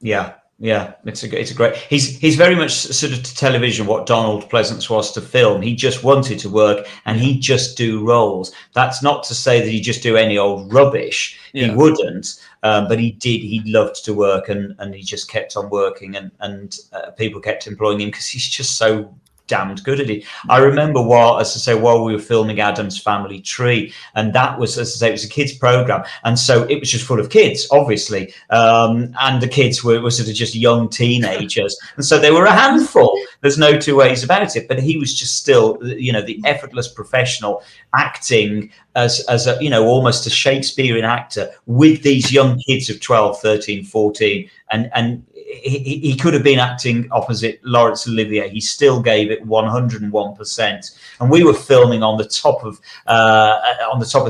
Yeah, it's a great. He's very much sort of to television what Donald Pleasance was to film. He just wanted to work, and he'd just do roles. That's not to say that he'd just do any old rubbish. He wouldn't, but he did. He loved to work, and he just kept on working, and people kept employing him because he's just so damned good at it. I remember while we were filming Adam's Family Tree, and that was, as I say, it was a kids program, and so it was just full of kids, obviously, and the kids were sort of just young teenagers, and so they were a handful. There's no two ways about it. But he was just still, the effortless professional acting as a, almost a Shakespearean actor with these young kids of 12, 13, 14, and he could have been acting opposite Laurence Olivier. He still gave it 101%. And we were filming on the top of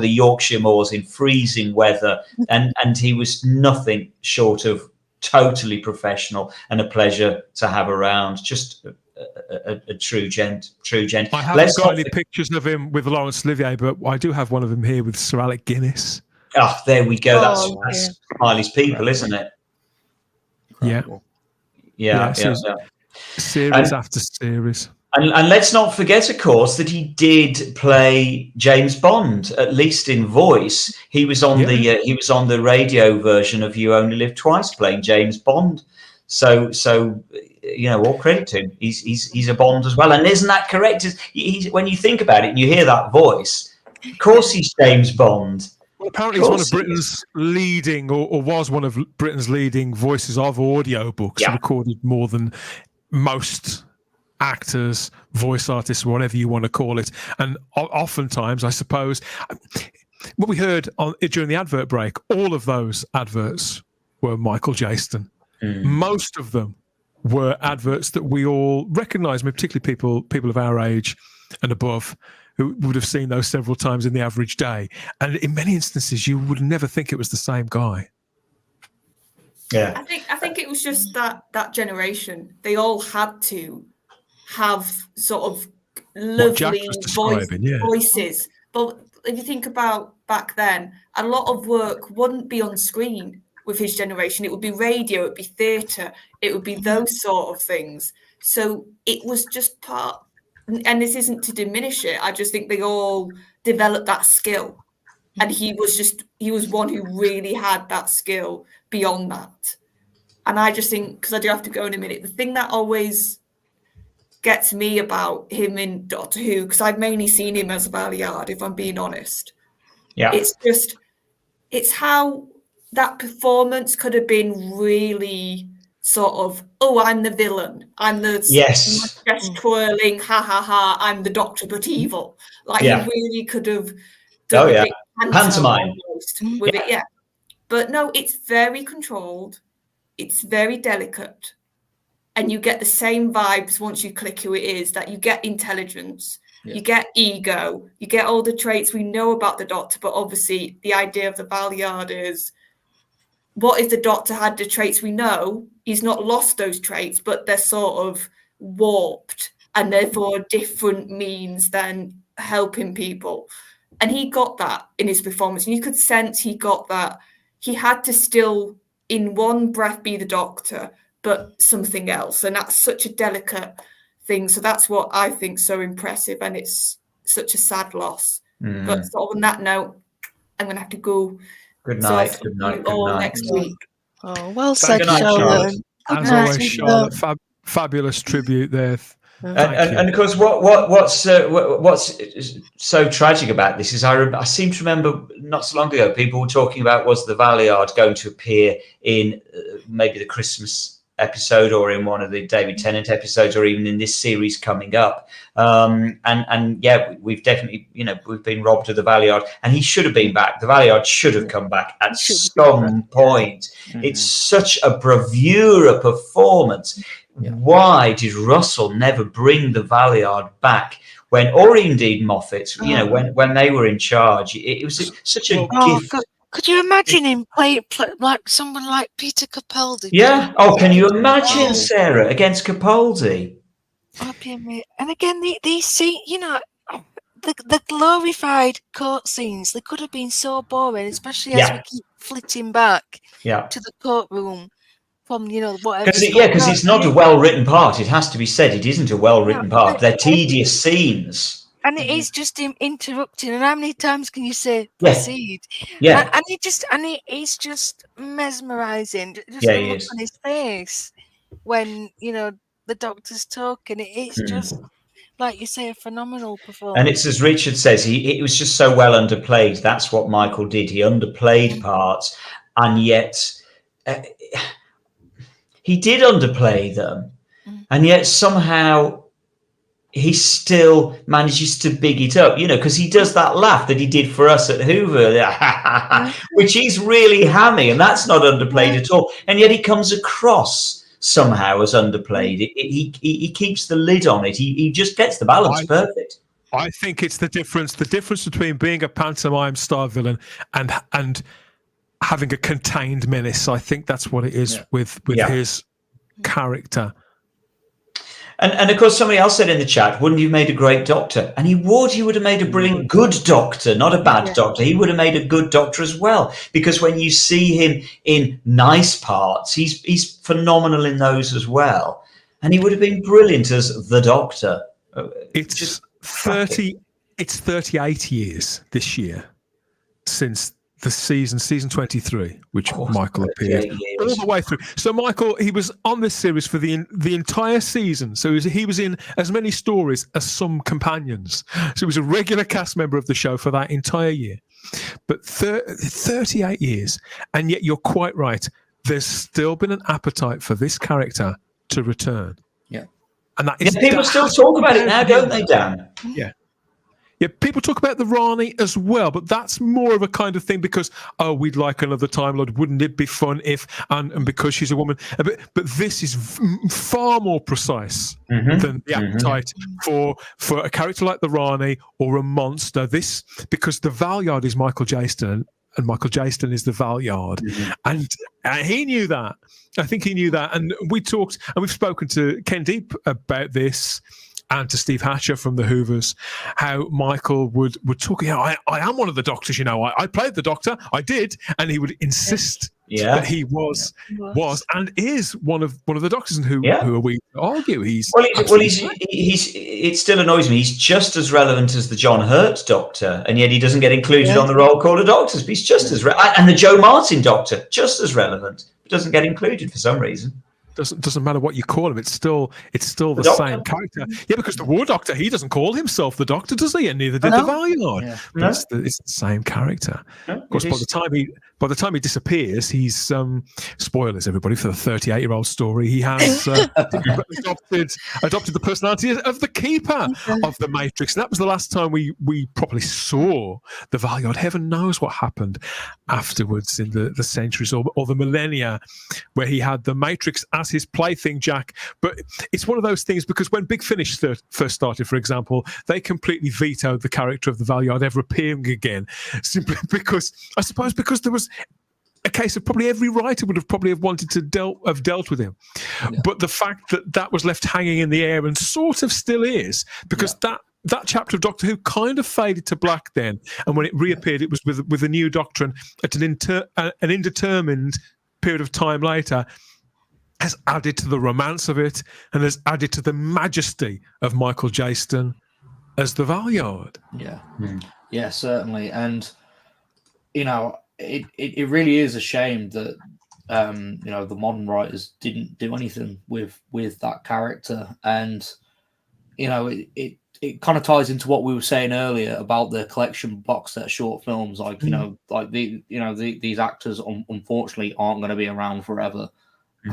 the Yorkshire moors in freezing weather, and he was nothing short of totally professional and a pleasure to have around. Just a true gent. I haven't got any pictures of him with Laurence Olivier, but I do have one of him here with Sir Alec Guinness. Oh, there we go. That's Smiley's people, isn't it? Yeah. Series after series. And let's not forget, of course, that he did play James Bond, at least in voice. He was on the radio version of You Only Live Twice, playing James Bond. So all credit to him. He's a Bond as well. And isn't that correct? When you think about it and you hear that voice, of course he's James Bond. Well, apparently he's one of Britain's leading, or was one of Britain's leading voices of audiobooks. He recorded more than most actors, voice artists, whatever you want to call it. And oftentimes, I suppose, what we heard during the advert break, all of those adverts were Michael Jayston. Most of them were adverts that we all recognise, particularly people of our age and above, who would have seen those several times in the average day. And in many instances, you would never think it was the same guy. Yeah, I think it was just that generation. They all had to have sort of lovely voices. But if you think about back then, a lot of work wouldn't be on screen with his generation. It would be radio, it would be theatre, it would be those sort of things. So it was just part. And this isn't to diminish it. I just think they all developed that skill. And he was one who really had that skill beyond that. And I just think, because I do have to go in a minute, the thing that always gets me about him in Doctor Who, because I've mainly seen him as Valeyard, if I'm being honest. Yeah. It's how that performance could have been really sort of, oh, I'm the villain. I'm the mustache twirling, ha ha ha, I'm the Doctor but evil. Like he really could have done a bit pantomime almost with it, But no, it's very controlled. It's very delicate. And you get the same vibes once you click who it is, that you get intelligence, you get ego, you get all the traits we know about the Doctor. But obviously the idea of the Valeyard is, what if the Doctor had the traits we know? He's not lost those traits, but they're sort of warped and therefore different means than helping people. And he got that in his performance. And you could sense he got that. He had to still, in one breath, be the Doctor, but something else. And that's such a delicate thing. So that's what I think so impressive. And it's such a sad loss. But sort of on that note, I'm going to have to go. Good night. Good night. Good night. Next week. Oh, well said, Charlotte. As always, Charlotte, fabulous tribute there. And of course, what's so tragic about this is I seem to remember not so long ago people were talking about, was the Valeyard going to appear in maybe the Christmas episode or in one of the David Tennant episodes or even in this series coming up. And yeah, we've definitely, we've been robbed of the Valeyard, and he should have been back. The Valeyard should have come back at some point. It's such a bravura performance. Why did Russell never bring the Valeyard back when, or indeed Moffat, when they were in charge? It was such a gift. Could you imagine him play like someone like Peter Capaldi? Yeah. Oh, can you imagine Sarah against Capaldi? And again, these scenes, the glorified court scenes, they could have been so boring, especially as we keep flitting back to the courtroom from whatever. Because it's not a well-written part. It has to be said, it isn't a well-written part. They're tedious scenes. And it is just him interrupting. And how many times can you say proceed? Yeah. And he's just mesmerizing. Just the look on his face when the Doctor's talking. It's just, like you say, a phenomenal performance. And it's as Richard says, it was just so well underplayed. That's what Michael did. He underplayed parts, and yet he did underplay them, and yet somehow he still manages to big it up, because he does that laugh that he did for us at Hoover, which is really hammy, and that's not underplayed at all. And yet he comes across somehow as underplayed. He keeps the lid on it. He just gets the balance perfect. I think it's the difference between being a pantomime star villain and having a contained menace. I think that's what it is with his character. And of course, somebody else said in the chat, wouldn't you have made a great Doctor? And he would have made a brilliant good Doctor, not a bad Doctor. He would have made a good Doctor as well. Because when you see him in nice parts, he's phenomenal in those as well. And he would have been brilliant as the Doctor. It's 38 years this year since the season 23, which Michael appeared all the way through. So Michael, he was on this series for the entire season. So he was in as many stories as some companions. So he was a regular cast member of the show for that entire year. But 38 years, and yet you're quite right. There's still been an appetite for this character to return. Yeah, and people still talk about it now, don't they, Dan? Yeah. Yeah, people talk about the Rani as well, but that's more of a kind of thing because, we'd like another Time Lord. Wouldn't it be fun if, and because she's a woman. But this is far more precise than the appetite for a character like the Rani or a monster. This, because the Valeyard is Michael Jayston, and Michael Jayston is the Valeyard. And he knew that. I think he knew that. And we talked, and we've spoken to Ken Deep about this, and to Steve Hatcher from the Whovers, how Michael would talk, I am one of the Doctors, I played the Doctor, I did, and he would insist that he was and is one of the Doctors, and who are we to argue? He's it still annoys me. He's just as relevant as the John Hurt Doctor, and yet he doesn't get included on the roll call of Doctors. But he's just as and the Joe Martin Doctor, just as relevant, but doesn't get included for some reason. doesn't matter what you call him. It's still the same character. Yeah, because the War Doctor, he doesn't call himself the Doctor, does he? And neither did the Valeyard. Yeah. But it's the same character. No, of course, by the time he disappears, he's spoilers, everybody, for the 38-year-old story. He has adopted the personality of the Keeper of the Matrix. And that was the last time we properly saw the Valeyard. Heaven knows what happened afterwards in the centuries or the millennia, where he had the Matrix as his plaything, Jack. But it's one of those things, because when Big Finish first started, for example, they completely vetoed the character of the Valeyard ever appearing again, simply because there was a case of probably every writer would have probably wanted to have dealt with him. Yeah. But the fact that was left hanging in the air, and sort of still is, because that chapter of Doctor Who kind of faded to black then, and when it reappeared, it was with a new Doctor, and at an indetermined period of time later, has added to the romance of it, and has added to the majesty of Michael Jayston as the Valeyard. Yeah, yeah, certainly. And it really is a shame that the modern writers didn't do anything with that character. And it kind of ties into what we were saying earlier about the collection box set short films. Like these actors unfortunately aren't going to be around forever.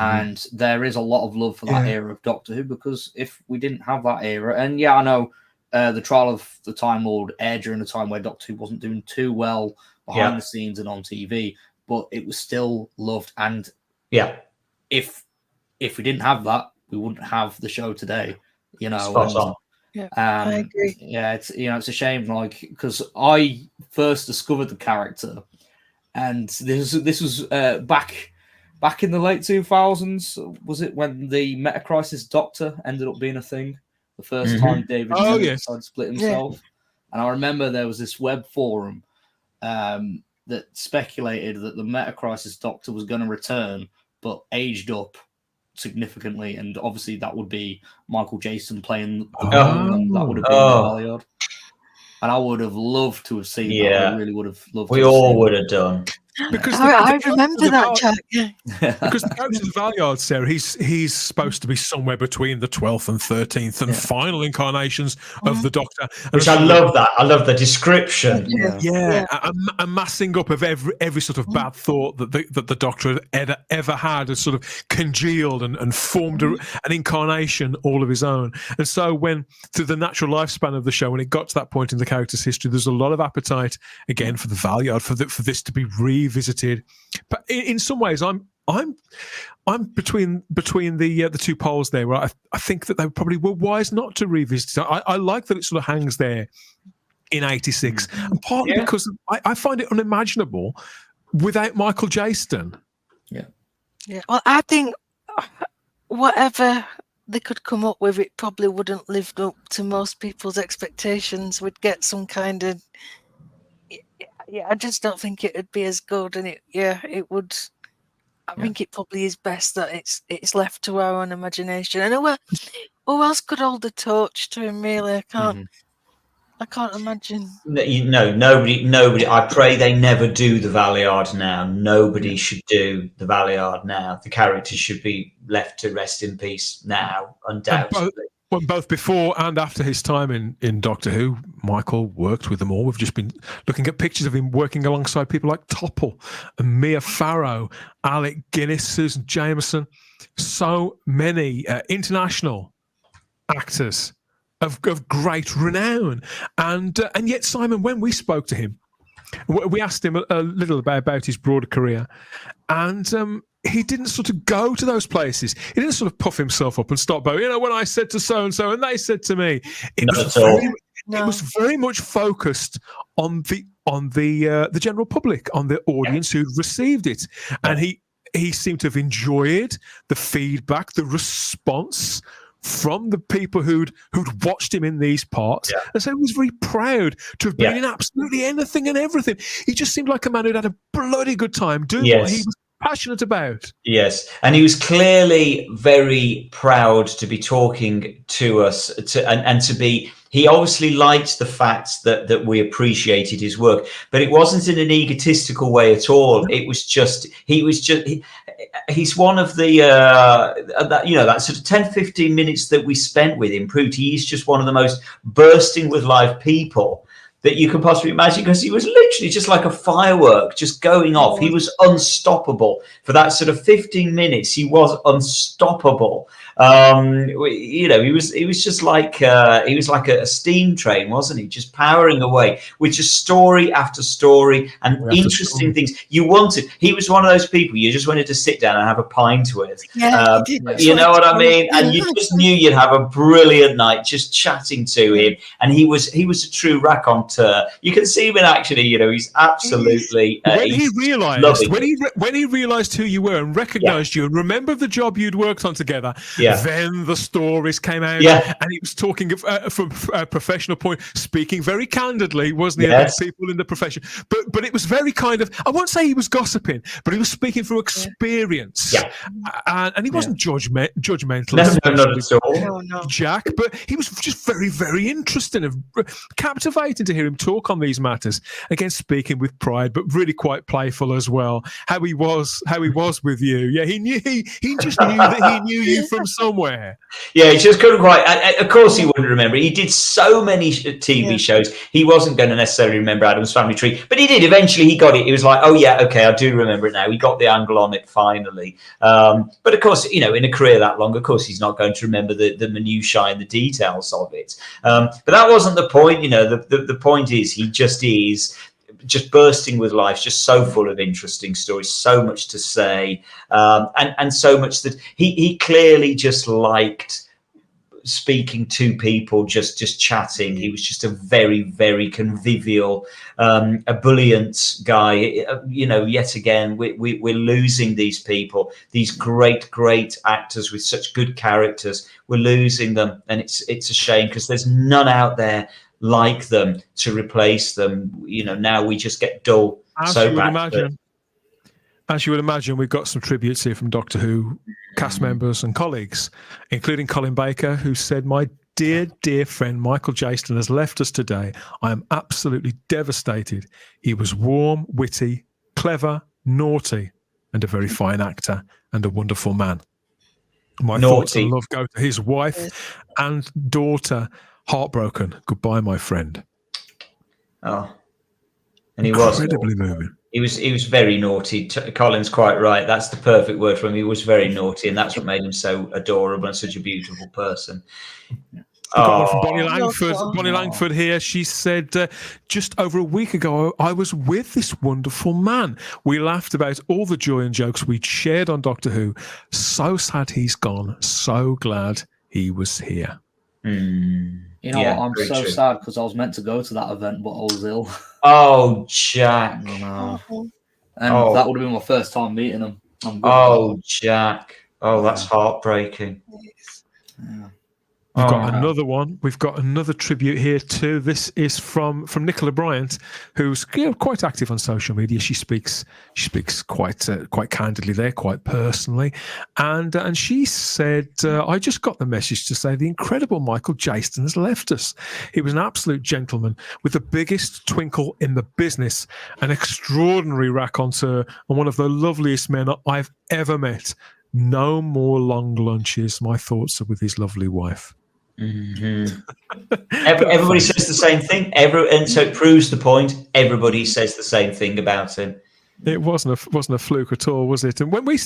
And there is a lot of love for that era of Doctor Who, because if we didn't have that era, and I know the Trial of the Time Lord aired during a time where Doctor Who wasn't doing too well behind the scenes and on TV, but it was still loved. And if we didn't have that, we wouldn't have the show today. Spot on. Yeah, I agree. Yeah, it's it's a shame, because I first discovered the character, and this was back in the late 2000s. Was it when the Metacrisis Doctor ended up being a thing? The first time David decided to split himself. And I remember there was this web forum that speculated that the Metacrisis Doctor was going to return, but aged up significantly, and obviously that would be Michael Jayston playing and that would have been Valeyard. And I would have loved to have seen that. I really would have loved. We all would have done. Because I remember that, Jack. Yeah. Because the character of Valeyard, Sarah, he's supposed to be somewhere between the 12th and 13th and final incarnations of the Doctor. Which I love that. I love the description. A massing up of every sort of bad thought that the Doctor had ever had, has sort of congealed and formed an incarnation all of his own. And so when, through the natural lifespan of the show, when it got to that point in the character's history, there's a lot of appetite again for the Valeyard, for this to be revisited. But in some ways, I'm between the two poles there, where I think that they probably were wise not to revisit it. I like that it sort of hangs there in 86, and partly because I find it unimaginable without Michael Jayston. Yeah. Well, I think whatever they could come up with, it probably wouldn't live up to most people's expectations. We'd get some kind of I just don't think it would be as good, and it would. I think it probably is best that it's left to our own imagination. And who else could hold the torch to him? Really, I can't imagine. No, nobody. I pray they never do the Valeyard now. Nobody should do the Valeyard now. The character should be left to rest in peace now, undoubtedly. Both before and after his time in Doctor Who, Michael worked with them all. We've just been looking at pictures of him working alongside people like Topple and Mia Farrow, Alec Guinness, Susan Jameson, so many international actors of great renown. And yet, Simon, when we spoke to him, we asked him a little about his broader career, and he didn't sort of go to those places. He didn't sort of puff himself up and start going, when I said to so-and-so and they said to me. It was very much focused on the general public, on the audience who'd received it. And he seemed to have enjoyed the feedback, the response from the people who'd watched him in these parts. And so he was very proud to have been in absolutely anything and everything. He just seemed like a man who'd had a bloody good time doing what he was passionate about. Yes, and he was clearly very proud to be talking to us, and to be. He obviously liked the fact that we appreciated his work, but it wasn't in an egotistical way at all. It was just he's one of the that sort of 10-15 minutes that we spent with him proved he's just one of the most bursting with life people that you can possibly imagine, because he was literally just like a firework just going off. He was unstoppable for that sort of 15 minutes. He was unstoppable. He was just like he was like a steam train, wasn't he? Just powering away with just story after story and interesting things you wanted. He was one of those people you just wanted to sit down and have a pint with. You know what I mean? And you just knew you'd have a brilliant night just chatting to him. And he was a true raconteur. You can see him in action. He's absolutely when he realised who you were and recognised you and remembered the job you'd worked on together. Then the stories came out, and he was talking from a professional point, speaking very candidly, wasn't he, about people in the profession? But it was very kind of, I won't say he was gossiping, but he was speaking through experience, and he wasn't judgmental. No, not at all, Jack. But he was just very, very interesting and captivating to hear him talk on these matters. Again, speaking with pride, but really quite playful as well. How he was with you. Yeah, he just knew that he knew you from somewhere. Yeah, he just couldn't quite. Of course, he wouldn't remember. He did so many TV shows. He wasn't going to necessarily remember Adam's Family Tree, but he did. Eventually, he got it. He was like, "Oh yeah, okay, I do remember it now." He got the angle on it finally. But of course, in a career that long, of course, he's not going to remember the minutiae and the details of it. But that wasn't the point. The point is, he just is. Just bursting with life, just so full of interesting stories, so much to say, and so much that he clearly just liked speaking to people, just chatting. He was just a very, very convivial, ebullient guy. Yet again, we're losing these people, these great actors with such good characters. We're losing them, and it's a shame, because there's none out there like them to replace them. Now we just get dull. As you would imagine, we've got some tributes here from Doctor Who cast members and colleagues, including Colin Baker, who said, "My dear friend Michael Jayston has left us today. I am absolutely devastated. He was warm, witty, clever, naughty, and a very fine actor and a wonderful man. My thoughts and love go to his wife and daughter. Heartbroken. Goodbye, my friend." Oh, and he incredibly moving. He was very naughty. Colin's quite right. That's the perfect word for him. He was very naughty, and that's what made him so adorable and such a beautiful person. From Bonnie Langford here. She said, just over a week ago, I was with this wonderful man. We laughed about all the joy and jokes we'd shared on Doctor Who. So sad he's gone. So glad he was here. I'm so sad, because I was meant to go to that event, but I was ill. Oh, Jack. And that would have been my first time meeting him. Jack. Oh, that's heartbreaking. Yeah. We've got another one. We've got another tribute here too. This is from Nicola Bryant, who's quite active on social media. She speaks quite candidly there, quite personally, and she said, "I just got the message to say the incredible Michael Jayston has left us. He was an absolute gentleman with the biggest twinkle in the business, an extraordinary raconteur, and one of the loveliest men I've ever met. No more long lunches. My thoughts are with his lovely wife." Mm-hmm. Everybody says the same thing. And so it proves the point. Everybody says the same thing about him. It wasn't a fluke at all, was it? And when we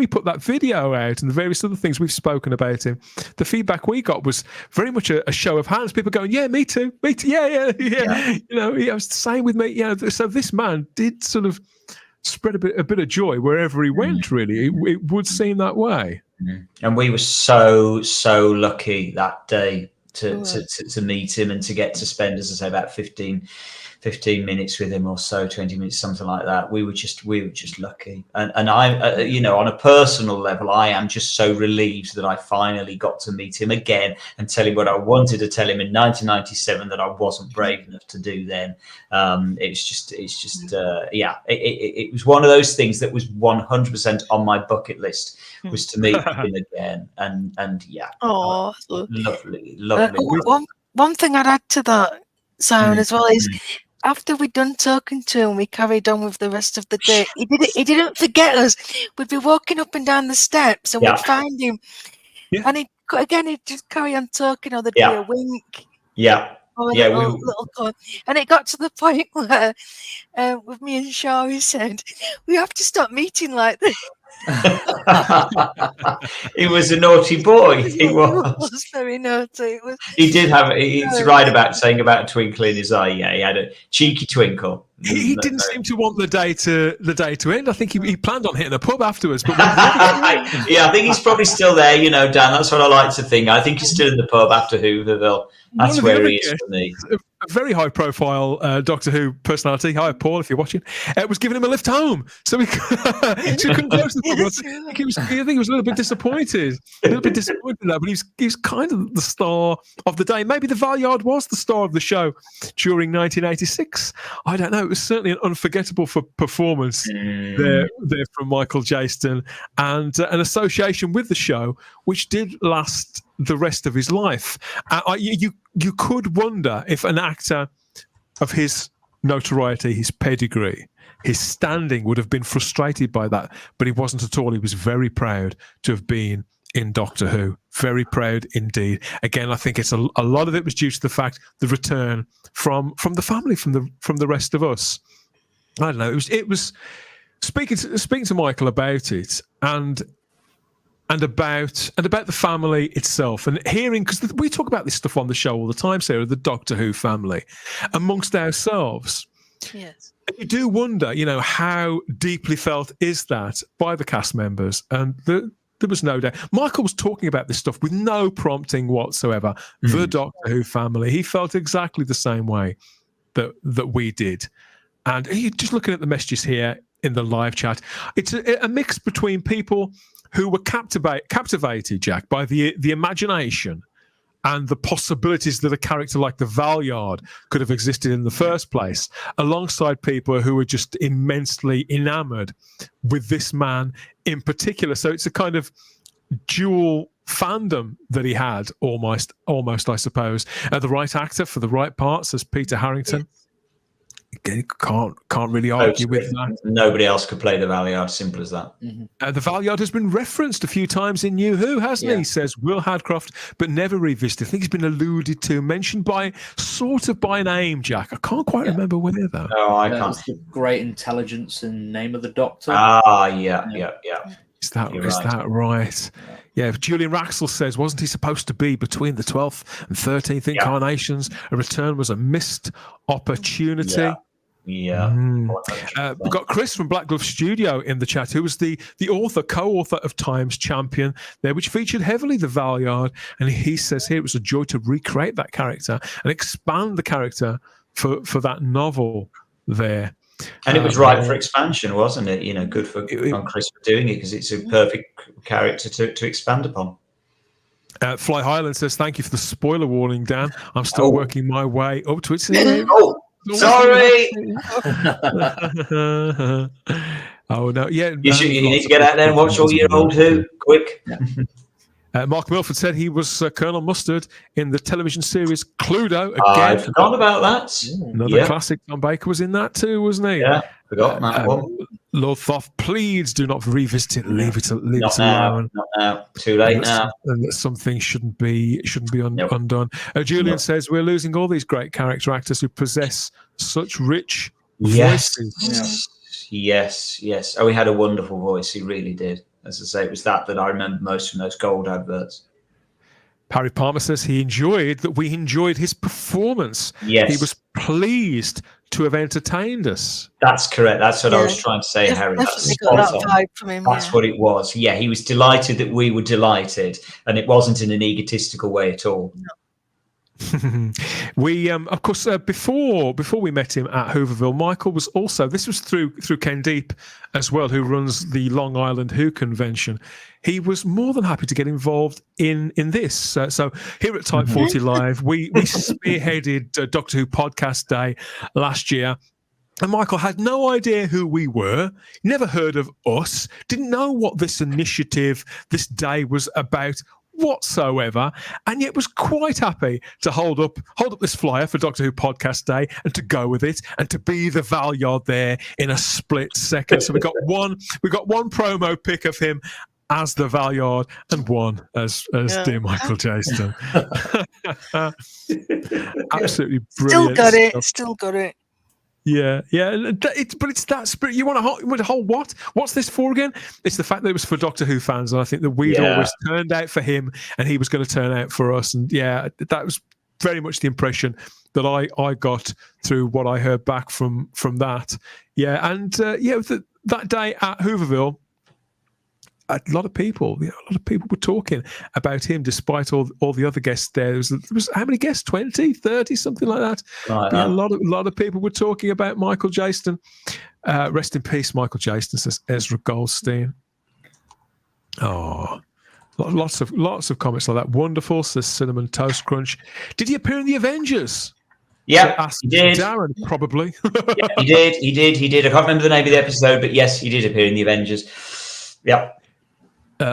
put that video out and the various other things we've spoken about him, the feedback we got was very much a show of hands. People going, "Yeah, me too, yeah." It was the same with me. So this man did sort of spread a bit of joy wherever he went. Really, it would seem that way. And we were so lucky that day to meet him and to get to spend, as I say, about 15 minutes with him or so, 20 minutes, something like that. We were just lucky. And I, on a personal level, I am just so relieved that I finally got to meet him again and tell him what I wanted to tell him in 1997 that I wasn't brave enough to do then. It was one of those things that was 100% on my bucket list, was to meet him again. And yeah. Oh, lovely. One thing I'd add to that, Simon, as well, is after we'd done talking to him, we carried on with the rest of the day. He didn't forget us. We'd be walking up and down the steps, and we'd find him, and he'd just carry on talking, or there'd be a wink. Yeah. Or a little call. And it got to the point where, with me and Shaw, he said, "We have to stop meeting like this." He was a naughty boy. He was very naughty. He did have. He's right about saying about a twinkle in his eye. Yeah, he had a cheeky twinkle. He didn't seem to want the day to end. I think he planned on hitting a pub afterwards. But yeah, I think he's probably still there. You know, Dan. That's what I like to think. I think he's still in the pub after Hooverville. That's where he is for me. A very high-profile Doctor Who personality. Hi, Paul, if you're watching. Was giving him a lift home, so he couldn't go to the pub. I think he was a little bit disappointed. A little bit disappointed in that, but he's kind of the star of the day. Maybe the Valeyard was the star of the show during 1986. I don't know. It was certainly an unforgettable performance there from Michael Jayston, and an association with the show, which did last the rest of his life. You could wonder if an actor of his notoriety, his pedigree, his standing would have been frustrated by that, but he wasn't at all. He was very proud to have been in Doctor Who. Very proud indeed. Again, I think it's a lot of it was due to the fact the return from the family, from the rest of us. I don't know. It was speaking to Michael about it and about the family itself, and hearing, because we talk about this stuff on the show all the time, Sarah, the Doctor Who family amongst ourselves. Yes. And you do wonder, how deeply felt is that by the cast members, and there was no doubt. Michael was talking about this stuff with no prompting whatsoever. The Doctor Who family, he felt exactly the same way that we did. And just looking at the messages here in the live chat, it's a mix between people who were captivated, Jack, by the imagination and the possibilities that a character like the Valeyard could have existed in the first place, alongside people who were just immensely enamoured with this man in particular. So it's a kind of dual fandom that he had, almost, I suppose. The right actor for the right part, says Peter Harrington. Again, can't really argue with that. Nobody else could play the Valeyard. Simple as that. The Valeyard has been referenced a few times in New Who, hasn't he? He says Will Hadcroft, but never revisited. I think he's been alluded to, mentioned by name, Jack. I can't quite remember where though. No, I can't. The great intelligence and Name of the Doctor. Yeah. Is that right? Yeah, Julian Raxel says, wasn't he supposed to be between the 12th and 13th incarnations? A return was a missed opportunity. Yeah. We've got Chris from Black Glove Studio in the chat, who was the co-author of Time's Champion there, which featured heavily the Valeyard. And he says here it was a joy to recreate that character and expand the character for that novel there. And it was right for expansion, wasn't it? Good on Chris for doing it, because it's a perfect character to expand upon. Fly Highland says, thank you for the spoiler warning, Dan. I'm still working my way up to it. Sorry. Oh, no. Yeah. You need to get out there and watch all your old Who, quick. Mark Milford said he was Colonel Mustard in the television series Cluedo. Again, I forgot about that. Another classic. Tom Baker was in that too, wasn't he? Yeah, forgot that one. Lord Thoth, please do not revisit it. Leave it alone. Not now. Too late now. And some things shouldn't be undone. Julian says we're losing all these great character actors who possess such rich voices. Yes. Oh, he had a wonderful voice. He really did. As I say, it was that I remember most from those gold adverts. Parry Palmer says we enjoyed his performance. Yes. He was pleased to have entertained us. That's correct. That's what I was trying to say, Harry. That's got that vibe from him. That's what it was. Yeah, he was delighted that we were delighted, and it wasn't in an egotistical way at all. No. We of course before we met him at Hooverville, Michael was also, this was through Ken Deep as well, who runs the Long Island Who convention. He was more than happy to get involved in this. So here at Type 40 Live, we spearheaded Doctor Who Podcast Day last year. And Michael had no idea who we were, never heard of us, didn't know what this initiative, this day was about whatsoever, and yet was quite happy to hold up this flyer for Doctor Who Podcast Day and to go with it and to be the Valeyard there in a split second. So we got one promo pic of him as the Valeyard and one as dear Michael Jayston. Absolutely brilliant. Still got it. Yeah. But it's that spirit. You want to hold what? What's this for again? It's the fact that it was for Doctor Who fans, and I think that we'd always turned out for him, and he was going to turn out for us. And that was very much the impression that I got through what I heard back from that. Yeah, and that day at Hooverville, a lot of people were talking about him, despite all the other guests there. There was how many guests? 20, 30, something like that. A lot of people were talking about Michael Jayston. Rest in peace, Michael Jayston, says Ezra Goldstein. Oh, lots of comments like that. Wonderful, says Cinnamon Toast Crunch. Did he appear in the Avengers? Yeah, he did. Darren, probably. Yeah, he did. I can't remember the name of the episode, but yes, he did appear in the Avengers. Yeah.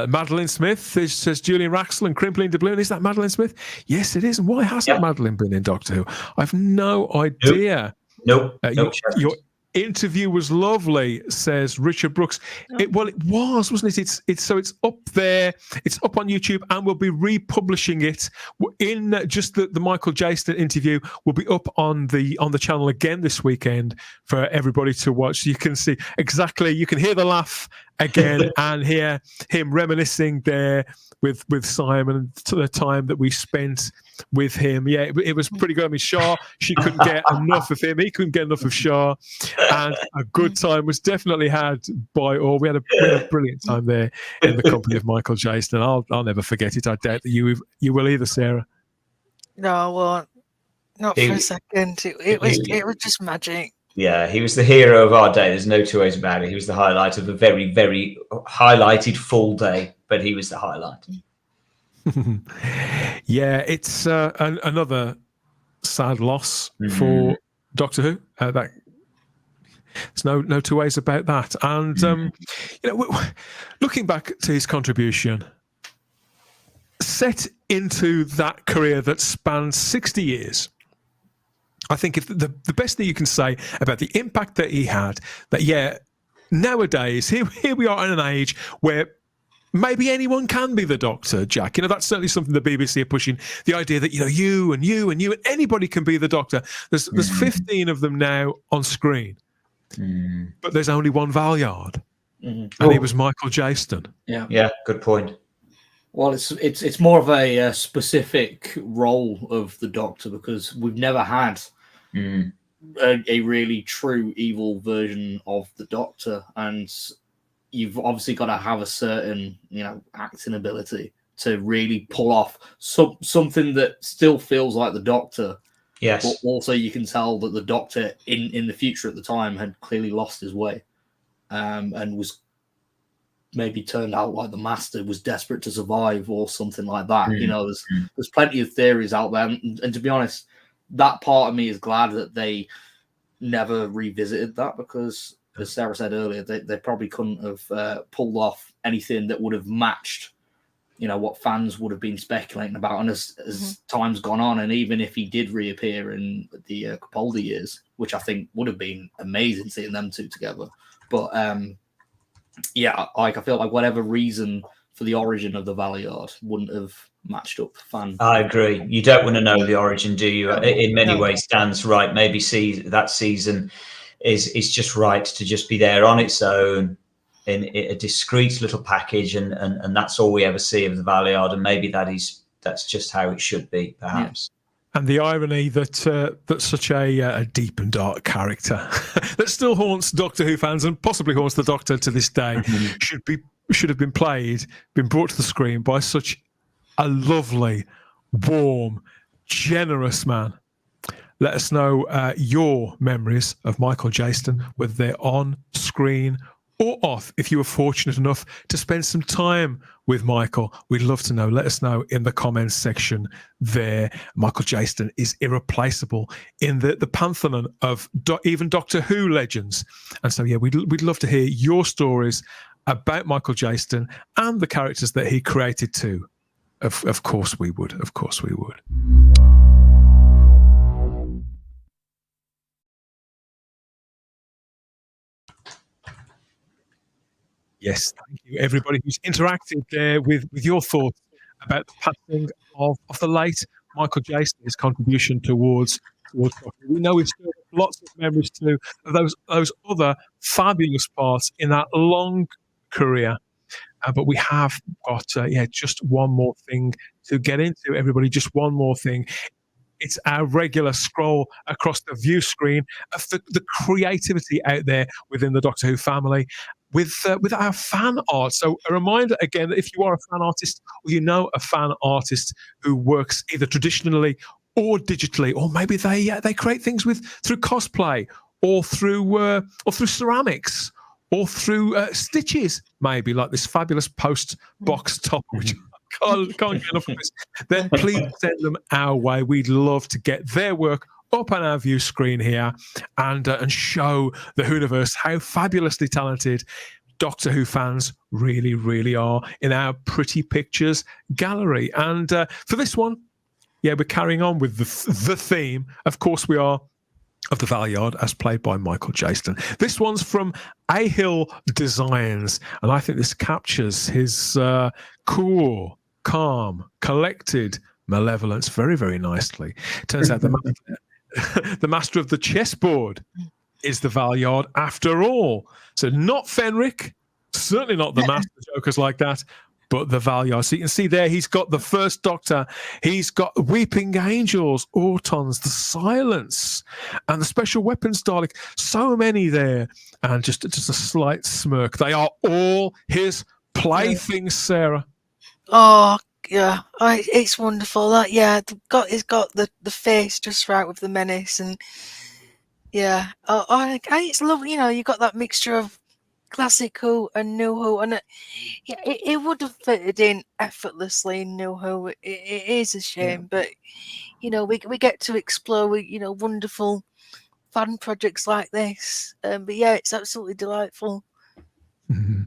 Madeline Smith says Julian Raxel and Crimpling Doubloon. Is that Madeline Smith? Yes, it is. And why hasn't Madeline been in Doctor Who? I've no idea. Nope. Your interview was lovely, says Richard Brooks. It was, wasn't it? It's up there. It's up on YouTube, and we'll be republishing it in just the Michael Jayston interview will be up on the channel again this weekend for everybody to watch. You can see exactly. You can hear the laugh again and hear him reminiscing there with Simon and the time that we spent with him. Yeah, it was pretty good. I mean, Shah, she couldn't get enough of him. He couldn't get enough of Shah. And a good time was definitely had by all. We had a brilliant time there in the company of Michael Jayston. I'll never forget it. I doubt that you will either, Sarah. No, I won't. Not for a second. It was just magic. Yeah, he was the hero of our day. There's no two ways about it. He was the highlight of a very, very highlighted full day, but he was the highlight. Yeah, it's another sad loss for Doctor Who. There's no two ways about that. And looking back to his contribution, set into that career that spans 60 years. I think if the best thing you can say about the impact that he had, that nowadays here we are in an age where maybe anyone can be the Doctor, Jack. That's certainly something the BBC are pushing. The idea that you and anybody can be the Doctor. There's 15 of them now on screen, but there's only one Valeyard, and he was Michael Jayston. Yeah, good point. Well, it's more of a specific role of the Doctor because we've never had a really true evil version of the Doctor, and you've obviously got to have a certain acting ability to really pull off something that still feels like the Doctor. Yes, but also you can tell that the Doctor in the future at the time had clearly lost his way, and was maybe turned out like the Master was desperate to survive or something like that. There's plenty of theories out there, and to be honest, that part of me is glad that they never revisited that because, as Sarah said earlier, they probably couldn't have pulled off anything that would have matched, what fans would have been speculating about. And as time's gone on, and even if he did reappear in the Capaldi years, which I think would have been amazing seeing them two together, but I feel like whatever reason for the origin of the Valeyard wouldn't have matched up fan. I agree. You don't want to know the origin, do you? In many ways, Dan's right. Maybe that season is just right to just be there on its own in a discreet little package, and that's all we ever see of the Valeyard. And maybe that's just how it should be, perhaps. Yeah. And the irony that such a deep and dark character that still haunts Doctor Who fans and possibly haunts the Doctor to this day should have been brought to the screen by such a lovely, warm, generous man. Let us know your memories of Michael Jayston, whether they're on screen or off. If you were fortunate enough to spend some time with Michael, we'd love to know. Let us know in the comments section there. Michael Jayston is irreplaceable in the pantheon of even Doctor Who legends. And so, we'd love to hear your stories about Michael Jayston and the characters that he created too. Of course we would. Of course we would. Yes, thank you, everybody who's interacted there with your thoughts about the passing of the late Michael Jayston, his contribution towards Doctor Who. We know we've still got lots of memories too of those other fabulous parts in that long career. But we have got just one more thing to get into, everybody. Just one more thing. It's our regular scroll across the view screen of the creativity out there within the Doctor Who family with our fan art. So a reminder again that if you are a fan artist or you know a fan artist who works either traditionally or digitally, or maybe they create things through cosplay or through ceramics or through stitches, maybe like this fabulous post box top, which can't get enough of this, then please send them our way. We'd love to get their work up on our view screen here and show the Whoniverse how fabulously talented Doctor Who fans really, really are in our Pretty Pictures gallery. And for this one, we're carrying on with the theme. Of course, we are of the Valeyard, as played by Michael Jayston. This one's from A Hill Designs, and I think this captures his cool, calm, collected malevolence very, very nicely. Turns out the master of the chessboard is the Valeyard after all. So not Fenric, certainly not the master jokers like that, but the Valeyard. So you can see there, he's got the First Doctor, he's got Weeping Angels, Autons, the Silence, and the Special Weapons Dalek. So many there, and just a slight smirk. They are all his playthings, Sarah. Oh yeah, it's wonderful. That he's got the face just right with the menace, and it's lovely. You know, you got that mixture of classic Who and New Who, and it would have fitted in effortlessly in New Who. It is a shame, but you know we get to explore wonderful fan projects like this. But it's absolutely delightful. Mm-hmm.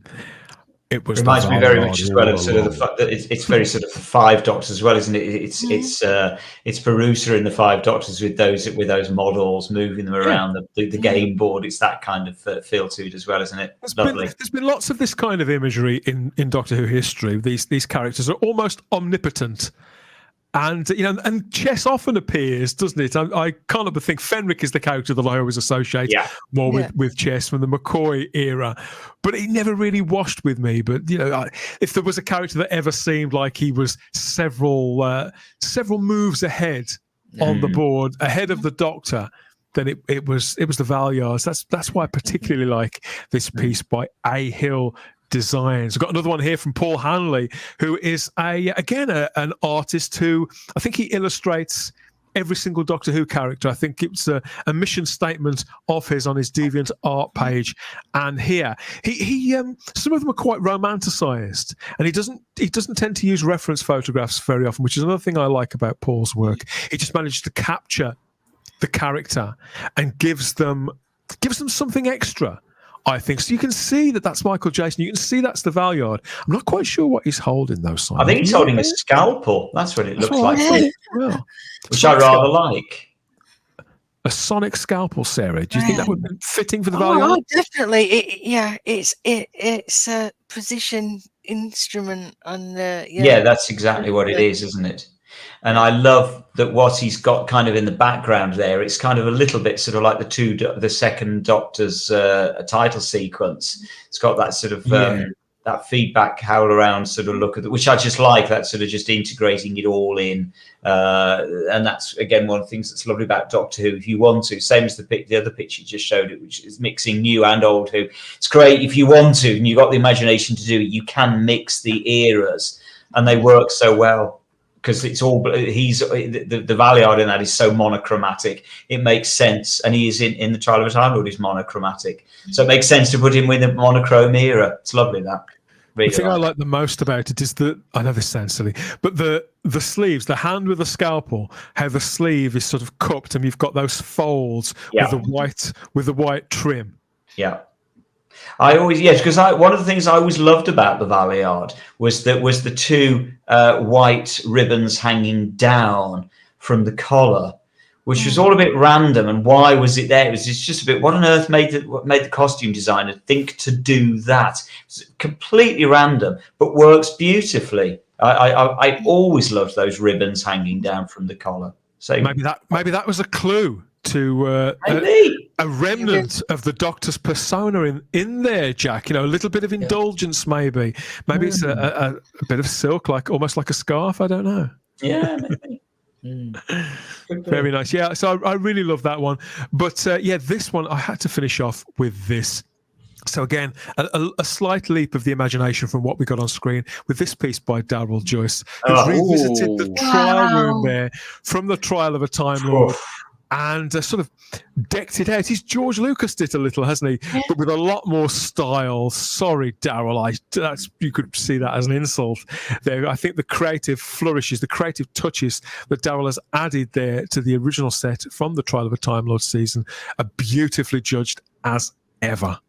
It reminds me very much as well of sort of the fact that it's very sort of the Five Doctors as well, isn't it? It's Perusa in the Five Doctors with those models, moving them around the game board. It's that kind of feel to it as well, isn't it? There's been lots of this kind of imagery in Doctor Who history. These characters are almost omnipotent. And and chess often appears, doesn't it? I can't help but think Fenric is the character that I always associate more with chess from the McCoy era, but he never really washed with me. But if there was a character that ever seemed like he was several moves ahead on the board, ahead of the Doctor, then it was the Valeyards. That's why I particularly like this piece by A Hill Designs. We've got another one here from Paul Hanley, who is an artist who I think he illustrates every single Doctor Who character. I think it's a mission statement of his on his Deviant art page. And here he some of them are quite romanticized, and he doesn't tend to use reference photographs very often, which is another thing I like about Paul's work. He just manages to capture the character and gives them something extra, I think. So you can see that's Michael Jayston. You can see that's the Valeyard. I'm not quite sure what he's holding, though, Simon. I think he's holding a scalpel. That's what it looks like. Which I rather like. A sonic scalpel, Sarah. Do you think that would be fitting for the Valeyard? Oh, definitely. It's a precision instrument, and that's exactly what it is, isn't it? And I love that what he's got kind of in the background there. It's kind of a little bit sort of like the second Doctor's title sequence. It's got that sort of that feedback howl around sort of look at which I just like, that sort of just integrating it all in. And that's again one of the things that's lovely about Doctor Who. If you want to, same as the other picture you just showed, it, which is mixing new and old Who. It's great if you want to, and you've got the imagination to do it. You can mix the eras, and they work so well. Because it's all the Valeyard in that is so monochromatic, it makes sense. And he is in the Trial of a Time Lord is monochromatic, so it makes sense to put him with the monochrome era. It's lovely that. Really the thing I like the most about it is that I know this sounds silly, but the sleeves, the hand with the scalpel, how the sleeve is sort of cupped, and you've got those folds with the white trim. Yeah. I always, yes, because one of the things I always loved about the Valeyard was the two white ribbons hanging down from the collar, which was all a bit random. And why was it there? It's just a bit. What on earth made the costume designer think to do that? It's completely random, but works beautifully. I always loved those ribbons hanging down from the collar. So maybe that was a clue to a remnant of the Doctor's persona in there, Jack. You know, a little bit of indulgence, maybe. Maybe it's a bit of silk, almost like a scarf. I don't know. Yeah, maybe. Very nice. Yeah, so I really love that one. But this one I had to finish off with this. So again, a slight leap of the imagination from what we got on screen with this piece by Darryl Joyce, who's revisited the trial room there from the Trial of a Time Lord. And sort of decked it out. He's George Lucas did a little, hasn't he? Yeah. But with a lot more style. Sorry, Darryl. You could see that as an insult there. I think the creative flourishes, the creative touches that Darryl has added there to the original set from the Trial of a Time Lord season are beautifully judged as ever.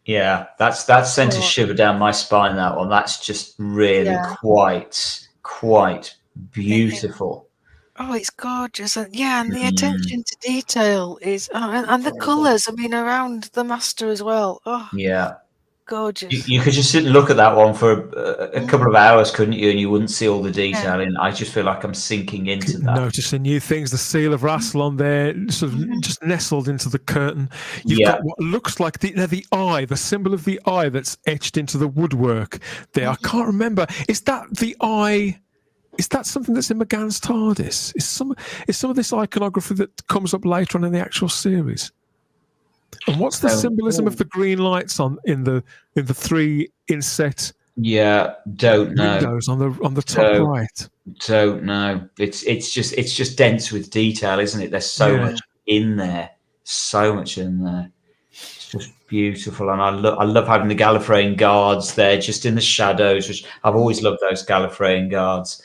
Yeah, that sent a shiver down my spine, that one. That's just really quite beautiful. Oh, it's gorgeous. And the attention to detail is, and the colours, I mean, around the master as well. Oh, yeah. Gorgeous. You could just sit and look at that one for a couple of hours, couldn't you? And you wouldn't see all the detail. And I just feel like I'm sinking into that. Noticing new things, the seal of Rassilon there, sort of just nestled into the curtain. You've got what looks like the eye, the symbol of the eye that's etched into the woodwork there. I can't remember. Is that the eye? Is that something that's in McGann's TARDIS? Is some of this iconography that comes up later on in the actual series? And what's the symbolism of the green lights in the three inset? Yeah, don't know. Windows on the top right. Don't know. It's just dense with detail, isn't it? There's so much in there. So much in there. It's just beautiful, and I love having the Gallifreyan guards there, just in the shadows. Which I've always loved those Gallifreyan guards.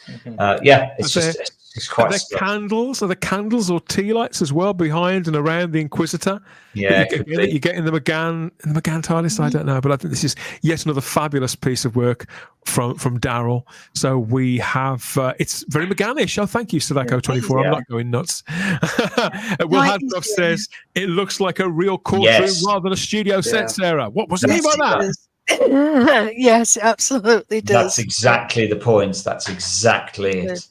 It's quite. Are there candles? Are there candles or tea lights as well behind and around the Inquisitor? Yeah, you get in the McGann TARDIS. I don't know, but I think this is yet another fabulous piece of work from Darryl. So we have it's very McGannish. Oh, thank you, Sadako24. I'm not going nuts. Will Hadroff says it looks like a real courtroom rather than a studio set. Sarah, what was it mean by that? Yes, it absolutely does. That's exactly the point. That's exactly it.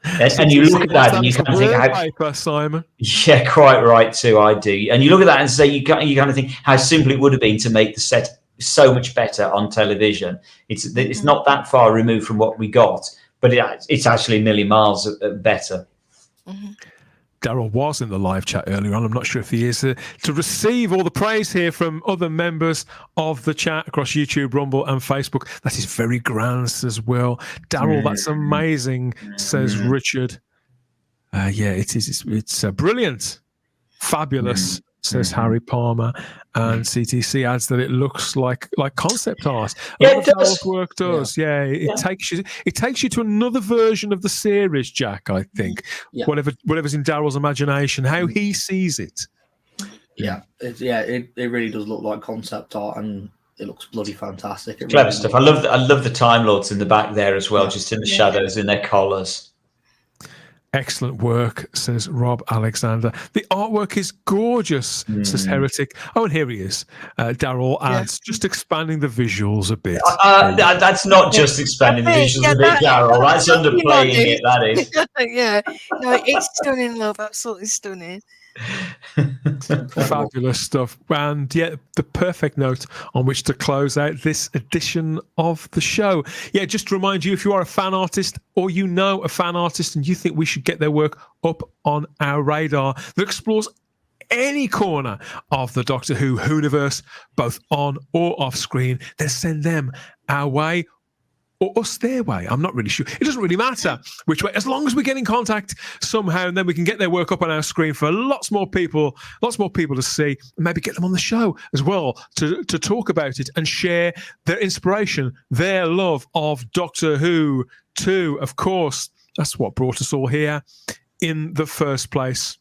And you look at that and you kind of think, paper, Simon. Yeah, quite right too. I do. And you look at that and say, you kind of think how simple it would have been to make the set so much better on television. It's not that far removed from what we got, but it's actually a million miles better. Darryl was in the live chat earlier on. I'm not sure if he is to receive all the praise here from other members of the chat across YouTube, Rumble, and Facebook. That is very grand, says Will. Darryl, that's amazing, says Richard. It is. It's brilliant, fabulous, says Harry Palmer, and CTC adds that it looks like concept art. It does. Work does. It takes you to another version of the series, Jack. I think whatever's in Darryl's imagination, how he sees it. It really does look like concept art, and it looks bloody fantastic. Clever stuff. I love the Time Lords in the back there as well, just in the shadows in their collars. Excellent work, says Rob Alexander. The artwork is gorgeous, says Heretic. Oh, and here he is. Darryl adds, just expanding the visuals a bit. That's not just expanding the visuals a bit, Darryl. That's underplaying it, that is. No, it's stunning, love. Absolutely stunning. Fabulous stuff. And the perfect note on which to close out this edition of the show. Just to remind you, if you are a fan artist or you know a fan artist and you think we should get their work up on our radar that explores any corner of the Doctor Who Whoniverse, both on or off screen, then send them our way. Or us their way. I'm not really sure. It doesn't really matter which way, as long as we get in contact somehow, and then we can get their work up on our screen for lots more people to see, and maybe get them on the show as well to talk about it and share their inspiration, their love of Doctor Who too. Of course, that's what brought us all here in the first place.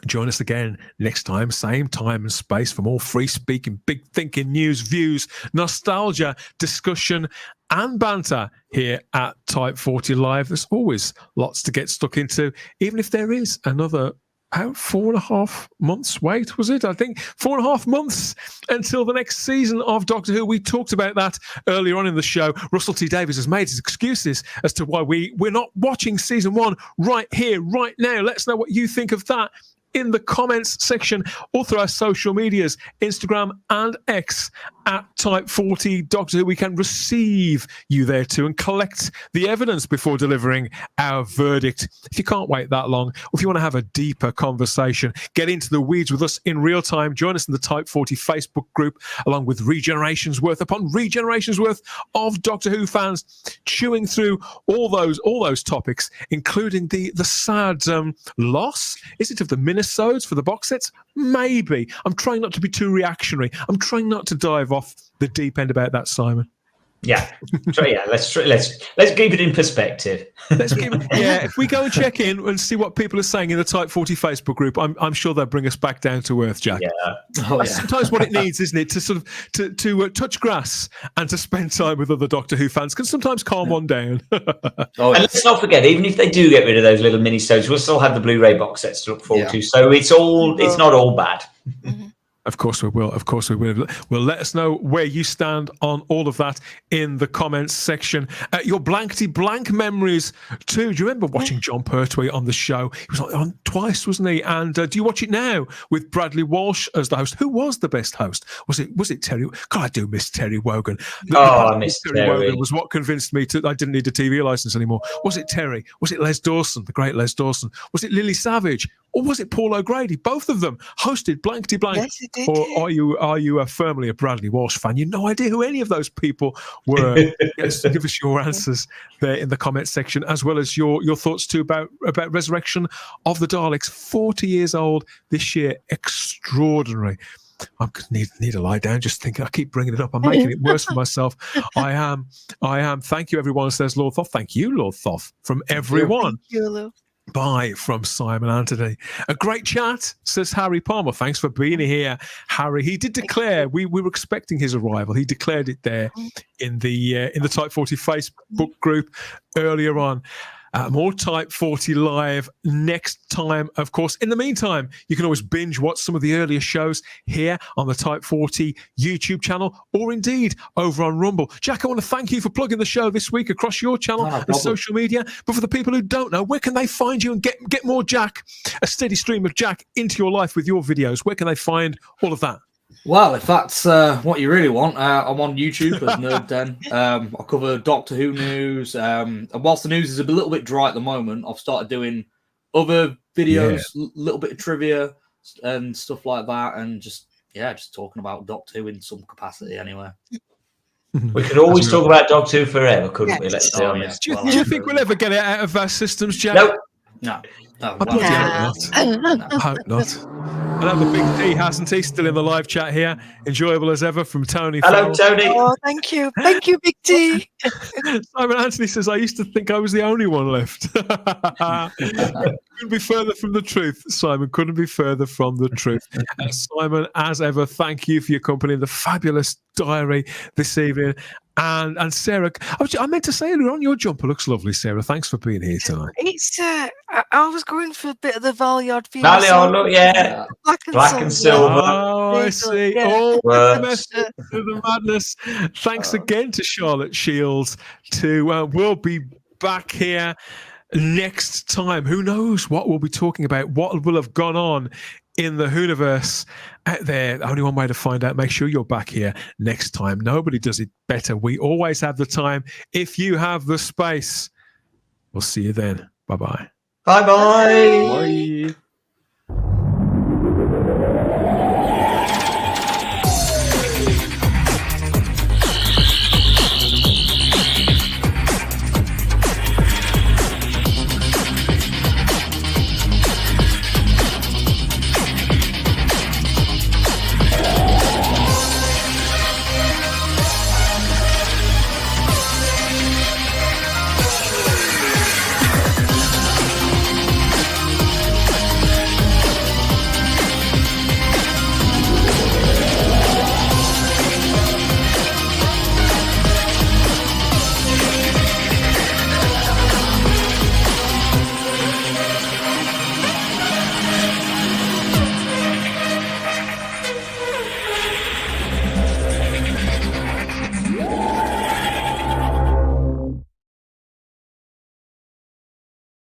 Join us again next time, same time and space, for more free-speaking, big-thinking news, views, nostalgia, discussion, and banter here at Type 40 Live. There's always lots to get stuck into, even if there is another 4.5 months wait, was it? I think 4.5 months until the next season of Doctor Who. We talked about that earlier on in the show. Russell T Davies has made his excuses as to why we're not watching season 1 right here, right now. Let us know what you think of that in the comments section or through our social medias, Instagram and X at Type 40 Doctor Who. We can receive you there too and collect the evidence before delivering our verdict. If you can't wait that long, or if you want to have a deeper conversation, get into the weeds with us in real time. Join us in the Type 40 Facebook group, along with regenerations worth upon regenerations worth of Doctor Who fans, chewing through all those topics, including the sad loss, is it, of the Minisodes for the box sets? Maybe. I'm trying not to be too reactionary. I'm trying not to dive off the deep end about that, Simon. Yeah, let's keep it in perspective. If we go and check in and see what people are saying in the Type 40 Facebook group, I'm sure they'll bring us back down to earth, Jack. That's sometimes what it needs, isn't it? To sort of to touch grass and to spend time with other Doctor Who fans can sometimes calm one down. And let's not forget, even if they do get rid of those little mini-sodes, we'll still have the Blu-ray box sets to look forward to. So it's not all bad. Of course we will. Of course we will. Well, let us know where you stand on all of that in the comments section. Your Blankety Blank memories too. Do you remember watching John Pertwee on the show? He was on twice, wasn't he? And do you watch it now with Bradley Walsh as the host? Who was the best host? Was it Terry? God, I do miss Terry Wogan. I miss Terry. Wogan was what convinced me I didn't need a TV license anymore. Was it Terry? Was it Les Dawson, the great Les Dawson? Was it Lily Savage? Or was it Paul O'Grady? Both of them hosted Blankety Blank. Yes, it did. Or are you firmly a Bradley Walsh fan? You've no idea who any of those people were. Yes, give us your answers there in the comments section, as well as your thoughts too about Resurrection of the Daleks. 40 years old this year. Extraordinary. I need to lie down just thinking. I keep bringing it up. I'm making it worse for myself. I am. Thank you, everyone, says Lord Thoth. Thank you, Lord Thoth, from everyone. Thank you, Lou. Bye from Simon Anthony. A great chat, says Harry Palmer. Thanks for being here, Harry. He did declare, we were expecting his arrival. He declared it there in the Type 40 Facebook group earlier on. More Type 40 Live next time, of course. In the meantime, you can always binge watch some of the earlier shows here on the Type 40 YouTube channel, or indeed over on Rumble. Jack, I want to thank you for plugging the show this week across your channel and social media. But for the people who don't know, where can they find you and get more Jack, a steady stream of Jack into your life with your videos? Where can they find all of that? Well, if that's what you really want, I'm on YouTube as Nerd Den. I cover Doctor Who news. And whilst the news is a little bit dry at the moment, I've started doing other videos, a little bit of trivia and stuff like that, and just talking about Doctor Who in some capacity anyway. We could always talk about Doctor Who forever, couldn't we? Let's be honest. Do you think we'll ever get it out of our systems, Jack? Nope. No. I hope not. I know the big T, hasn't he? Still in the live chat here. Enjoyable as ever from Tony. Hello, Tony. Oh, thank you. Thank you, Big T. Simon Anthony says, I used to think I was the only one left. Couldn't be further from the truth, Simon. Couldn't be further from the truth. And Simon, as ever, thank you for your company in the fabulous diary this evening. And Sarah, I meant to say earlier on, your jumper looks lovely, Sarah. Thanks for being here tonight. It's I was going for a bit of the Valeyard theme. Valeyard, look, yeah. Black and silver. Oh, I see. Yeah. Oh, the madness. Thanks again to Charlotte Shields. We'll be back here next time. Who knows what we'll be talking about? What will have gone on in the Whoniverse out there? Only one way to find out. Make sure you're back here next time. Nobody does it better. We always have the time. If you have the space, we'll see you then. Bye-bye. Bye-bye. Bye.